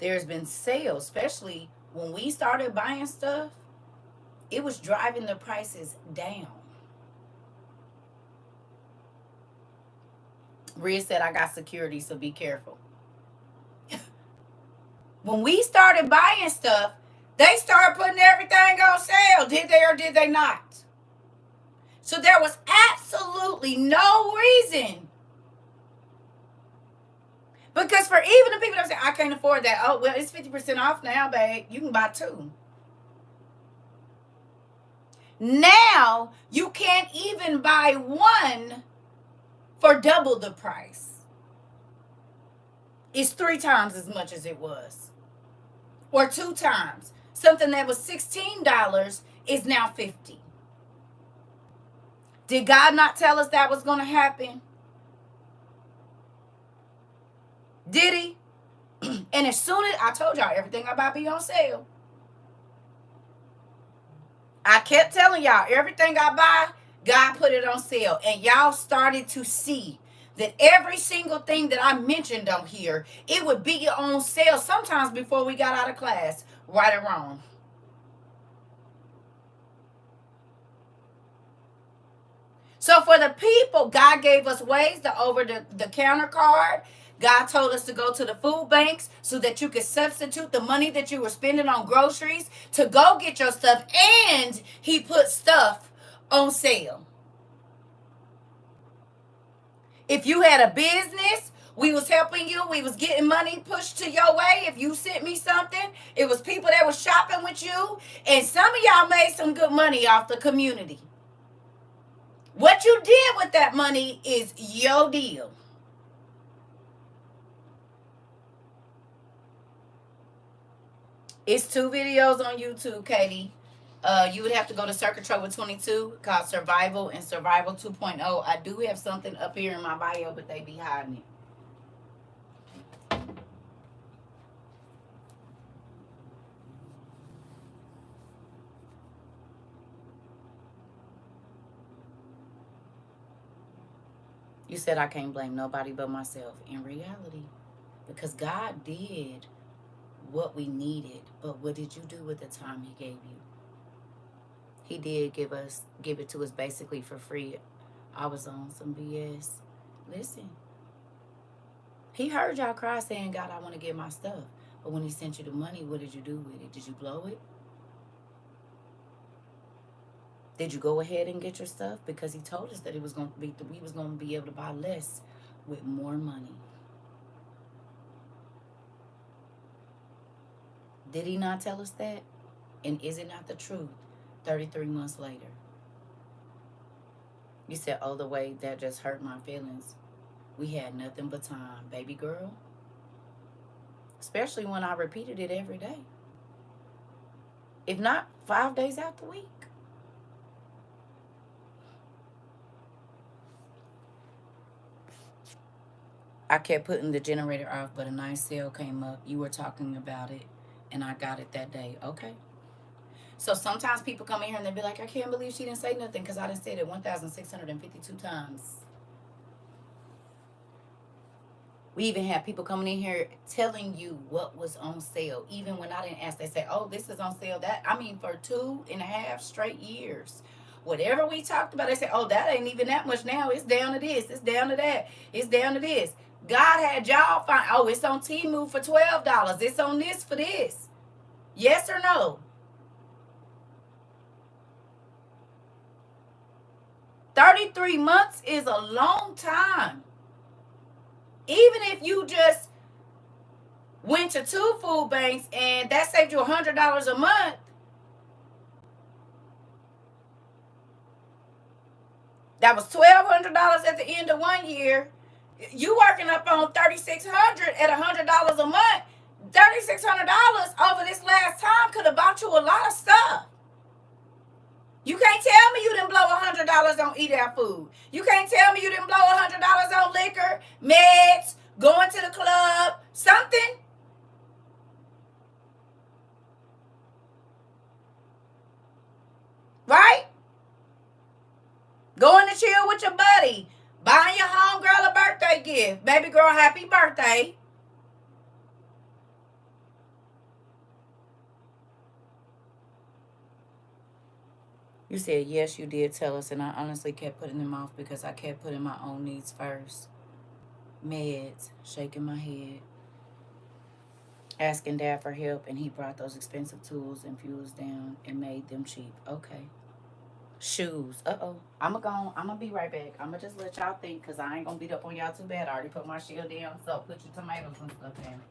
There's been sales, especially when we started buying stuff, it was driving the prices down. Rhea said, I got security, so be careful. When we started buying stuff, they started putting everything on sale. Did they or did they not? So there was absolutely no reason. Because for even the people that say, I can't afford that. Oh, well, it's 50% off now, babe. You can buy 2. Now, you can't even buy 1 for double the price. It's 3 times as much as it was. Or 2 times. Something that was $16 is now $50. Did God not tell us that was going to happen? Did he? And as soon as I told y'all everything I buy be on sale. I kept telling y'all everything I buy, God put it on sale. And y'all started to see that every single thing that I mentioned on here, it would be on sale sometimes before we got out of class, right or wrong. So for the people, God gave us ways to over the counter card. God told us to go to the food banks so that you could substitute the money that you were spending on groceries to go get your stuff. And he put stuff on sale. If you had a business, we was helping you. We was getting money pushed to your way. If you sent me something, it was people that was shopping with you. And some of y'all made some good money off the community. What you did with that money is your deal. It's 2 videos on YouTube, Katie. You would have to go to CERCA TROVA 22 called Survival and Survival 2.0. I do have something up here in my bio, but they be hiding it. You said I can't blame nobody but myself. In reality, because God did what we needed, but what did you do with the time he gave you? He did give it to us basically for free. I was on some BS. Listen, he heard y'all cry saying, God, I want to get my stuff. But when he sent you the money, what did you do with it? Did you blow it? Did you go ahead and get your stuff? Because he told us that we was going to be able to buy less with more money. Did he not tell us that? And is it not the truth 33 months later? You said, oh, the way that just hurt my feelings. We had nothing but time, baby girl. Especially when I repeated it every day. If not 5 days out the week. I kept putting the generator off, but a nice sale came up. You were talking about it, and I got it that day. Okay. So sometimes people come in here and they be like, I can't believe she didn't say nothing because I done said it 1,652 times. We even have people coming in here telling you what was on sale. Even when I didn't ask, they say, oh, this is on sale. For 2.5 straight years. Whatever we talked about, they say, oh, that ain't even that much now. It's down to this. It's down to that. It's down to this. God had y'all find, oh, it's on Temu for $12. It's on this for this. Yes or no? 33 months is a long time. Even if you just went to 2 food banks and that saved you $100 a month, that was $1,200 at the end of 1 year. You working up on $3,600 at $100 a month. $3,600 over this last time could have bought you a lot of stuff. You can't tell me you didn't blow $100 on eat out food. You can't tell me you didn't blow $100 on liquor, meds, going to the club, something. Right? Going to chill with your buddy. Buying your homegirl a birthday gift. Baby girl, happy birthday. You said, yes, you did tell us, and I honestly kept putting them off because I kept putting my own needs first. Meds, shaking my head. Asking Dad for help, and he brought those expensive tools and fuels down and made them cheap. Okay. Shoes. Uh-oh. I'm gonna be right back. I'm gonna just let y'all think because I ain't gonna beat up on y'all too bad. I already put my shield down, so put your tomatoes and stuff down.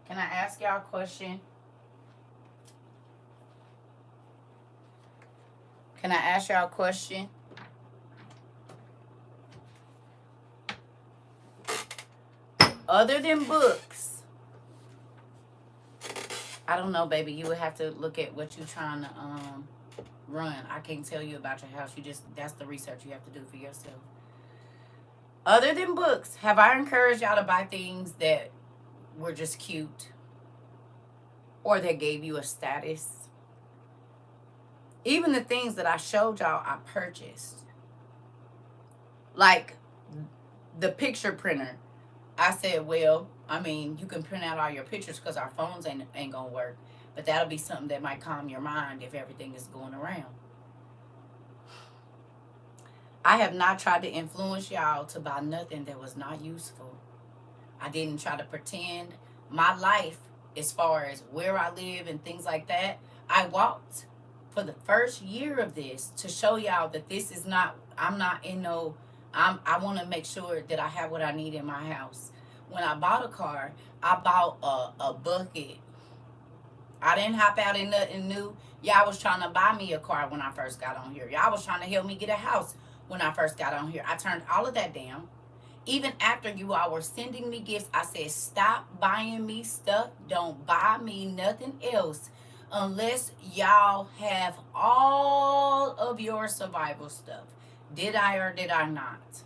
Can I ask y'all a question? Can I ask y'all a question? Other than books, I don't know, baby. You would have to look at what you're trying to run. I can't tell you about your house. That's the research you have to do for yourself. Other than books, have I encouraged y'all to buy things that were just cute or that gave you a status? Even the things that I showed y'all, I purchased. Like the picture printer. I said, well, I mean, you can print out all your pictures because our phones ain't gonna work. But that'll be something that might calm your mind if everything is going around. I have not tried to influence y'all to buy nothing that was not useful. I didn't try to pretend my life as far as where I live and things like that. I walked for the first year of this to show y'all that this is not, I'm not in no, I want to make sure that I have what I need in my house. When I bought a car, I bought a bucket. I didn't hop out in nothing new. Y'all was trying to buy me a car when I first got on here. Y'all was trying to help me get a house when I first got on here. I turned all of that down. Even after you all were sending me gifts, I said, stop buying me stuff. Don't buy me nothing else unless y'all have all of your survival stuff. Did I or did I not?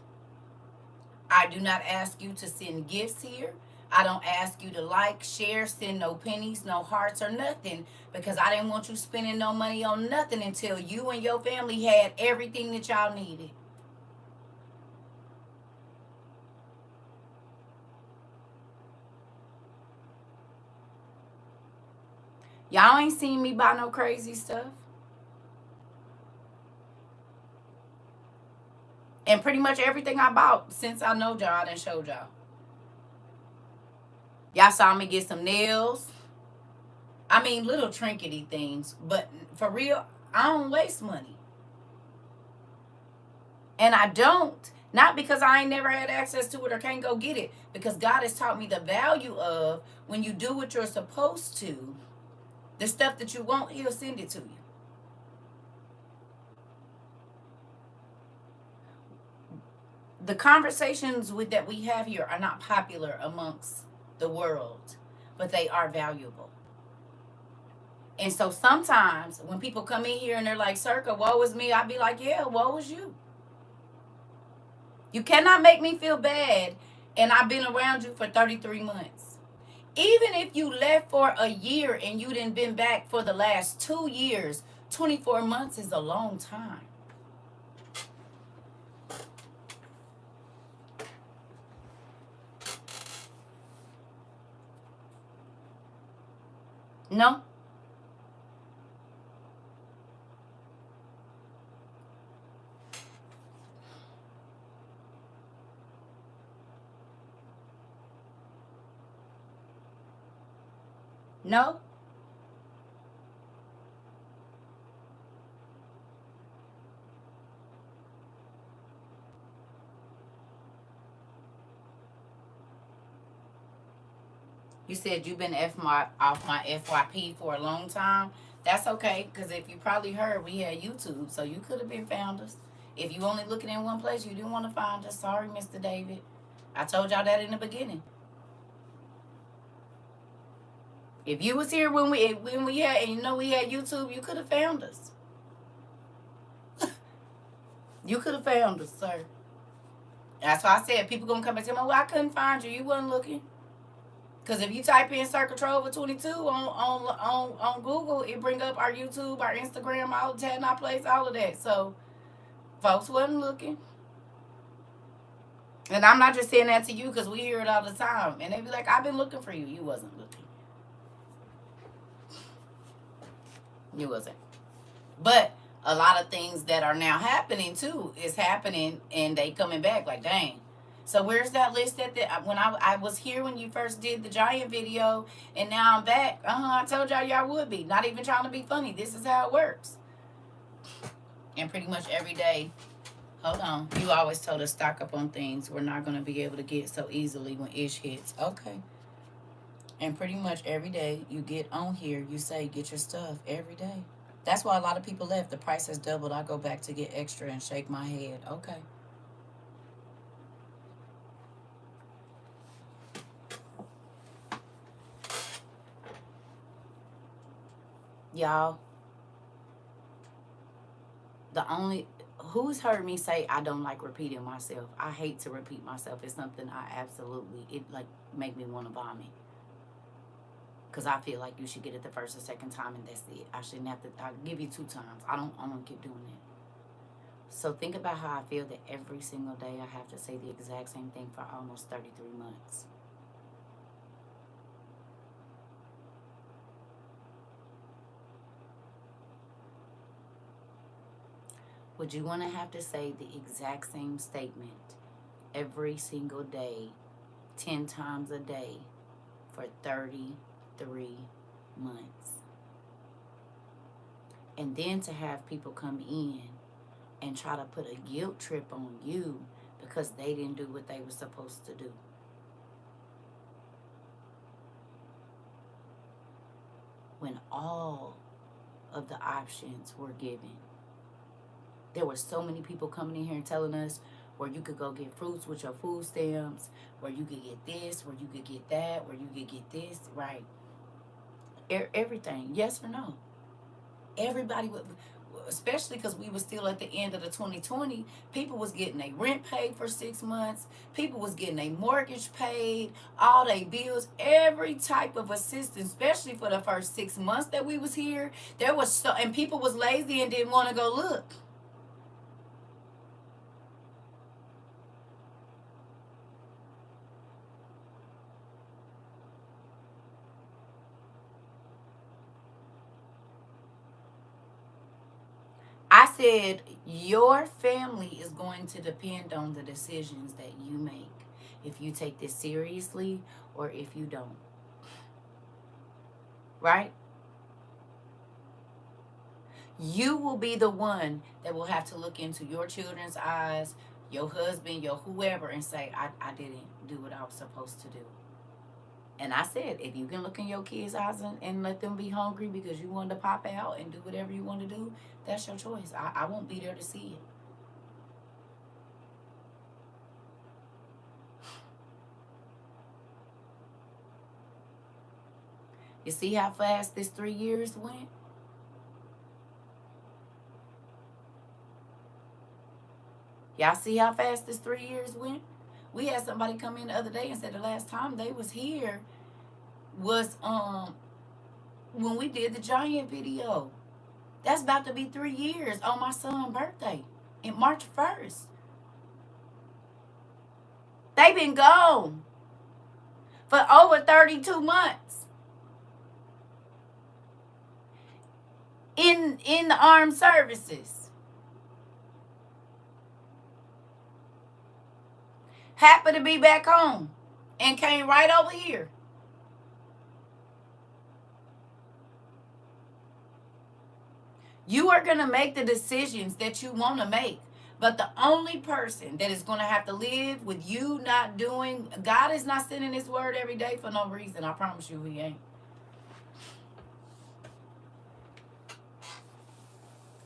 I do not ask you to send gifts here. I don't ask you to like, share, send no pennies, no hearts, or nothing because I didn't want you spending no money on nothing until you and your family had everything that y'all needed. Y'all ain't seen me buy no crazy stuff. And pretty much everything I bought since I know y'all, I done showed y'all. Y'all saw me get some nails. I mean, little trinkety things. But for real, I don't waste money. And I don't. Not because I ain't never had access to it or can't go get it. Because God has taught me the value of when you do what you're supposed to, the stuff that you want, He'll send it to you. The conversations that we have here are not popular amongst the world, but they are valuable. And so sometimes when people come in here and they're like, Circa, woe is me, I'd be like, yeah, woe is you. You cannot make me feel bad, and I've been around you for 33 months. Even if you left for a year and you didn't been back for the last 2 years, 24 months is a long time. No? No? You said you've been off my FYP for a long time. That's okay, because if you probably heard, we had YouTube, so you could have been found us. If you only looking in one place, you didn't want to find us. Sorry, Mr. David. I told y'all that in the beginning. If you was here when we had, and you know we had YouTube, you could have found us. You could have found us, sir. That's why I said people gonna come back and tell me, well, I couldn't find you. You wasn't looking. Because if you type in CERCA TROVA 22 on Google, it bring up our YouTube, our Instagram, all the tag, our place, all of that. So folks wasn't looking. And I'm not just saying that to you because we hear it all the time. And they be like, I've been looking for you. You wasn't looking. You wasn't. But a lot of things that are now happening too is happening and they coming back like, dang. So where's that list that when I was here when you first did the giant video and now I'm back? I told y'all would be. Not even trying to be funny. This is how it works. And pretty much every day, hold on. You always told us stock up on things we're not going to be able to get so easily when ish hits. Okay. And pretty much every day you get on here, you say get your stuff every day. That's why a lot of people left. The price has doubled. I go back to get extra and shake my head. Okay. Y'all, who's heard me say I don't like repeating myself? I hate to repeat myself. It's something it like make me want to vomit. Because I feel like you should get it the first or second time and that's it. I shouldn't have to, I'll give you 2 times. I don't keep doing it. So think about how I feel that every single day I have to say the exact same thing for almost 33 months. Would you want to have to say the exact same statement every single day, 10 times a day, for 33 months? And then to have people come in and try to put a guilt trip on you because they didn't do what they were supposed to do. When all of the options were given. There were so many people coming in here and telling us where you could go get fruits with your food stamps, where you could get this, where you could get that, where you could get this, right? Everything, yes or no? Everybody would, especially because we were still at the end of the 2020, people was getting their rent paid for 6 months. People was getting their mortgage paid, all their bills, every type of assistance, especially for the first 6 months that we was here. There was so, and people was lazy and didn't want to go look. I said, your family is going to depend on the decisions that you make. If you take this seriously or if you don't. Right? You will be the one that will have to look into your children's eyes, your husband, your whoever, and say, I didn't do what I was supposed to do. And I said, if you can look in your kids' eyes and let them be hungry because you wanted to pop out and do whatever you want to do, that's your choice. I won't be there to see it. You see how fast this 3 years went? Y'all see how fast this 3 years went? We had somebody come in the other day and said the last time they was here was when we did the giant video. That's about to be 3 years on my son's birthday in March 1st. They've been gone for over 32 months in the armed services. Happy to be back home and came right over here. You are going to make the decisions that you want to make. But the only person that is going to have to live with you not doing, God is not sending his word every day for no reason. I promise you he ain't.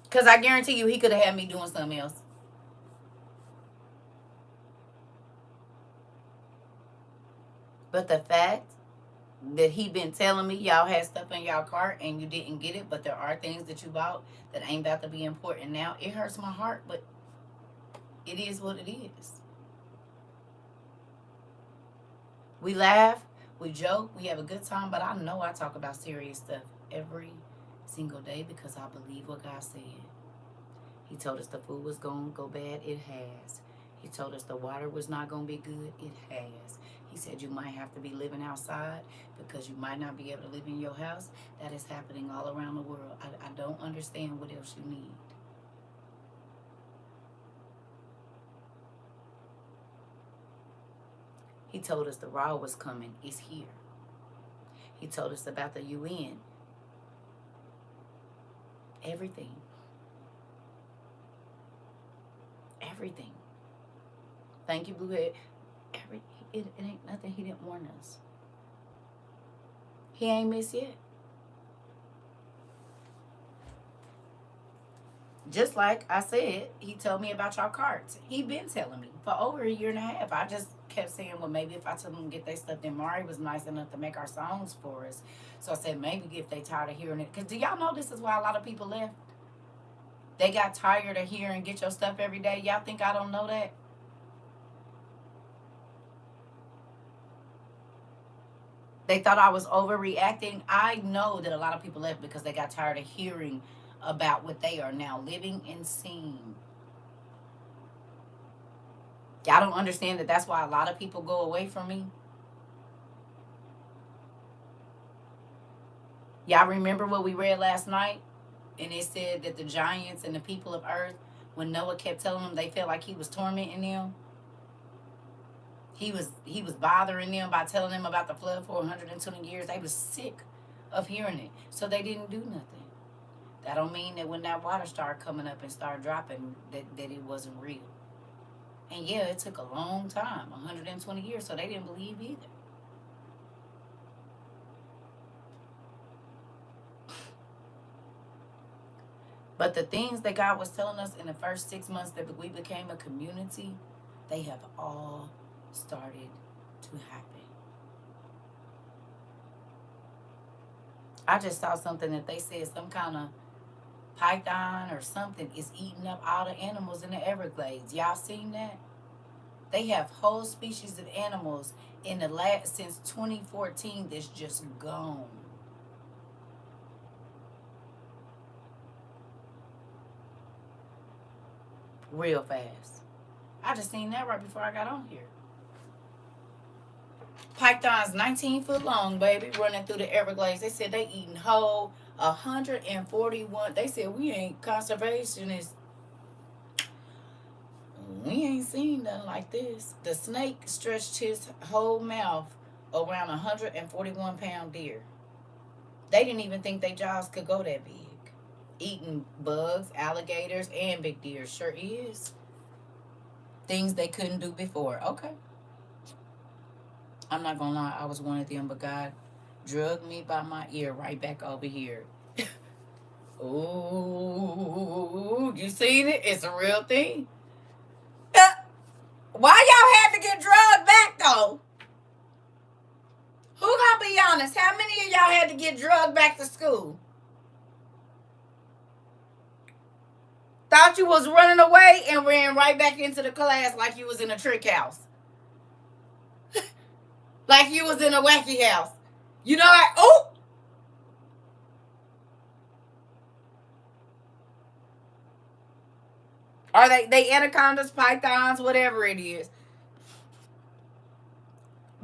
Because I guarantee you he could have had me doing something else. But the fact that he been telling me y'all had stuff in y'all cart and you didn't get it, but there are things that you bought that ain't about to be important now, it hurts my heart, but it is what it is. We laugh, we joke, we have a good time, but I know I talk about serious stuff every single day because I believe what God said. He told us the food was going to go bad. It has. He told us the water was not going to be good. It has. He said you might have to be living outside because you might not be able to live in your house. That is happening all around the world. I don't understand what else you need. He told us the raw was coming. It's here. He told us about the UN. Everything. Everything. Thank you, Bluehead. It ain't nothing he didn't warn us. He ain't missed yet. Just like I said, he told me about y'all carts. He been telling me for over a year and a half. I just kept saying, well, maybe if I told them to get their stuff, then Mari was nice enough to make our songs for us. So I said, maybe if they tired of hearing it. Because do y'all know this is why a lot of people left? They got tired of hearing get your stuff every day. Y'all think I don't know that? They thought I was overreacting. I know that a lot of people left because they got tired of hearing about what they are now living and seeing. Y'all don't understand that that's why a lot of people go away from me? Y'all remember what we read last night? And it said that the giants and the people of earth when Noah kept telling them they felt like he was tormenting them. He was bothering them by telling them about the flood for 120 years. They was sick of hearing it, so they didn't do nothing. That don't mean that when that water started coming up and started dropping, that it wasn't real. And yeah, it took a long time, 120 years, so they didn't believe either. But the things that God was telling us in the first 6 months that we became a community, they have all started to happen. I just saw something that they said some kind of python or something is eating up all the animals in the Everglades. Y'all seen that? They have whole species of animals in the last since 2014 that's just gone. Real fast. I just seen that right before I got on here. Pythons 19 foot long, baby, running through the Everglades. They said they eating whole 141. They said we ain't conservationists. We ain't seen nothing like this. The snake stretched his whole mouth around 141-pound deer. They didn't even think their jaws could go that big. Eating bugs, alligators, and big deer. Sure is. Things they couldn't do before. Okay. I'm not gonna lie, I was one of them, but God drugged me by my ear right back over here. Ooh, you seen it? It's a real thing. Why y'all had to get drugged back though? Who gonna be honest? How many of y'all had to get drugged back to school? Thought you was running away and ran right back into the class like you was in a trick house. Like you was in a wacky house. You know what? Oh! Are they anacondas, pythons, whatever it is.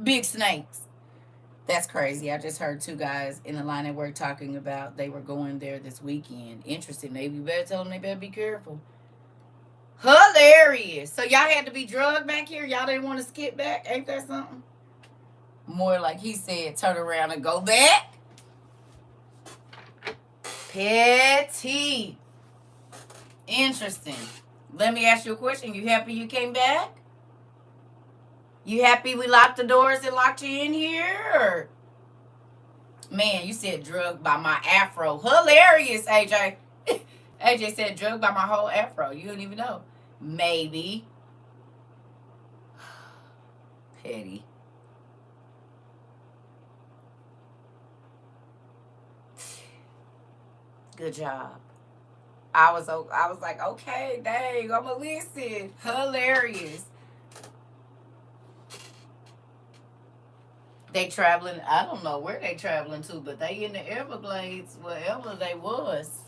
Big snakes. That's crazy. I just heard two guys in the line at work talking about they were going there this weekend. Interesting. Maybe you better tell them they better be careful. Hilarious. So y'all had to be drugged back here? Y'all didn't want to skip back? Ain't that something? More like he said, turn around and go back. Petty. Interesting. Let me ask you a question. You happy you came back? You happy we locked the doors and locked you in here? Or? Man, you said drugged by my afro. Hilarious, AJ. AJ said drugged by my whole afro. You don't even know. Maybe. Petty. Good job. I was like, okay, dang, I'ma listen. Hilarious. They traveling, I don't know where they traveling to, but they in the Everglades, wherever they was.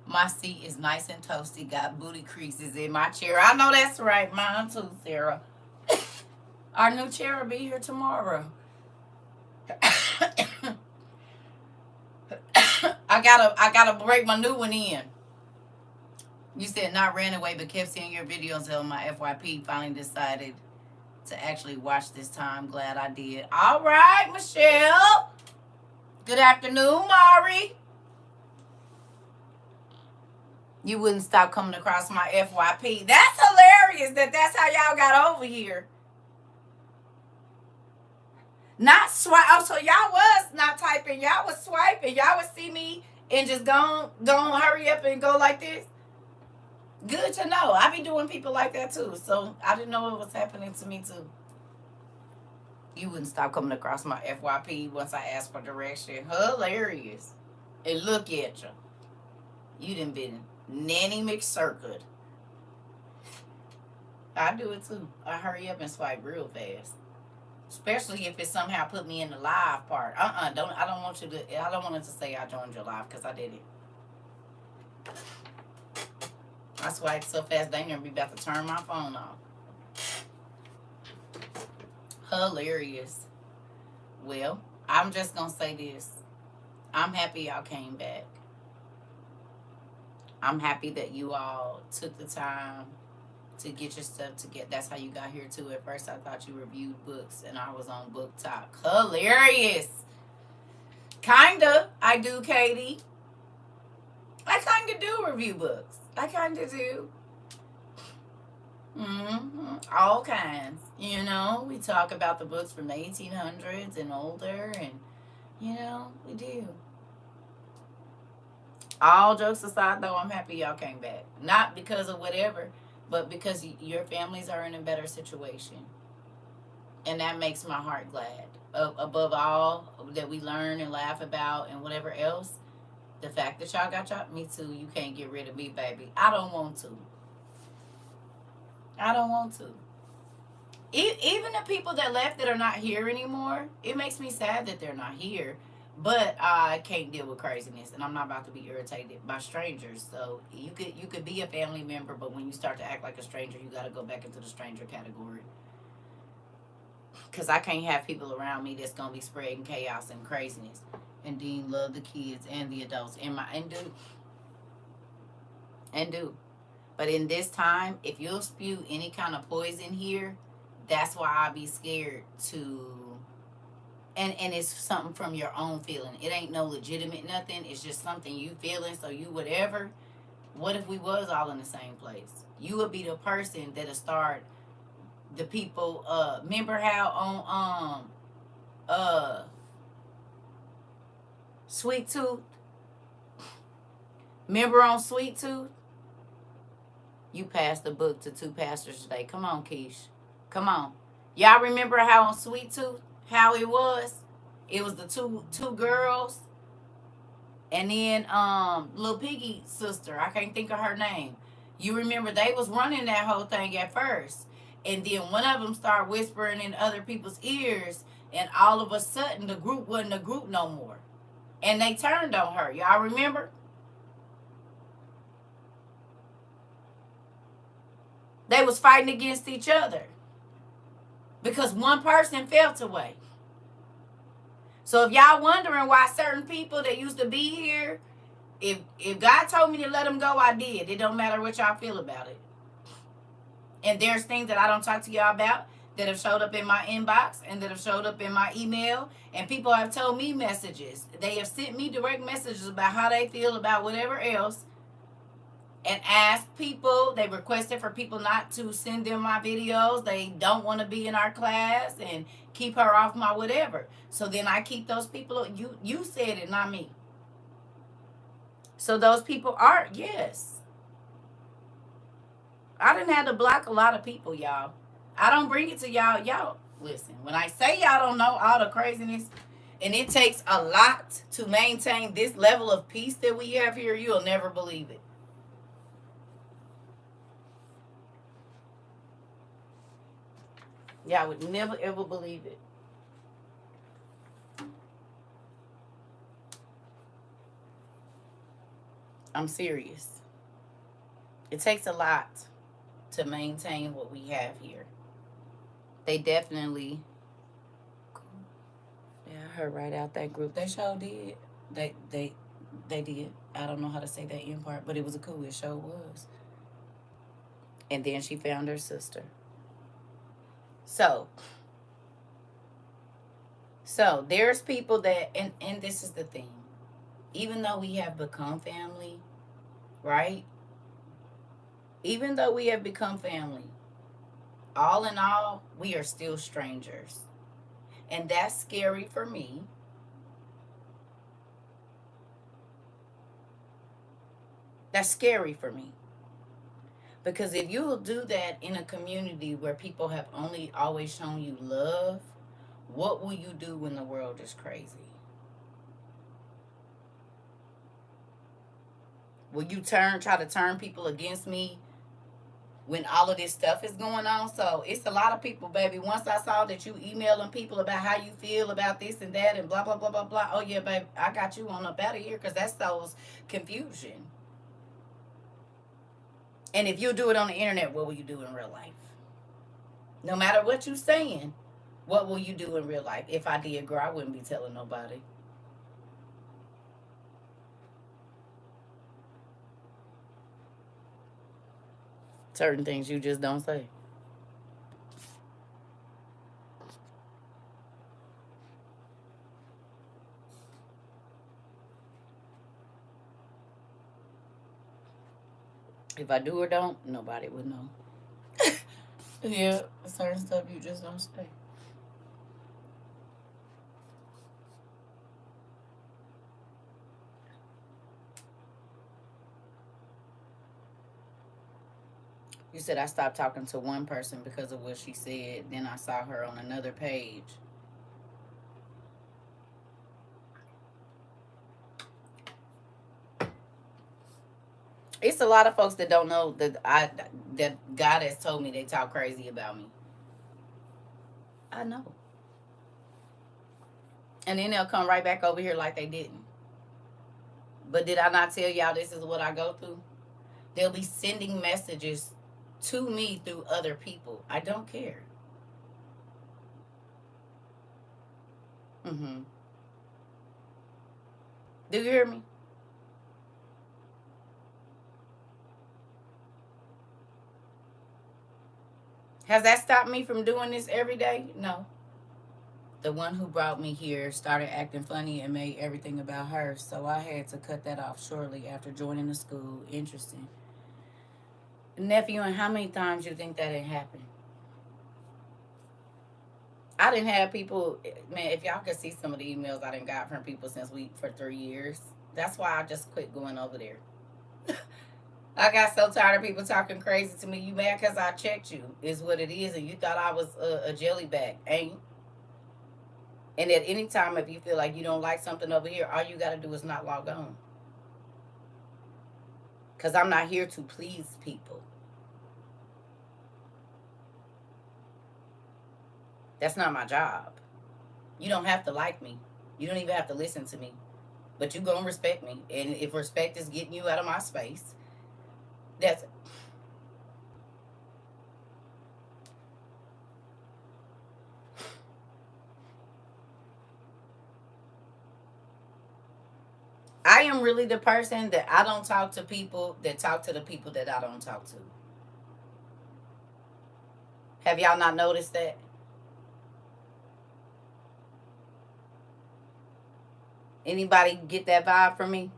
My seat is nice and toasty, got booty creases in my chair. I know that's right, mine too, Sarah. Our new chair will be here tomorrow. I gotta break my new one in. You said not ran away, but kept seeing your videos on my FYP. Finally decided to actually watch this time. Glad I did. All right, Michelle. Good afternoon, Mari. You wouldn't stop coming across my FYP. That's hilarious that's how y'all got over here. Not swipe. Oh, so y'all was not typing. Y'all was swiping. Y'all would see me and just go hurry up and go like this. Good to know. I be doing people like that too. So I didn't know what was happening to me too. You wouldn't stop coming across my FYP once I asked for direction. Hilarious. And look at you. You done been Nanny McCircuit. I do it too. I hurry up and swipe real fast. Especially if it somehow put me in the live part. I don't want it to say I joined your live because I did it. I swiped so fast they never be about to turn my phone off. Hilarious. Well, I'm just gonna say this. I'm happy y'all came back. I'm happy that you all took the time to get your stuff to get. That's how you got here too. At first, I thought you reviewed books, and I was on Book Talk. Hilarious. Kinda, I do, Katie. I kinda do review books. I kinda do. All kinds. You know, we talk about the books from the 1800s and older, and you know, we do. All jokes aside, though, I'm happy y'all came back. Not because of whatever, but because your families are in a better situation. And that makes my heart glad. Above all that we learn and laugh about and whatever else, the fact that y'all got y'all, me too, you can't get rid of me, baby. I don't want to. I don't want to. Even the people that left that are not here anymore, it makes me sad that they're not here. But I can't deal with craziness, and I'm not about to be irritated by strangers. So you could be a family member, but when you start to act like a stranger, you got to go back into the stranger category. Because I can't have people around me that's gonna be spreading chaos and craziness. And Dean love the kids and the adults and do. But in this time, if you'll spew any kind of poison here, that's why I be scared to. And it's something from your own feeling. It ain't no legitimate nothing. It's just something you feeling. So you whatever. What if we was all in the same place? You would be the person that'll start the people. Remember how on Sweet Tooth. Remember on Sweet Tooth. You passed the book to two pastors today. Come on, Keish. Come on. Y'all remember how on Sweet Tooth, how it was? It was the two girls. And then Little Piggy sister. I can't think of her name. You remember they was running that whole thing at first. And then one of them started whispering in other people's ears. And all of a sudden, the group wasn't a group no more. And they turned on her. Y'all remember? They was fighting against each other because one person felt away. So if y'all wondering why certain people that used to be here, if God told me to let them go, I did. It don't matter what y'all feel about it. And there's things that I don't talk to y'all about that have showed up in my inbox and that have showed up in my email. And people have told me messages. They have sent me direct messages about how they feel about whatever else. And asked people, they requested for people not to send them my videos. They don't want to be in our class and keep her off my whatever. So then I keep those people. You said it, not me. So those people are, yes. I didn't have to block a lot of people, y'all. I don't bring it to y'all. Y'all, listen, when I say y'all don't know all the craziness, and it takes a lot to maintain this level of peace that we have here, you'll never believe it. Y'all would never ever believe it. I'm serious. It takes a lot to maintain what we have here. They definitely, yeah, I heard right out that group. They sure did. They did. I don't know how to say that end part, but it was a cool. It sure was. And then she found her sister. So there's people that, and this is the thing. Even though we have become family, right? Even though we have become family, all in all, we are still strangers. And that's scary for me. That's scary for me. Because if you will do that in a community where people have only always shown you love, what will you do when the world is crazy? Will you try to turn people against me when all of this stuff is going on? So it's a lot of people, baby. Once I saw that you emailing people about how you feel about this and that and blah, blah, blah, blah, blah. Oh, yeah, baby, I got you on up out of here because that sows confusion. And if you do it on the internet, what will you do in real life? No matter what you're saying, what will you do in real life? If I did, girl, I wouldn't be telling nobody. Certain things you just don't say. If I do or don't, nobody would know. Yeah, certain stuff you just don't say. You said I stopped talking to one person because of what she said. Then I saw her on another page. It's a lot of folks that don't know that God has told me they talk crazy about me. I know. And then they'll come right back over here like they didn't. But did I not tell y'all this is what I go through? They'll be sending messages to me through other people. I don't care. Mm-hmm. Do you hear me? Has that stopped me from doing this every day? No. The one who brought me here started acting funny and made everything about her, so I had to cut that off shortly after joining the school. Interesting. Nephew, and how many times you think that had happened? I didn't have people, man, if y'all could see some of the emails I done got from people for 3 years. That's why I just quit going over there. I got so tired of people talking crazy to me. You mad because I checked you, is what it is, and you thought I was a jellyback. Ain't. And at any time, if you feel like you don't like something over here, all you got to do is not log on. Because I'm not here to please people. That's not my job. You don't have to like me. You don't even have to listen to me. But you gonna respect me. And if respect is getting you out of my space, that's it. I am really the person that I don't talk to people that talk to the people that I don't talk to. Have y'all not noticed that? Anybody get that vibe from me?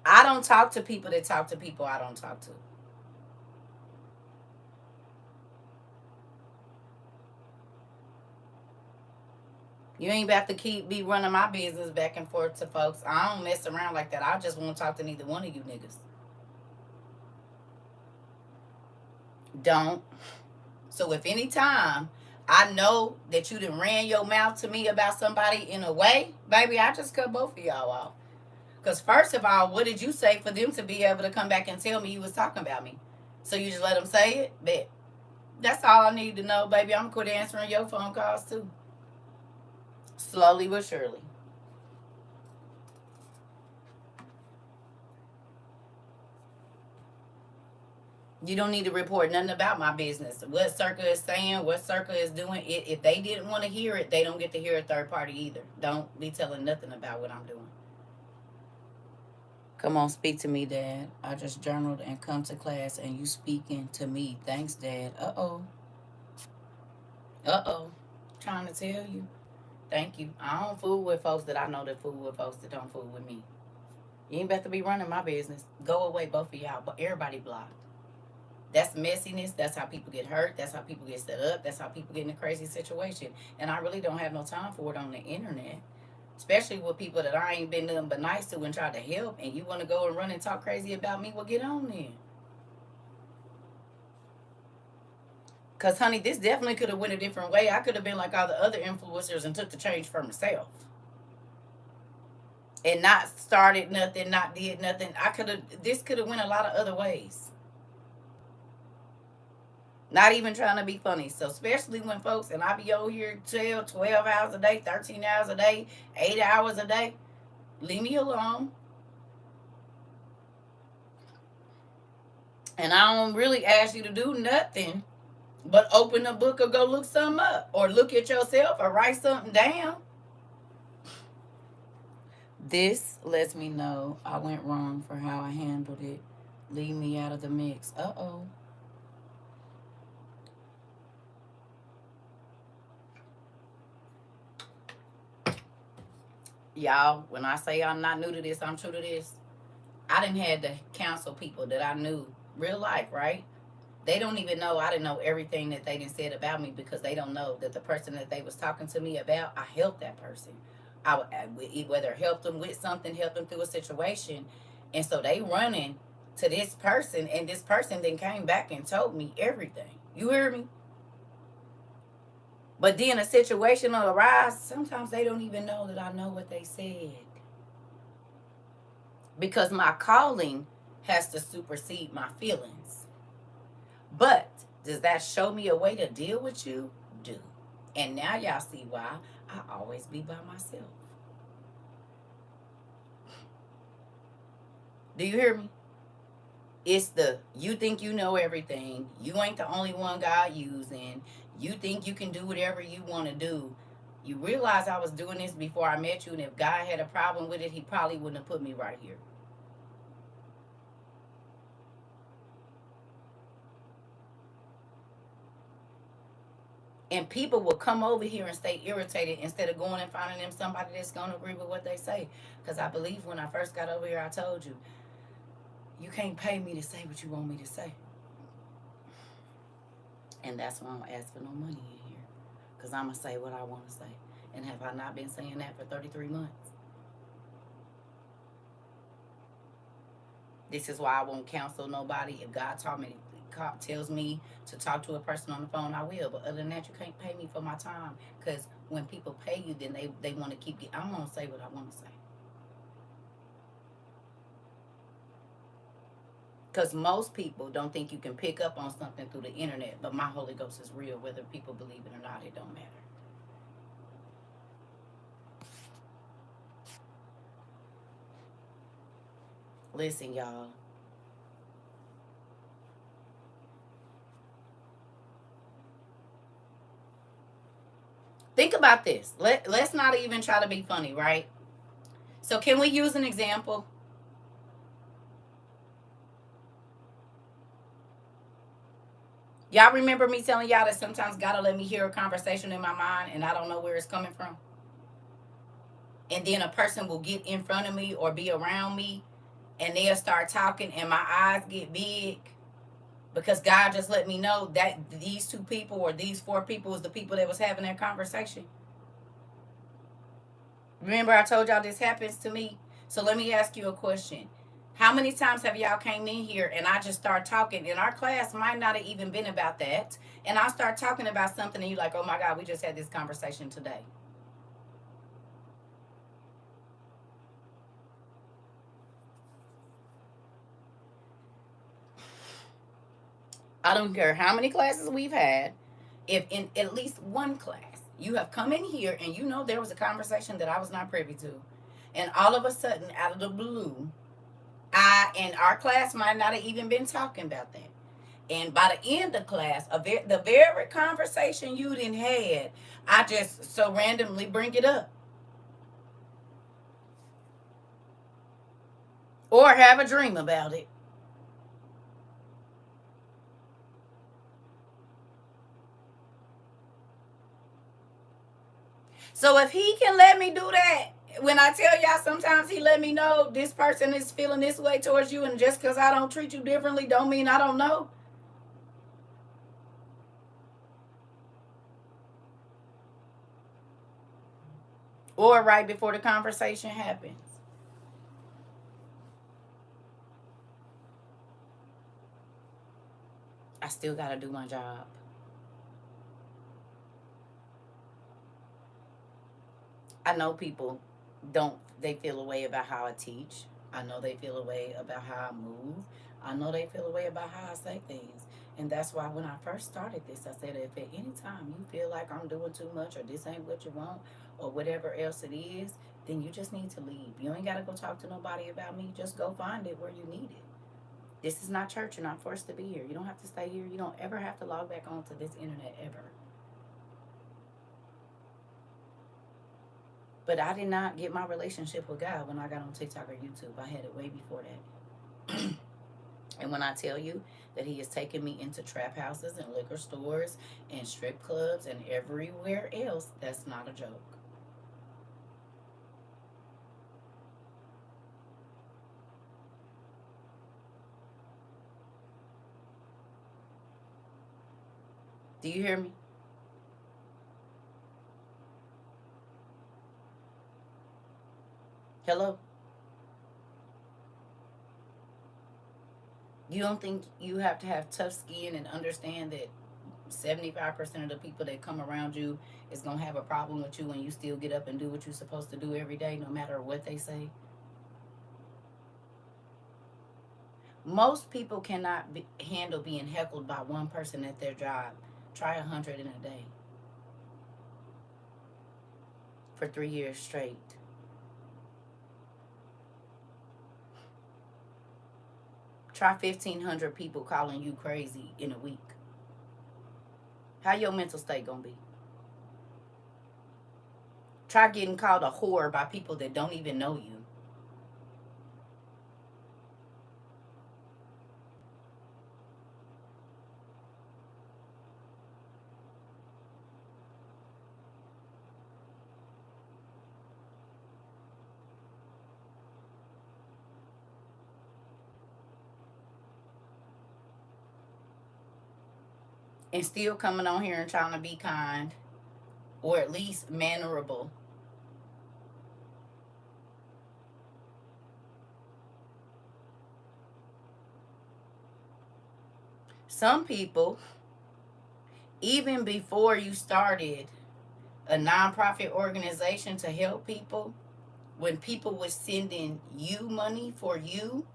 I don't talk to people that talk to people I don't talk to. You ain't about to keep be running my business back and forth to folks. I don't mess around like that. I just won't talk to neither one of you niggas. Don't. So if any time I know that you done ran your mouth to me about somebody in a way, baby, I just cut both of y'all off. Because first of all, what did you say for them to be able to come back and tell me you was talking about me? So you just let them say it? Bet. That's all I need to know, baby. I'm going to quit answering your phone calls too. Slowly but surely. You don't need to report nothing about my business. What CERCA is saying, what CERCA is doing. If they didn't want to hear it, they don't get to hear a third party either. Don't be telling nothing about what I'm doing. Come on, speak to me, Dad. I just journaled and come to class and you speaking to me. Thanks, Dad. Uh-oh. Uh-oh. Trying to tell you. Thank you. I don't fool with folks that I know that fool with folks that don't fool with me. You ain't about to be running my business. Go away, both of y'all. But everybody blocked. That's messiness. That's how people get hurt. That's how people get set up. That's how people get in a crazy situation. And I really don't have no time for it on the internet. Especially with people that I ain't been nothing but nice to and try to help. And you want to go and run and talk crazy about me? Well, get on then. Because, honey, this definitely could have went a different way. I could have been like all the other influencers and took the change for myself. And not started nothing, not did nothing. This could have went a lot of other ways. Not even trying to be funny. So especially when folks, and I be over here 12 hours a day, 13 hours a day, 8 hours a day. Leave me alone. And I don't really ask you to do nothing but open a book or go look something up. Or look at yourself or write something down. This lets me know I went wrong for how I handled it. Leave me out of the mix. Uh-oh. Y'all, when I say I'm not new to this, I'm true to this. I didn't had to counsel people that I knew real life, right? They don't even know I didn't know everything that they didn't said about me because they don't know that the person that they was talking to me about, I helped that person. Whether helped them with something, helped them through a situation, and so they running to this person, and this person then came back and told me everything. You hear me? But then a situation will arise. Sometimes they don't even know that I know what they said because my calling has to supersede my feelings. But does that show me a way to deal with you? Do. And now y'all see why I always be by myself. Do you hear me? It's the you think you know everything. You ain't the only one God using. You think you can do whatever you want to do. You realize I was doing this before I met you, and if God had a problem with it, he probably wouldn't have put me right here. And people will come over here and stay irritated instead of going and finding them somebody that's going to agree with what they say. Because I believe when I first got over here, I told you, you can't pay me to say what you want me to say. And that's why I don't ask for no money in here. Because I'm going to say what I want to say. And have I not been saying that for 33 months? This is why I won't counsel nobody. If God tells me to talk to a person on the phone, I will. But other than that, you can't pay me for my time. Because when people pay you, then they want to keep you. I'm going to say what I want to say. Because most people don't think you can pick up on something through the internet. But my Holy Ghost is real. Whether people believe it or not, it don't matter. Listen, y'all. Think about this. Let's not even try to be funny, right? So can we use an example? Y'all remember me telling y'all that sometimes God will let me hear a conversation in my mind and I don't know where it's coming from? And then a person will get in front of me or be around me and they'll start talking and my eyes get big because God just let me know that these two people or these four people was the people that was having that conversation. Remember I told y'all this happens to me? So let me ask you a question. How many times have y'all came in here and I just start talking and our class might not have even been about that and I start talking about something and you're like, oh my God, we just had this conversation today. I don't care how many classes we've had. If in at least one class you have come in here and you know there was a conversation that I was not privy to, and all of a sudden, out of the blue, I and our class might not have even been talking about that. And by the end of class, the very conversation you didn't had, I just so randomly bring it up. Or have a dream about it. So if he can let me do that, when I tell y'all sometimes he let me know this person is feeling this way towards you, and just because I don't treat you differently don't mean I don't know. Or right before the conversation happens. I still got to do my job. I know people they feel a way about how I teach. I know they feel a way about how I move. I know they feel a way about how I say things. And that's why when I first started this, I said, if at any time you feel like I'm doing too much or this ain't what you want or whatever else it is, then you just need to leave. You ain't got to go talk to nobody about me. Just go find it where you need it. This is not church. You're not forced to be here. You don't have to stay here. You don't ever have to log back onto this internet ever. But I did not get my relationship with God when I got on TikTok or YouTube. I had it way before that. And when I tell you that he is taking me into trap houses and liquor stores and strip clubs and everywhere else, that's not a joke. Do you hear me? Hello? You don't think you have to have tough skin and understand that 75% of the people that come around you is going to have a problem with you, and you still get up and do what you're supposed to do every day, no matter what they say? Most people cannot handle being heckled by one person at their job. Try 100 in a day for 3 years straight. Try 1,500 people calling you crazy in a week. How your mental state gonna be? Try getting called a whore by people that don't even know you. And still coming on here and trying to be kind, or at least mannerable. Some people, even before you started a nonprofit organization to help people, when people were sending you money for you,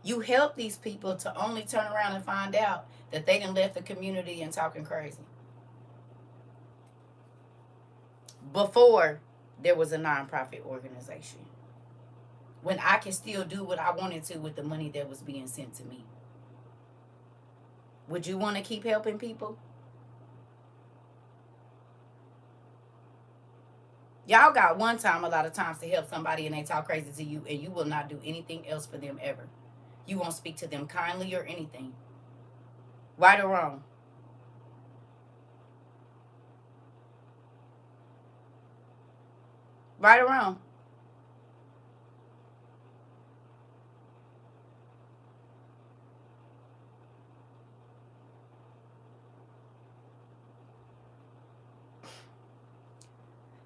you help these people to only turn around and find out that they done left the community and talking crazy before there was a nonprofit organization. When I can still do what I wanted to with the money that was being sent to me. Would you want to keep helping people? Y'all got one time, a lot of times, to help somebody and they talk crazy to you, and you will not do anything else for them ever. You won't speak to them kindly or anything. Right or wrong? Right or wrong?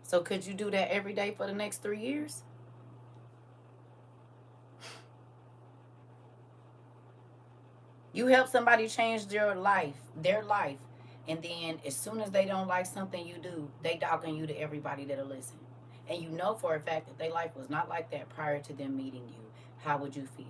So could you do that every day for the next 3 years? You help somebody change their life, and then as soon as they don't like something you do, they dogging you to everybody that'll listen. And you know for a fact that their life was not like that prior to them meeting you. How would you feel?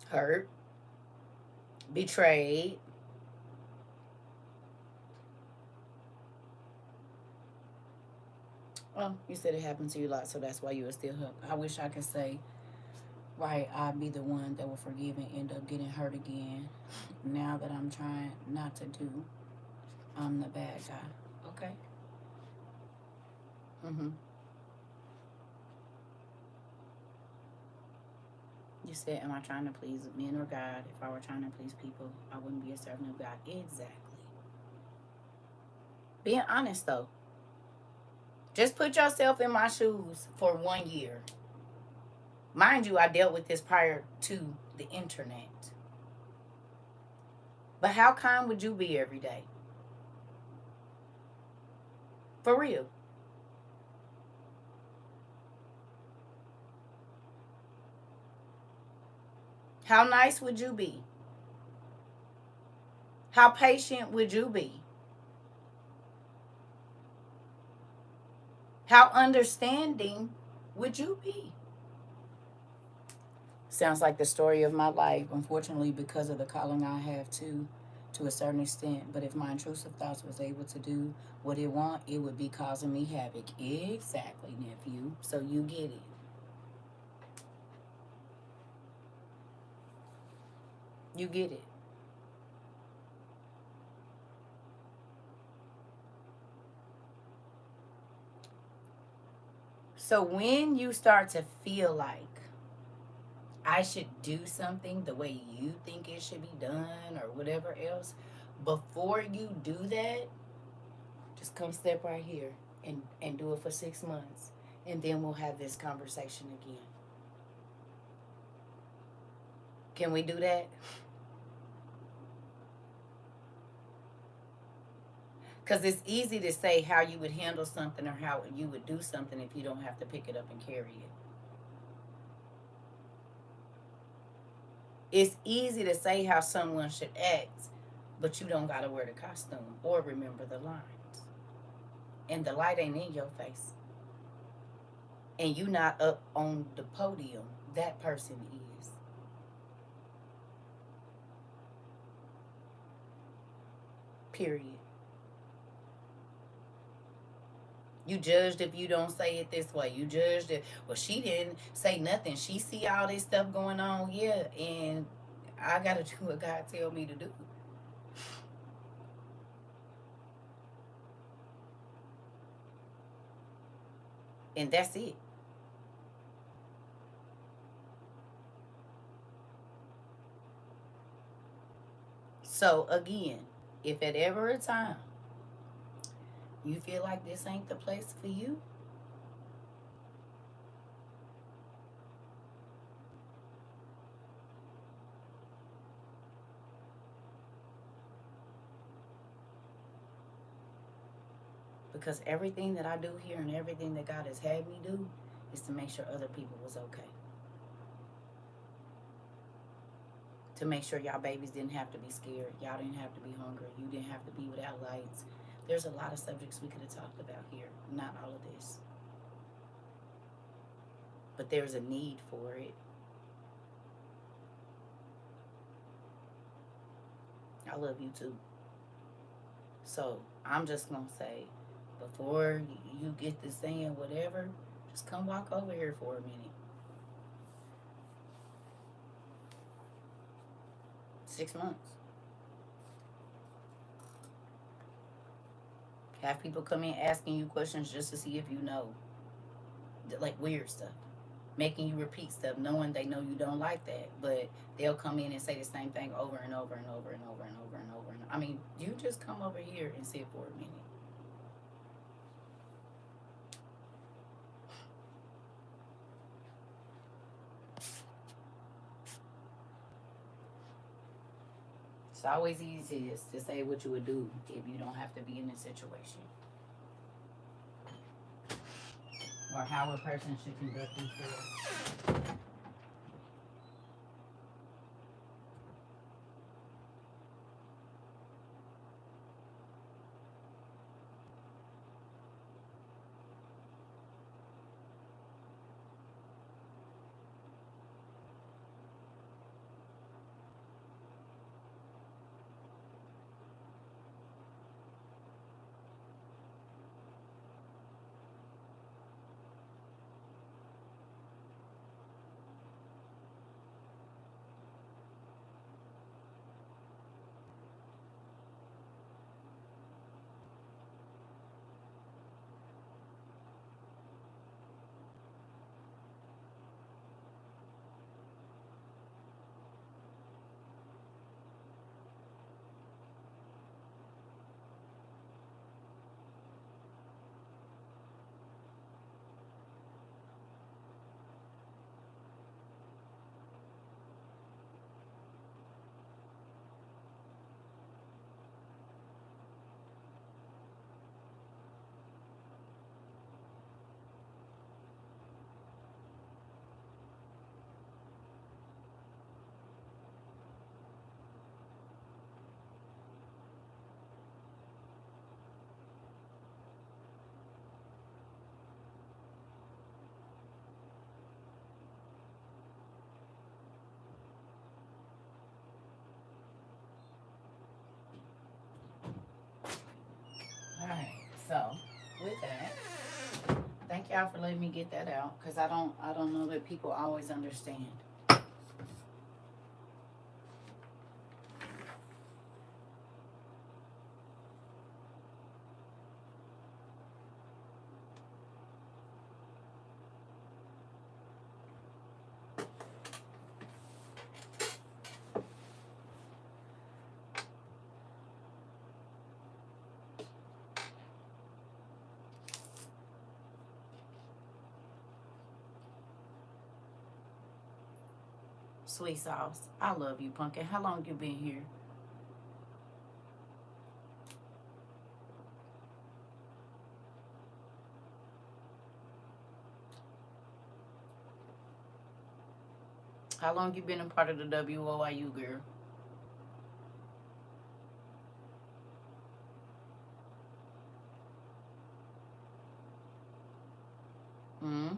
Hurt, betrayed. Well, you said it happened to you a lot, so that's why you were still hurt. I wish I could say, right, I'd be the one that will forgive and end up getting hurt again. Now that I'm trying not to do, I'm the bad guy. Okay. Mm-hmm. You said, am I trying to please men or God? If I were trying to please people, I wouldn't be a servant of God. Exactly. Being honest, though. Just put yourself in my shoes for 1 year. Mind you, I dealt with this prior to the internet. But how kind would you be every day? For real. How nice would you be? How patient would you be? How understanding would you be? Sounds like the story of my life, unfortunately, because of the calling I have to a certain extent. But if my intrusive thoughts was able to do what it want, it would be causing me havoc. Exactly, nephew. So you get it. You get it. So when you start to feel like I should do something the way you think it should be done or whatever else, before you do that, just come step right here and do it for 6 months. And then we'll have this conversation again. Can we do that? Because it's easy to say how you would handle something or how you would do something if you don't have to pick it up and carry it. It's easy to say how someone should act, but you don't got to wear the costume or remember the lines. And the light ain't in your face. And you not up on the podium. That person is. Period. You judged if you don't say it this way. You judged it. Well, she didn't say nothing. She see all this stuff going on. Yeah, and I gotta do what God tell me to do. And that's it. So again, if at ever a time you feel like this ain't the place for you, because everything that I do here and everything that God has had me do is to make sure other people was okay. To make sure y'all babies didn't have to be scared. Y'all didn't have to be hungry. You didn't have to be without lights. There's a lot of subjects we could have talked about here. Not all of this. But there's a need for it. I love you too. So I'm just going to say, before you get to saying whatever, just come walk over here for a minute. 6 months. Have people come in asking you questions just to see if you know. Like weird stuff. Making you repeat stuff, knowing they know you don't like that. But they'll come in and say the same thing over and over and over and over and over and over. I mean, you just come over here and sit for a minute. It's always easiest to say what you would do if you don't have to be in this situation. Or how a person should conduct themselves. So, with that, thank y'all for letting me get that out, because I don't know that people always understand. Sweet sauce. I love you, Pumpkin. How long you been here? How long you been a part of the WOIU, girl? Hmm.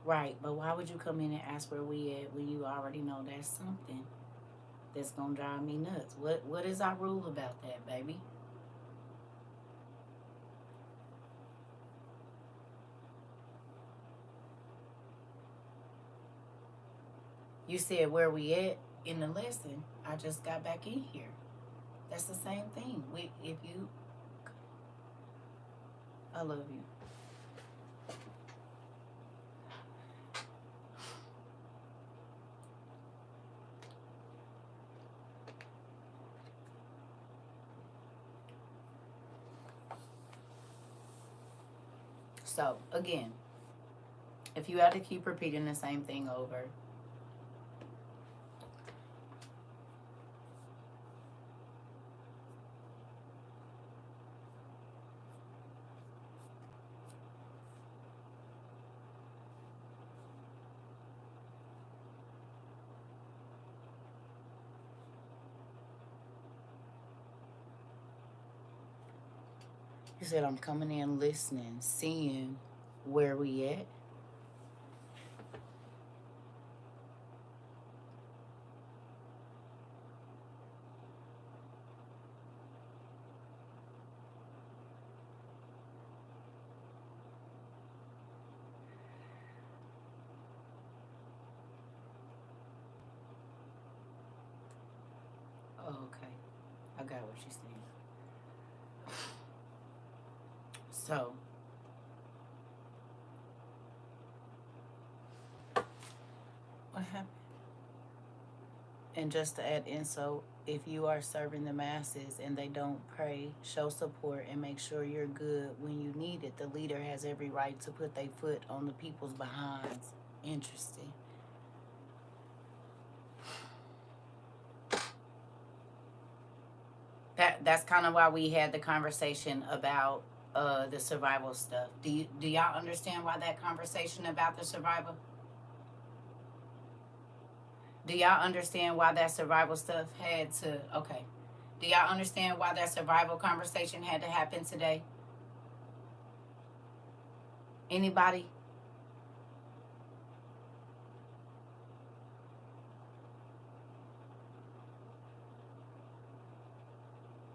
Right, but why would you come in and ask where we at when you already know that's something that's gonna drive me nuts? What is our rule about that, baby? You said where we at in the lesson. I just got back in here. That's the same thing. If you, I love you. So again, if you have to keep repeating the same thing over, you said I'm coming in, listening, seeing where we at. Oh, okay. I got what you're saying. So, what happened? And just to add insult, if you are serving the masses and they don't pray, show support, and make sure you're good when you need it, the leader has every right to put their foot on the people's behinds. Interesting. That's kind of why we had the conversation about the survival stuff. Do y'all understand why that conversation about the survival? Do y'all understand why that survival stuff had to? Okay. Do y'all understand why that survival conversation had to happen today? Anybody?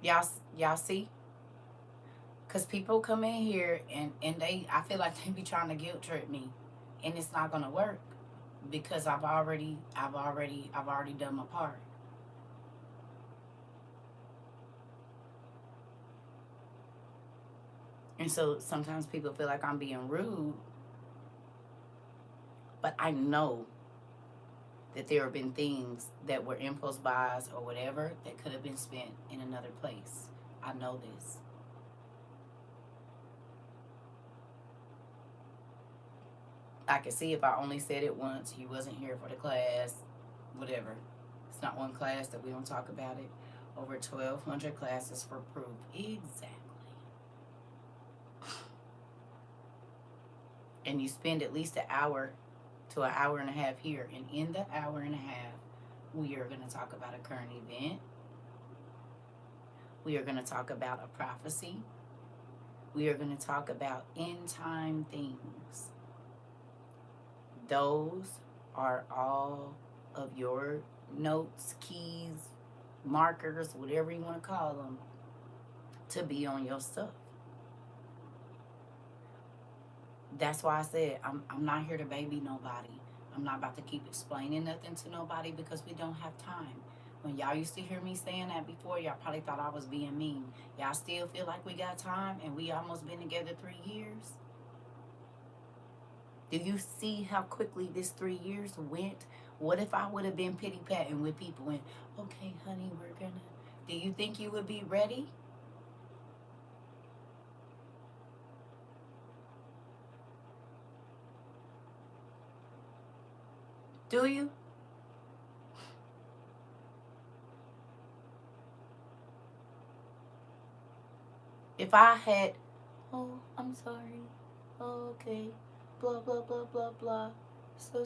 Y'all see? Cause people come in here and I feel like they be trying to guilt trip me, and it's not gonna work because I've already done my part. And so sometimes people feel like I'm being rude, but I know that there have been things that were impulse buys or whatever that could have been spent in another place. I know this. I could see if I only said it once, you wasn't here for the class, whatever. It's not one class that we don't talk about it. Over 1,200 classes for proof. Exactly. And you spend at least an hour to an hour and a half here. And in that hour and a half, we are going to talk about a current event. We are going to talk about a prophecy. We are going to talk about end time things. Those are all of your notes, keys, markers, whatever you want to call them, to be on your stuff. That's why I said I'm not here to baby nobody. I'm not about to keep explaining nothing to nobody because we don't have time. When y'all used to hear me saying that before, y'all probably thought I was being mean. Y'all still feel like we got time and we almost been together 3 years? Do you see how quickly this 3 years went? What if I would have been pity patting with people and, okay, honey, we're gonna. Do you think you would be ready? Do you? If I had, oh, I'm sorry. Oh, okay. Blah, blah, blah, blah, blah. So.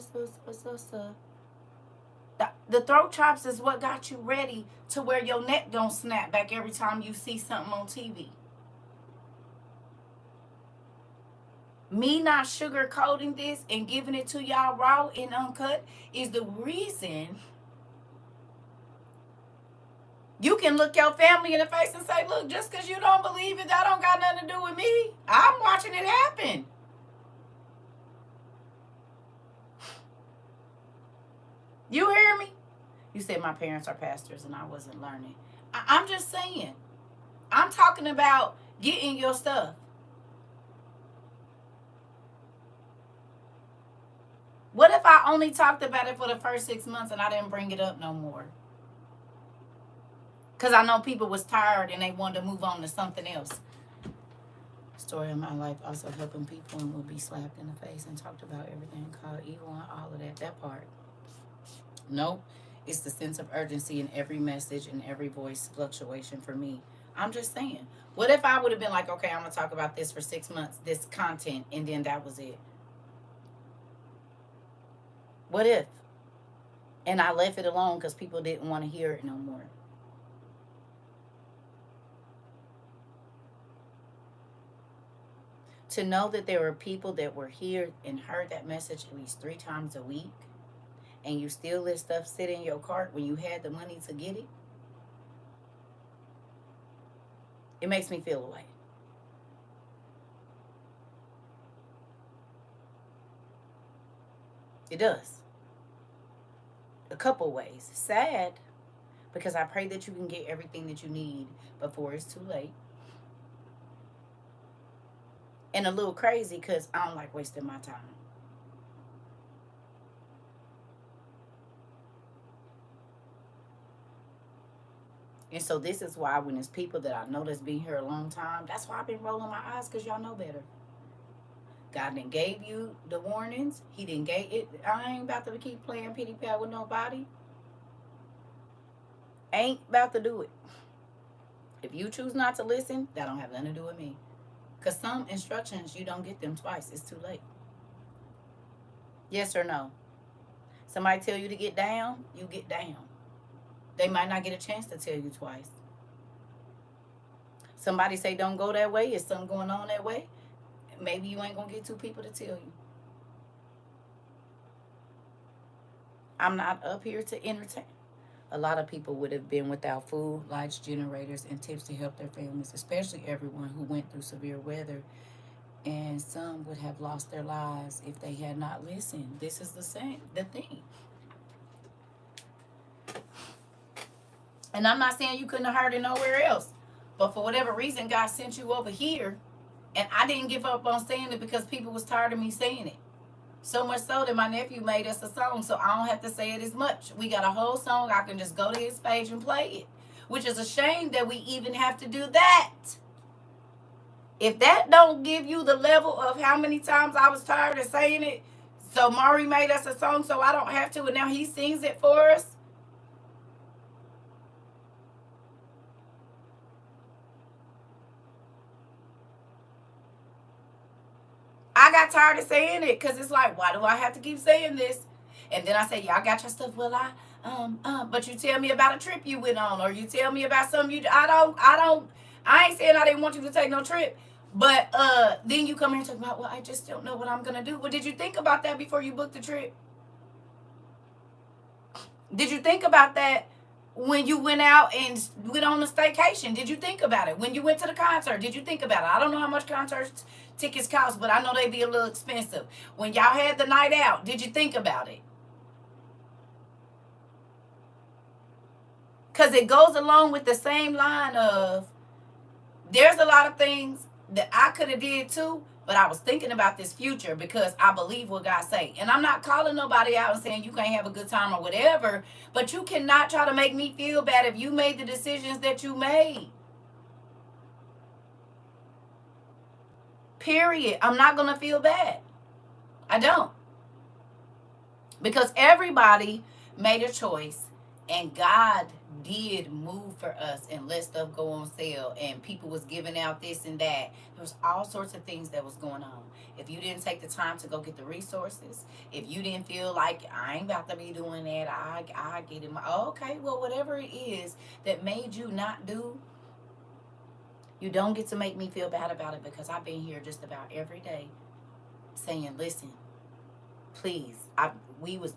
The throat chops is what got you ready to where your neck don't snap back every time you see something on TV. Me not sugarcoating this and giving it to y'all raw and uncut is the reason you can look your family in the face and say, look, just because you don't believe it, that don't got nothing to do with me. I'm watching it happen. You hear me? You said my parents are pastors and I wasn't learning. I'm just saying. I'm talking about getting your stuff. What if I only talked about it for the first 6 months and I didn't bring it up no more? Because I know people was tired and they wanted to move on to something else. Story of my life, also helping people and would be slapped in the face and talked about everything, called evil and all of that. That part. Nope. It's the sense of urgency in every message and every voice fluctuation for me. I'm just saying. What if I would have been like, okay, I'm going to talk about this for 6 months, this content, and then that was it? What if? And I left it alone because people didn't want to hear it no more. To know that there were people that were here and heard that message at least 3 times a week, and you still let stuff sit in your cart when you had the money to get it, it makes me feel away. It does. A couple ways. Sad, because I pray that you can get everything that you need before it's too late. And a little crazy because I don't like wasting my time. And so this is why when there's people that I know that's been here a long time, that's why I've been rolling my eyes, because y'all know better. God done gave you the warnings. He didn't gave it. I ain't about to keep playing pity pat with nobody. Ain't about to do it. If you choose not to listen, that don't have nothing to do with me. Because some instructions, you don't get them twice. It's too late. Yes or no? Somebody tell you to get down, you get down. They might not get a chance to tell you twice. Somebody say don't go that way. Is something going on that way? Maybe you ain't going to get 2 people to tell you. I'm not up here to entertain. A lot of people would have been without food, lights, generators, and tips to help their families, especially everyone who went through severe weather. And some would have lost their lives if they had not listened. This is the thing. And I'm not saying you couldn't have heard it nowhere else. But for whatever reason, God sent you over here. And I didn't give up on saying it because people was tired of me saying it. So much so that my nephew made us a song, so I don't have to say it as much. We got a whole song. I can just go to his page and play it. Which is a shame that we even have to do that. If that don't give you the level of how many times I was tired of saying it, so Maury made us a song so I don't have to, and now he sings it for us. I got tired of saying it because it's like, why do I have to keep saying this? And then I say, y'all got your stuff. Well, but you tell me about a trip you went on, or you tell me about something I ain't saying I didn't want you to take no trip. But then you come here and talk about, well, I just don't know what I'm going to do. Well, did you think about that before you booked the trip? Did you think about that When you went out and went on a staycation, did you think about it? When you went to the concert, did you think about it? I don't know how much concert tickets cost, but I know they be a little expensive. When y'all had the night out, did you think about it? Because it goes along with the same line of, there's a lot of things that I could have did too, but I was thinking about this future because I believe what God say. And I'm not calling nobody out and saying you can't have a good time or whatever, but you cannot try to make me feel bad if you made the decisions that you made. Period. I'm not going to feel bad. I don't. Because everybody made a choice, and God did move for us and let stuff go on sale, and people was giving out this and that. There was all sorts of things that was going on. If you didn't take the time to go get the resources, if you didn't feel like I ain't about to be doing that, I get it. Okay, well, whatever it is that made you not do, you don't get to make me feel bad about it, because I've been here just about every day saying, listen, please.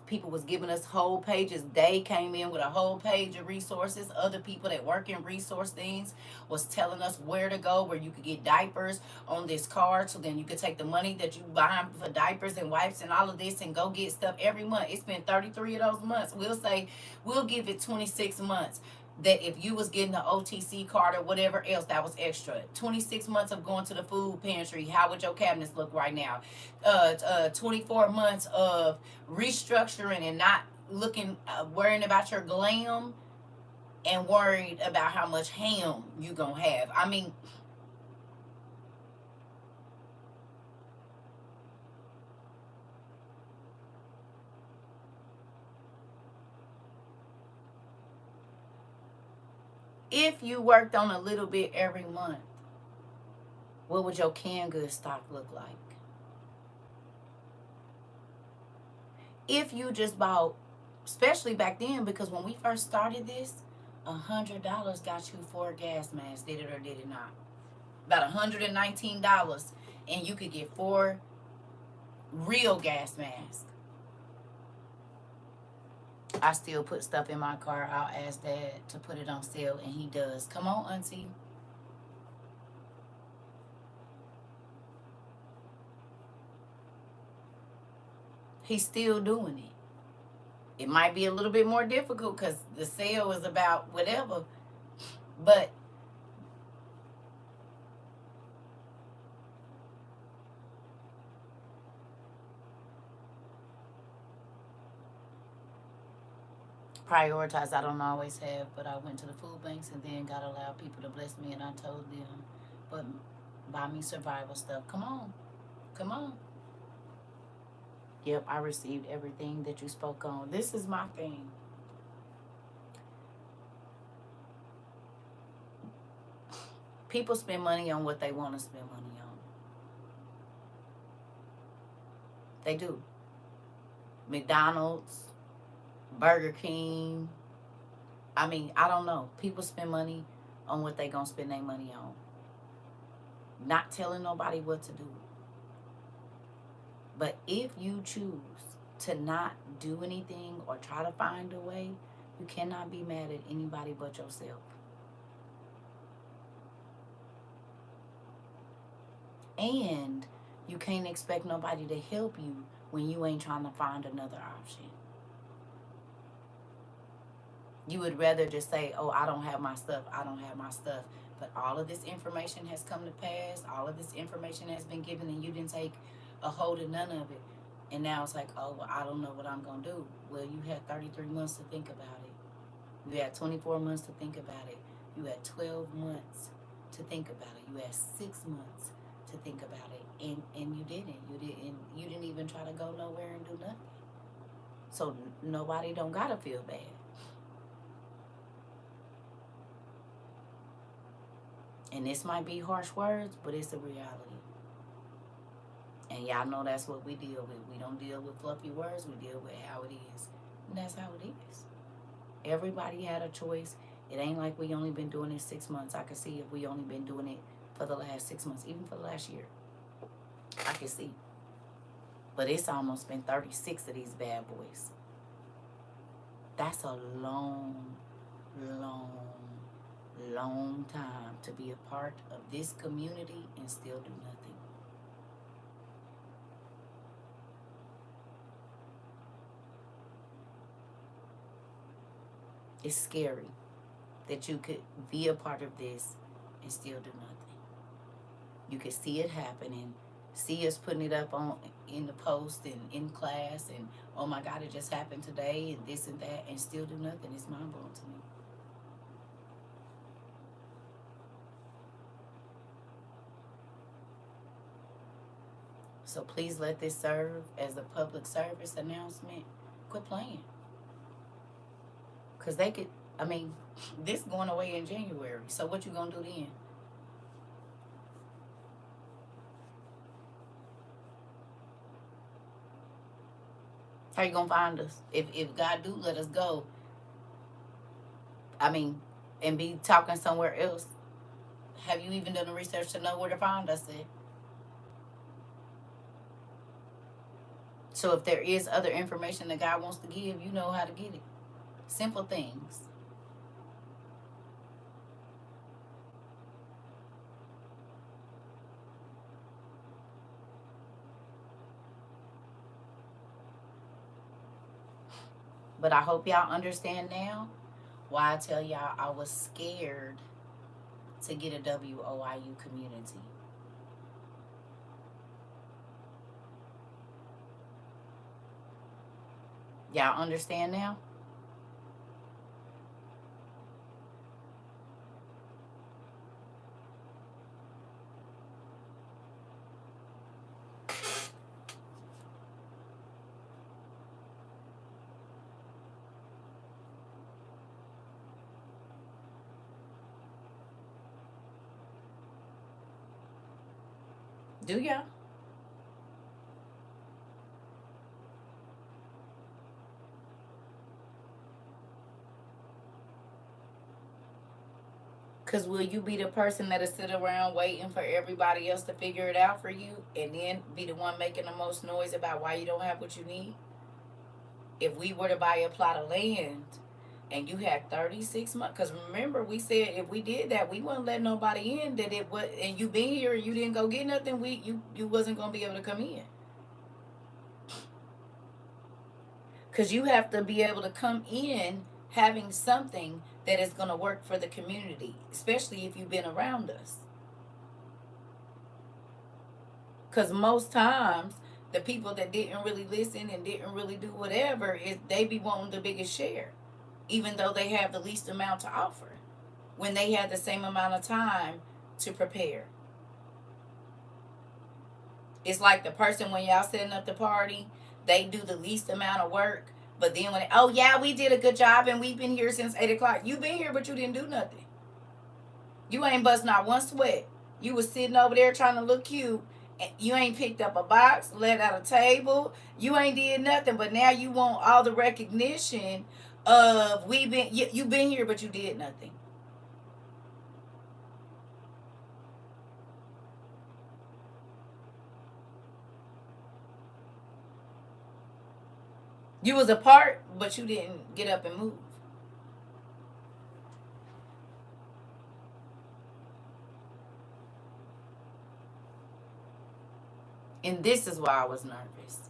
People was giving us whole pages. They came in with a whole page of resources. Other people that work in resource things was telling us where to go, where you could get diapers on this card, so then you could take the money that you buy for diapers and wipes and all of this and go get stuff every month. It's been 33 of those months. We'll give it 26 months. That if you was getting the OTC card or whatever else, that was extra. 26 months of going to the food pantry. How would your cabinets look right now? 24 months of restructuring and not worrying about your glam, and worried about how much ham you gonna have. I mean, if you worked on a little bit every month, what would your canned goods stock look like? If you just bought, especially back then, because when we first started this, $100 got you 4 gas masks. Did it or did it not? About $119, and you could get 4 real gas masks. I still put stuff in my car. I'll ask Dad to put it on sale, and he does. Come on, Auntie. He's still doing it. It might be a little bit more difficult because the sale is about whatever, but prioritize I don't always have. But I went to the food banks, and then God allowed people to bless me, and I told them, but buy me survival stuff. Come on. Come on. Yep, I received everything that you spoke on. This is my thing. People spend money on what they want to spend money on. They do. McDonald's, Burger King. I mean, I don't know. People spend money on what they gonna spend their money on. Not telling nobody what to do. But if you choose to not do anything or try to find a way, you cannot be mad at anybody but yourself. And you can't expect nobody to help you when you ain't trying to find another option. You would rather just say, oh, I don't have my stuff. I don't have my stuff. But all of this information has come to pass. All of this information has been given, and you didn't take a hold of none of it. And now it's like, oh, well, I don't know what I'm going to do. Well, you had 33 months to think about it. You had 24 months to think about it. You had 12 months to think about it. You had 6 months to think about it. And you didn't. You didn't even try to go nowhere and do nothing. So nobody don't got to feel bad. And this might be harsh words, but it's a reality. And y'all know that's what we deal with. We don't deal with fluffy words. We deal with how it is. And that's how it is. Everybody had a choice. It ain't like we only been doing it 6 months. I can see if we only been doing it for the last 6 months, even for the last year. I can see. But it's almost been 36 of these bad boys. That's a long, long, long time to be a part of this community and still do nothing. It's scary that you could be a part of this and still do nothing. You could see it happening, see us putting it up on in the post and in class, and oh my God, it just happened today, and this and that, and still do nothing. It's mind blowing to me. So please let this serve as a public service announcement. Quit playing. Because they could, I mean, this going away in January. So what you going to do then? How you going to find us? If God do let us go, I mean, and be talking somewhere else, have you even done the research to know where to find us at? So if there is other information that God wants to give, you know how to get it. Simple things. But I hope y'all understand now why I tell y'all I was scared to get a WOIU community. Y'all understand now? Do y'all? Because will you be the person that'll sit around waiting for everybody else to figure it out for you and then be the one making the most noise about why you don't have what you need? If we were to buy a plot of land and you had 36 months, because remember we said if we did that, we wouldn't let nobody in that it was, and you been here and you didn't go get nothing, you wasn't going to be able to come in. Because you have to be able to come in having something that is going to work for the community, especially if you've been around us. Because most times, the people that didn't really listen and didn't really do whatever, they be wanting the biggest share, even though they have the least amount to offer, when they had the same amount of time to prepare. It's like the person when y'all setting up the party, they do the least amount of work, but then when oh yeah, we did a good job and we've been here since 8 o'clock. You been here, but you didn't do nothing. You ain't bust not one sweat. You was sitting over there trying to look cute. And you ain't picked up a box, let out a table. You ain't did nothing, but now you want all the recognition of you been here, but you did nothing. You was a part, but you didn't get up and move. And this is why I was nervous.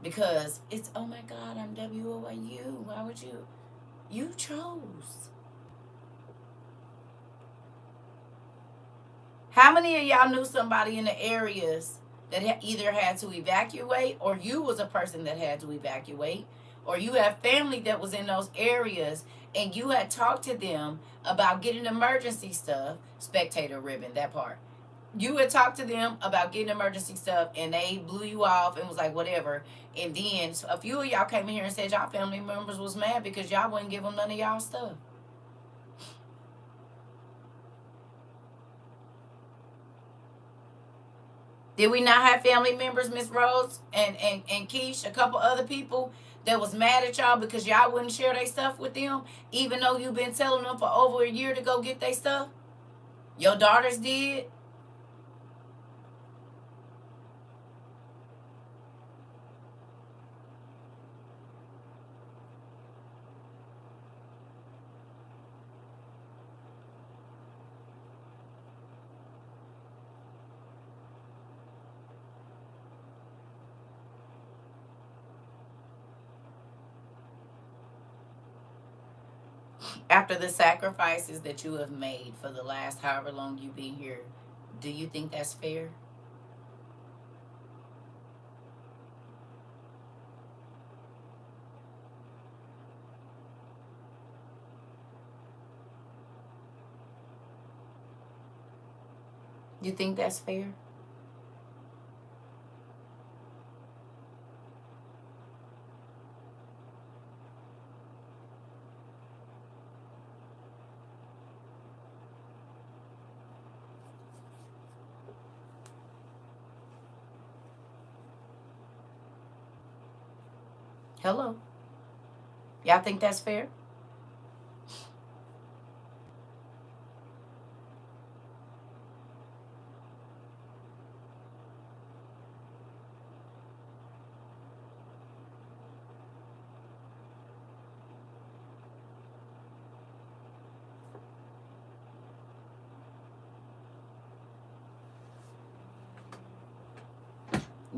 Because it's, oh my God, I'm WOIU. Why would you? You chose. How many of y'all knew somebody in the areas that either had to evacuate, or you was a person that had to evacuate, or you have family that was in those areas and you had talked to them about getting emergency stuff, spectator ribbon, that part. You had talked to them about getting emergency stuff and they blew you off and was like, whatever. And then a few of y'all came in here and said y'all family members was mad because y'all wouldn't give them none of y'all stuff. Did we not have family members, Miss Rose and Keish, a couple other people that was mad at y'all because y'all wouldn't share their stuff with them, even though you've been telling them for over a year to go get their stuff? Your daughters did. After the sacrifices that you have made for the last however long you've been here, do you think that's fair? You think that's fair? Hello. Y'all think that's fair?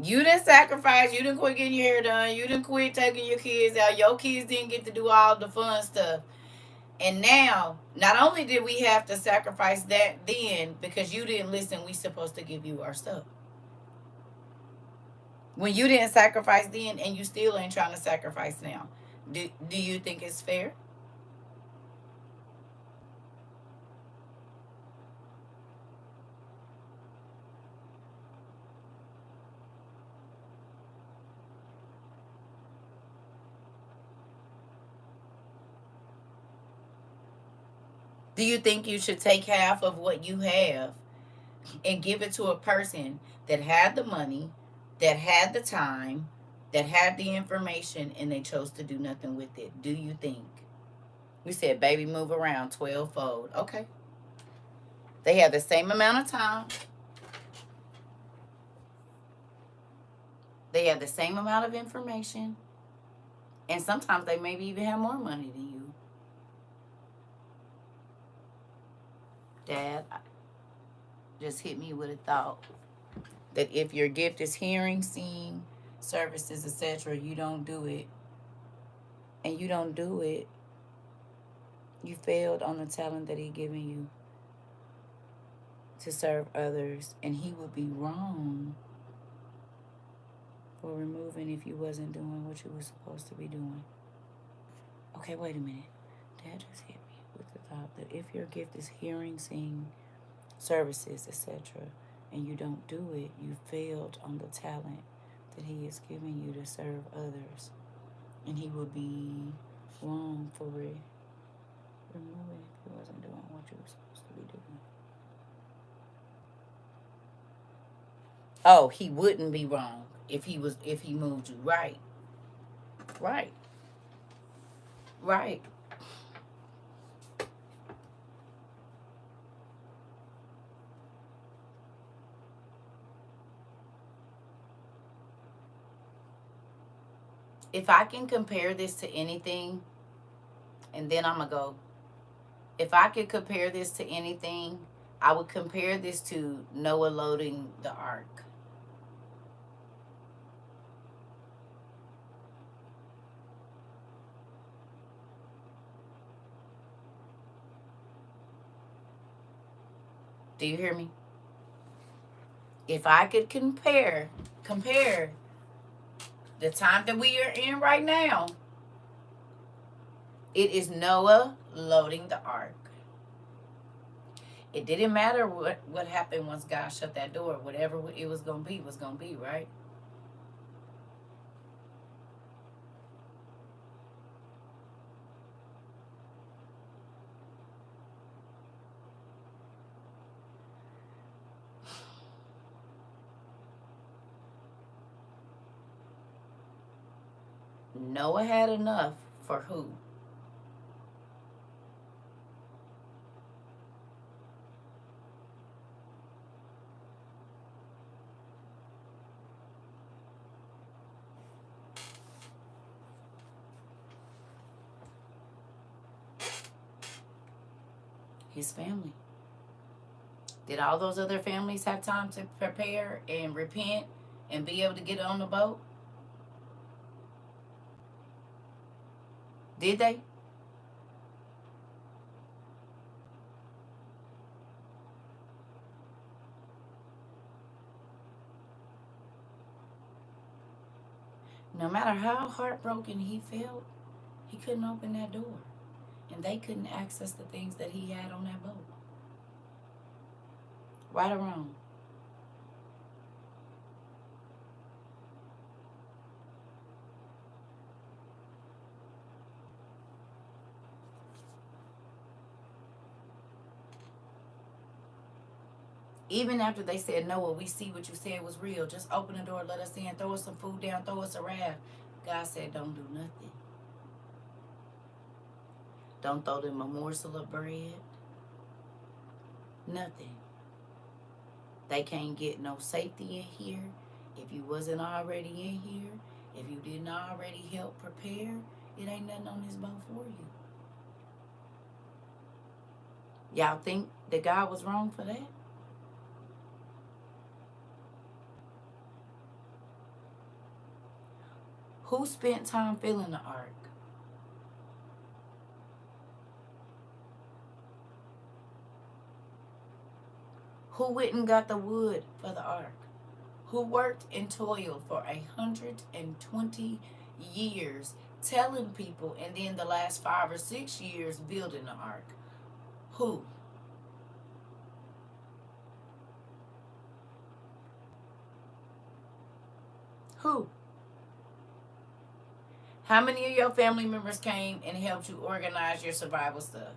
You didn't sacrifice. You didn't quit getting your hair done. You didn't quit taking your kids out. Your kids didn't get to do all the fun stuff. And now, not only did we have to sacrifice that then because you didn't listen, we supposed to give you our stuff. When you didn't sacrifice then and you still ain't trying to sacrifice now, do you think it's fair? Do you think you should take half of what you have and give it to a person that had the money, that had the time, that had the information, and they chose to do nothing with it? Do you think? We said baby move around 12-fold. Okay. They have the same amount of time. They have the same amount of information. And sometimes they maybe even have more money than you. Dad just hit me with a thought that if your gift is hearing, seeing, services, etc., you don't do it. And you don't do it, you failed on the talent that he given you to serve others. And he would be wrong for removing if you wasn't doing what you were supposed to be doing. Okay, wait a minute. Dad just hit me with the thought that if your gift is hearing, seeing, services, etc., and you don't do it, you failed on the talent that he is giving you to serve others. And he would be wrong for removing if you wasn't doing what you were supposed to be doing. Oh, he wouldn't be wrong if he moved you. Right. Right. Right. If I can compare this to anything, and then I'm going to go. If I could compare this to anything, I would compare this to Noah loading the ark. Do you hear me? If I could compare the time that we are in right now, it is Noah loading the ark. It didn't matter what happened once God shut that door. Whatever it was going to be, right? Noah had enough for who? His family. Did all those other families have time to prepare and repent and be able to get on the boat? Did they? No matter how heartbroken he felt, he couldn't open that door. And they couldn't access the things that he had on that boat. Right or wrong? Even after they said, Noah, we see what you said was real. Just open the door, let us in, throw us some food down, throw us a raft. God said, don't do nothing. Don't throw them a morsel of bread. Nothing. They can't get no safety in here. If you wasn't already in here, if you didn't already help prepare, it ain't nothing on this boat for you. Y'all think that God was wrong for that? Who spent time filling the ark? Who went and got the wood for the ark? Who worked and toiled for 120 years telling people, and then the last 5 or 6 years building the ark? Who? Who? How many of your family members came and helped you organize your survival stuff?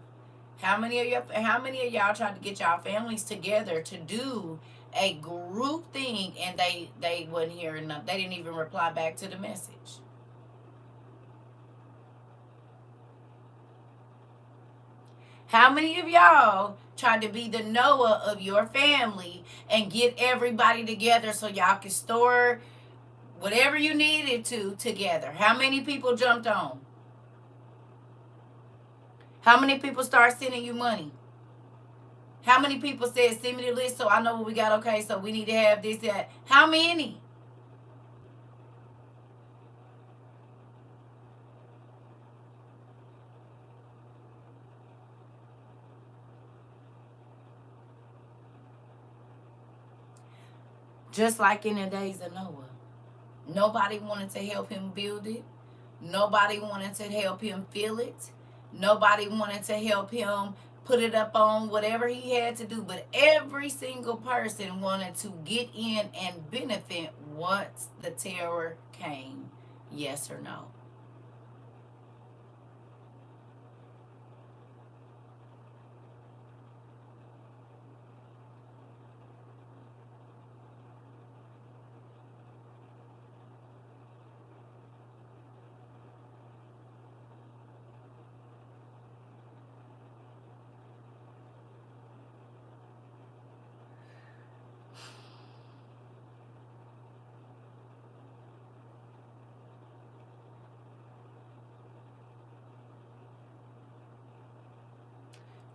How many of y'all tried to get y'all families together to do a group thing and they wasn't hearing enough? They didn't even reply back to the message. How many of y'all tried to be the Noah of your family and get everybody together so y'all could store whatever you needed to together? How many people jumped on? How many people start sending you money? How many people said, send me the list so I know what we got? Okay, so we need to have this, that. How many? Just like in the days of Noah. Nobody wanted to help him build it. Nobody wanted to help him fill it. Nobody wanted to help him put it up on whatever he had to do. But every single person wanted to get in and benefit once the terror came. Yes or no?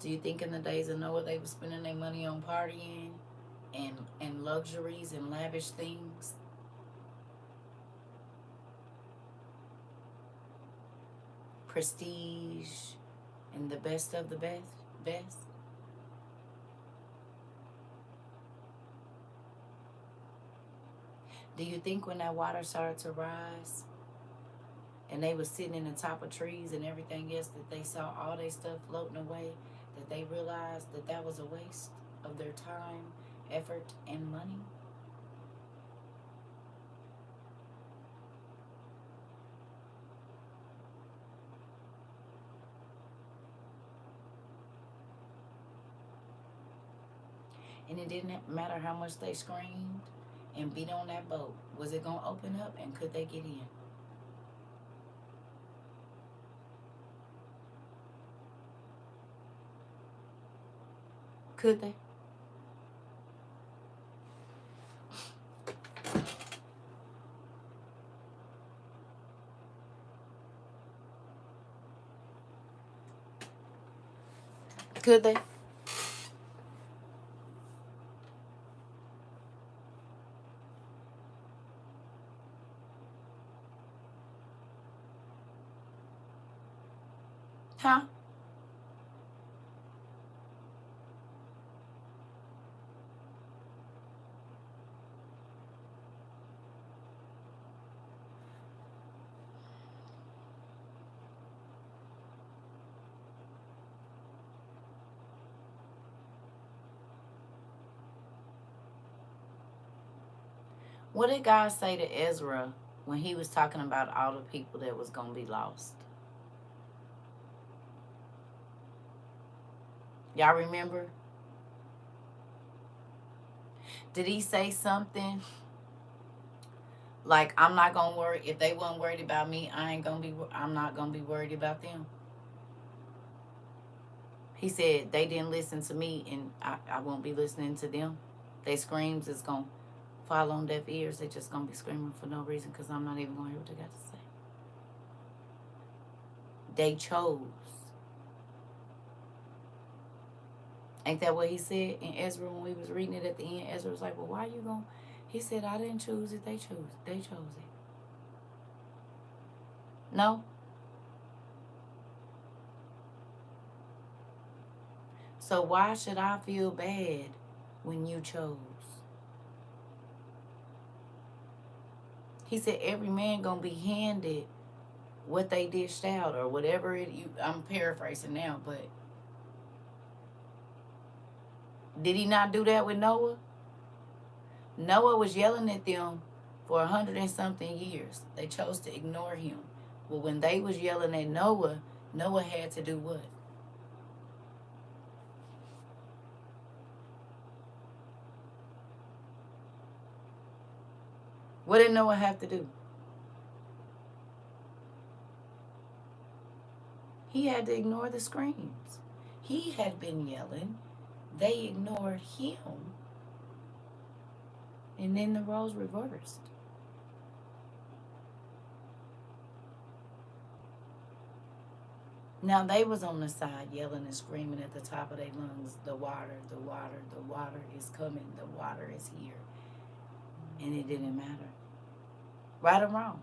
Do you think in the days of Noah they were spending their money on partying and luxuries and lavish things? Prestige and the best of the best? Do you think when that water started to rise and they were sitting in the top of trees and everything else that they saw all their stuff floating away, that they realized that that was a waste of their time, effort, and money? And it didn't matter how much they screamed and beat on that boat. Was it going to open up and could they get in? Could they? Could they? Huh? What did God say to Ezra when he was talking about all the people that was going to be lost? Y'all remember? Did he say something like, I'm not going to worry, if they weren't worried about me, I'm not going to be worried about them? He said, they didn't listen to me, and I won't be listening to them. Their screams is going to fall on deaf ears. They're just going to be screaming for no reason because I'm not even going to hear what they got to say. They chose. Ain't that what he said in Ezra when we was reading it at the end? Ezra was like, well, why you going? He said, I didn't choose it. They chose it. They chose it. No? So why should I feel bad when you chose? He said every man gonna be handed what they dished out or whatever I'm paraphrasing now, but did he not do that with Noah? Noah was yelling at them for 100 and something years. They chose to ignore him. Well, when they was yelling at Noah, Noah had to do what? What did Noah have to do? He had to ignore the screams. He had been yelling. They ignored him. And then the roles reversed. Now they was on the side yelling and screaming at the top of their lungs, the water, the water, the water is coming, the water is here. And it didn't matter. Right or wrong.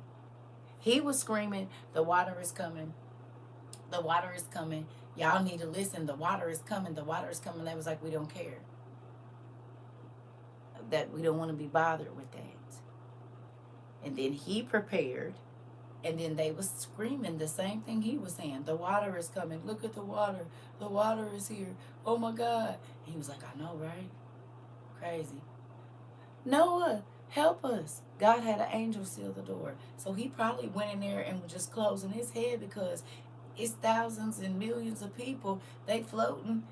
He was screaming, the water is coming, the water is coming. Y'all need to listen, the water is coming, the water is coming. They was like, we don't care. That we don't want to be bothered with that. And then he prepared. And then they was screaming the same thing he was saying. The water is coming. Look at the water. The water is here. Oh my God. And he was like, I know, right? Crazy. Noah, help us. God had an angel seal the door. So he probably went in there and was just closing his head because it's thousands and millions of people. They floating,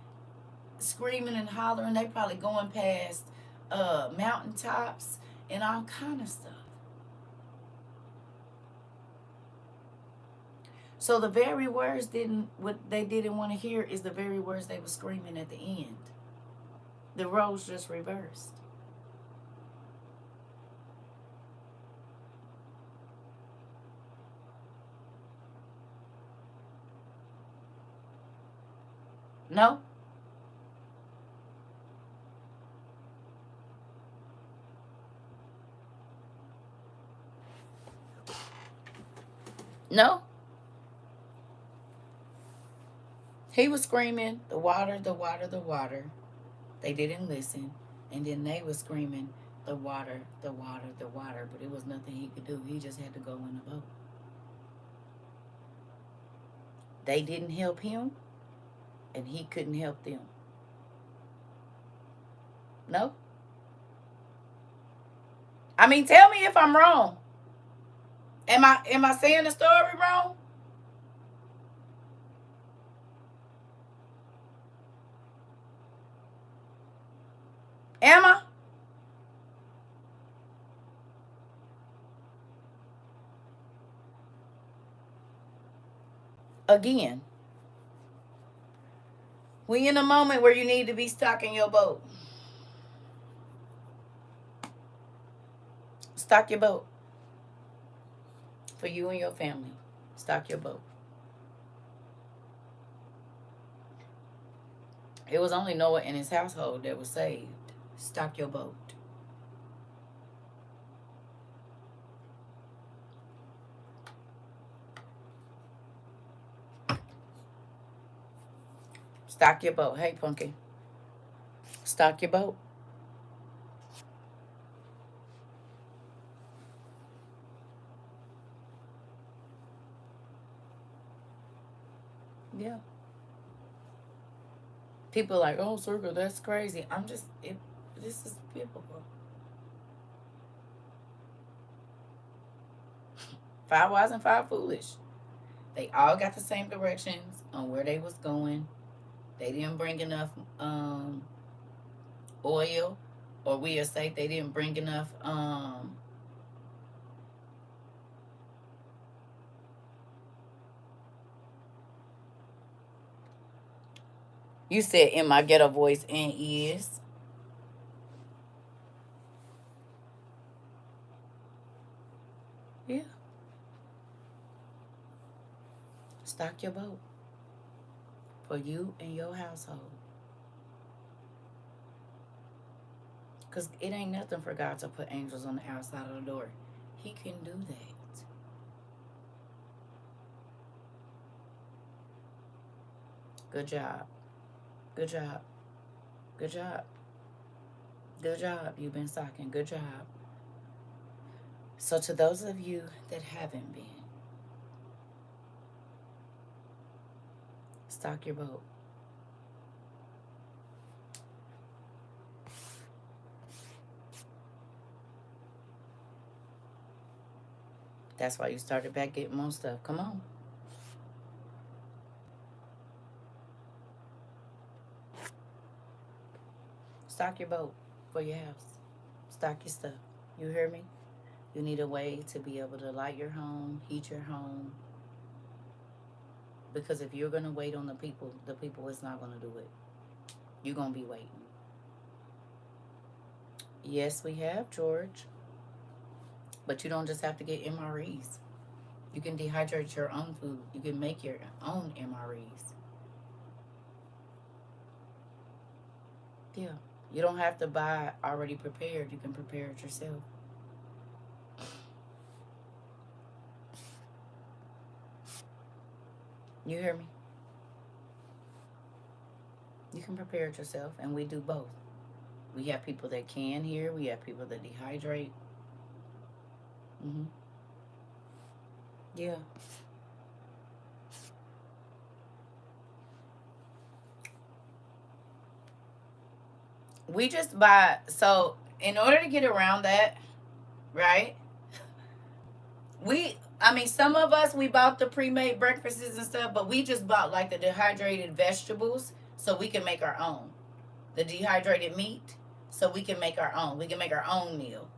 screaming and hollering. They probably going past mountaintops and all kind of stuff. So the very words what they didn't want to hear is the very words they were screaming at the end. The roles just reversed. No? No? He was screaming, the water, the water, the water. They didn't listen. And then they were screaming, the water, the water, the water. But it was nothing he could do. He just had to go in the boat. They didn't help him, and he couldn't help them. No? I mean, tell me if I'm wrong. Am I saying the story wrong? Am I? Again, we in a moment where you need to be stocking your boat. Stock your boat. For you and your family. Stock your boat. It was only Noah and his household that was saved. Stock your boat. Stock your boat. Hey, Punky. Stock your boat. Yeah. People are like, oh, CERCA, that's crazy. This is biblical. 5 wise and 5 foolish. They all got the same directions on where they was going. They didn't bring enough oil, or we'll say they didn't bring enough you said in my ghetto voice and is. Yeah. Stock your boat for you and your household. Because it ain't nothing for God to put angels on the outside of the door. He can do that. Good job. Good job. Good job. Good job. You've been stocking. Good job. So to those of you that haven't been, stock your boat. That's why you started back getting more stuff. Come on. Stock your boat for your house. Stock your stuff. You hear me? You need a way to be able to light your home, heat your home. Because if you're going to wait on the people is not going to do it. You're going to be waiting. Yes, we have, George. But you don't just have to get MREs. You can dehydrate your own food. You can make your own MREs. Yeah. You don't have to buy already prepared. You can prepare it yourself. You hear me? You can prepare it yourself, and we do both. We have people that can here. We have people that dehydrate. Yeah. We just buy. So in order to get around that, right? Some of us, we bought the pre-made breakfasts and stuff, but we just bought like the dehydrated vegetables so we can make our own. The dehydrated meat so we can make our own. We can make our own meal.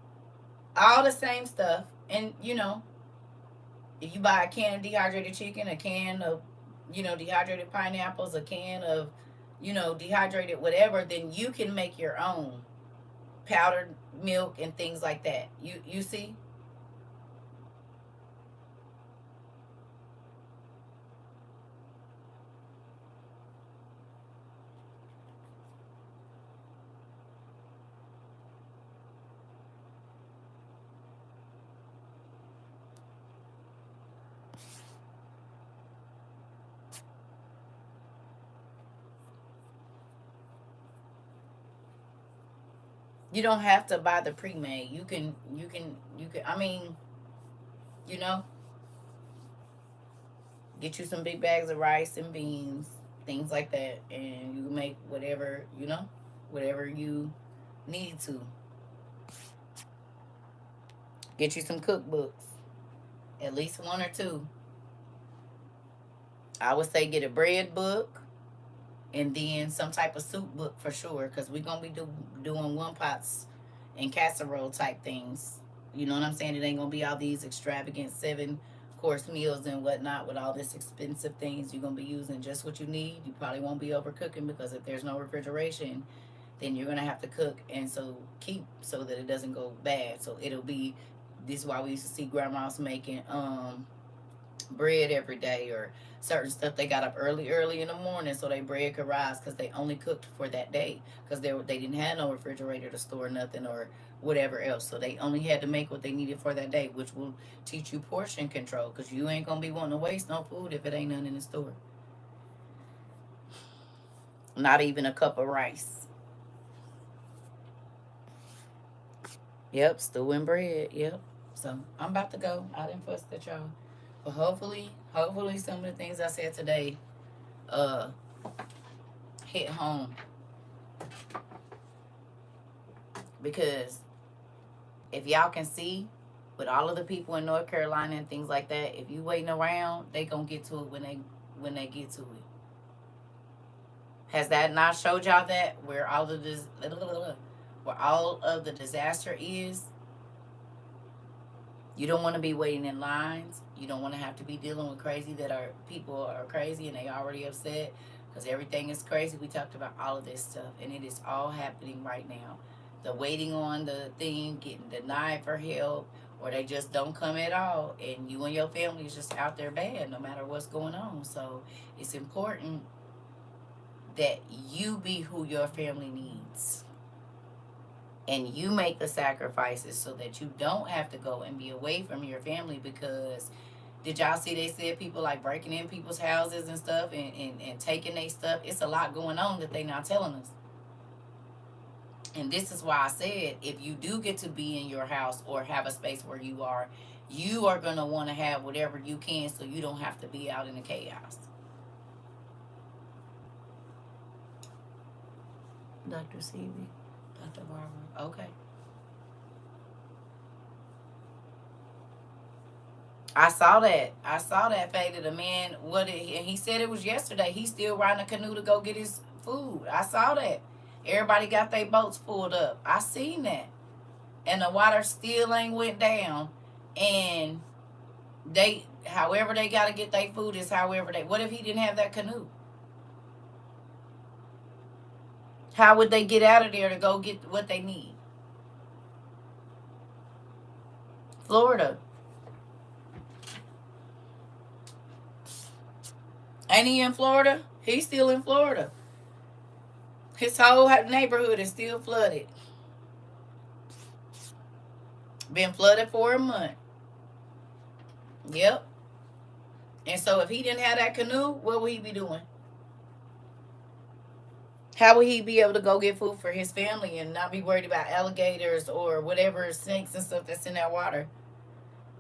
All the same stuff. And, if you buy a can of dehydrated chicken, a can of, dehydrated pineapples, a can of, dehydrated whatever, then you can make your own powdered milk and things like that. You see? You don't have to buy the pre-made. You can you know, get you some big bags of rice and beans, things like that, and you make whatever you need to. Get you some cookbooks, at least one or two. I would say get a bread book and then some type of soup book for sure, because we're gonna be doing one pots and casserole type things. You know what I'm saying? It ain't gonna be all these extravagant 7-course meals and whatnot with all this expensive things. You're gonna be using just what you need. You probably won't be overcooking, because if there's no refrigeration, then you're gonna have to cook and so keep so that it doesn't go bad. So it'll be this is why we used to see grandmas making bread every day, or certain stuff they got up early in the morning so they bread could rise, because they only cooked for that day, because they didn't have no refrigerator to store nothing or whatever else, so they only had to make what they needed for that day, which will teach you portion control, because you ain't gonna be wanting to waste no food if it ain't none in the store, not even a cup of rice. Yep, stew and bread. Yep. So I'm about to go. I didn't fuss at y'all, but hopefully some of the things I said today uh hit home, because if y'all can see, With all of the people in North Carolina and things like that, if you waiting around, they gonna get to it when they get to it. Has that not showed y'all that where all of the disaster is? You don't want to be waiting in lines. You don't want to have to be dealing with crazy that are people are crazy and they already upset because everything is crazy. We talked about all of this stuff and it is all happening right now. The waiting on the thing, getting denied for help, or they just don't come at all, and you and your family is just out there bad no matter what's going on. So it's important that you be who your family needs and you make the sacrifices so that you don't have to go and be away from your family. Because did y'all see they said people like breaking in people's houses and stuff and taking their stuff? It's a lot going on that they not telling us. And this is why I said if you do get to be in your house or have a space where you are going to want to have whatever you can so you don't have to be out in the chaos. Dr. Seeley, Dr. Barbara, okay. I saw that faded a man. And he said it was yesterday. He's still riding a canoe to go get his food. I saw that. Everybody got their boats pulled up. I seen that. And the water still ain't went down. And however they got to get their food is however they. What if he didn't have that canoe? How would they get out of there to go get what they need? Florida. Ain't he in Florida? He's still in Florida. His whole neighborhood is still flooded. Been flooded for a month. Yep. And so if he didn't have that canoe, what would he be doing? How would he be able to go get food for his family and not be worried about alligators or whatever snakes and stuff that's in that water?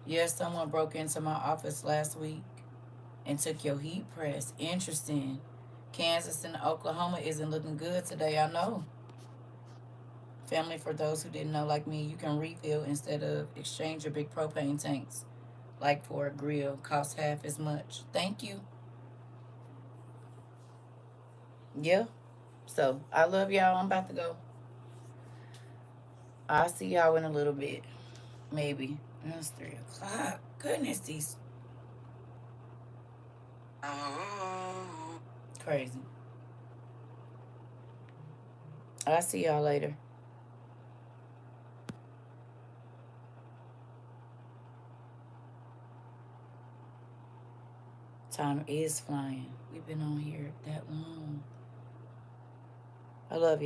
Yes, someone broke into my office last week and took your heat press. Interesting. Kansas and Oklahoma isn't looking good today, I know. Family, for those who didn't know, like me, you can refill instead of exchange your big propane tanks. Like for a grill, costs half as much. Thank you. Yeah. So, I love y'all. I'm about to go. I'll see y'all in a little bit. Maybe. It's 3 o'clock. Goodness, these Oh. crazy. I'll see y'all later. Time is flying. We've been on here that long. I love you.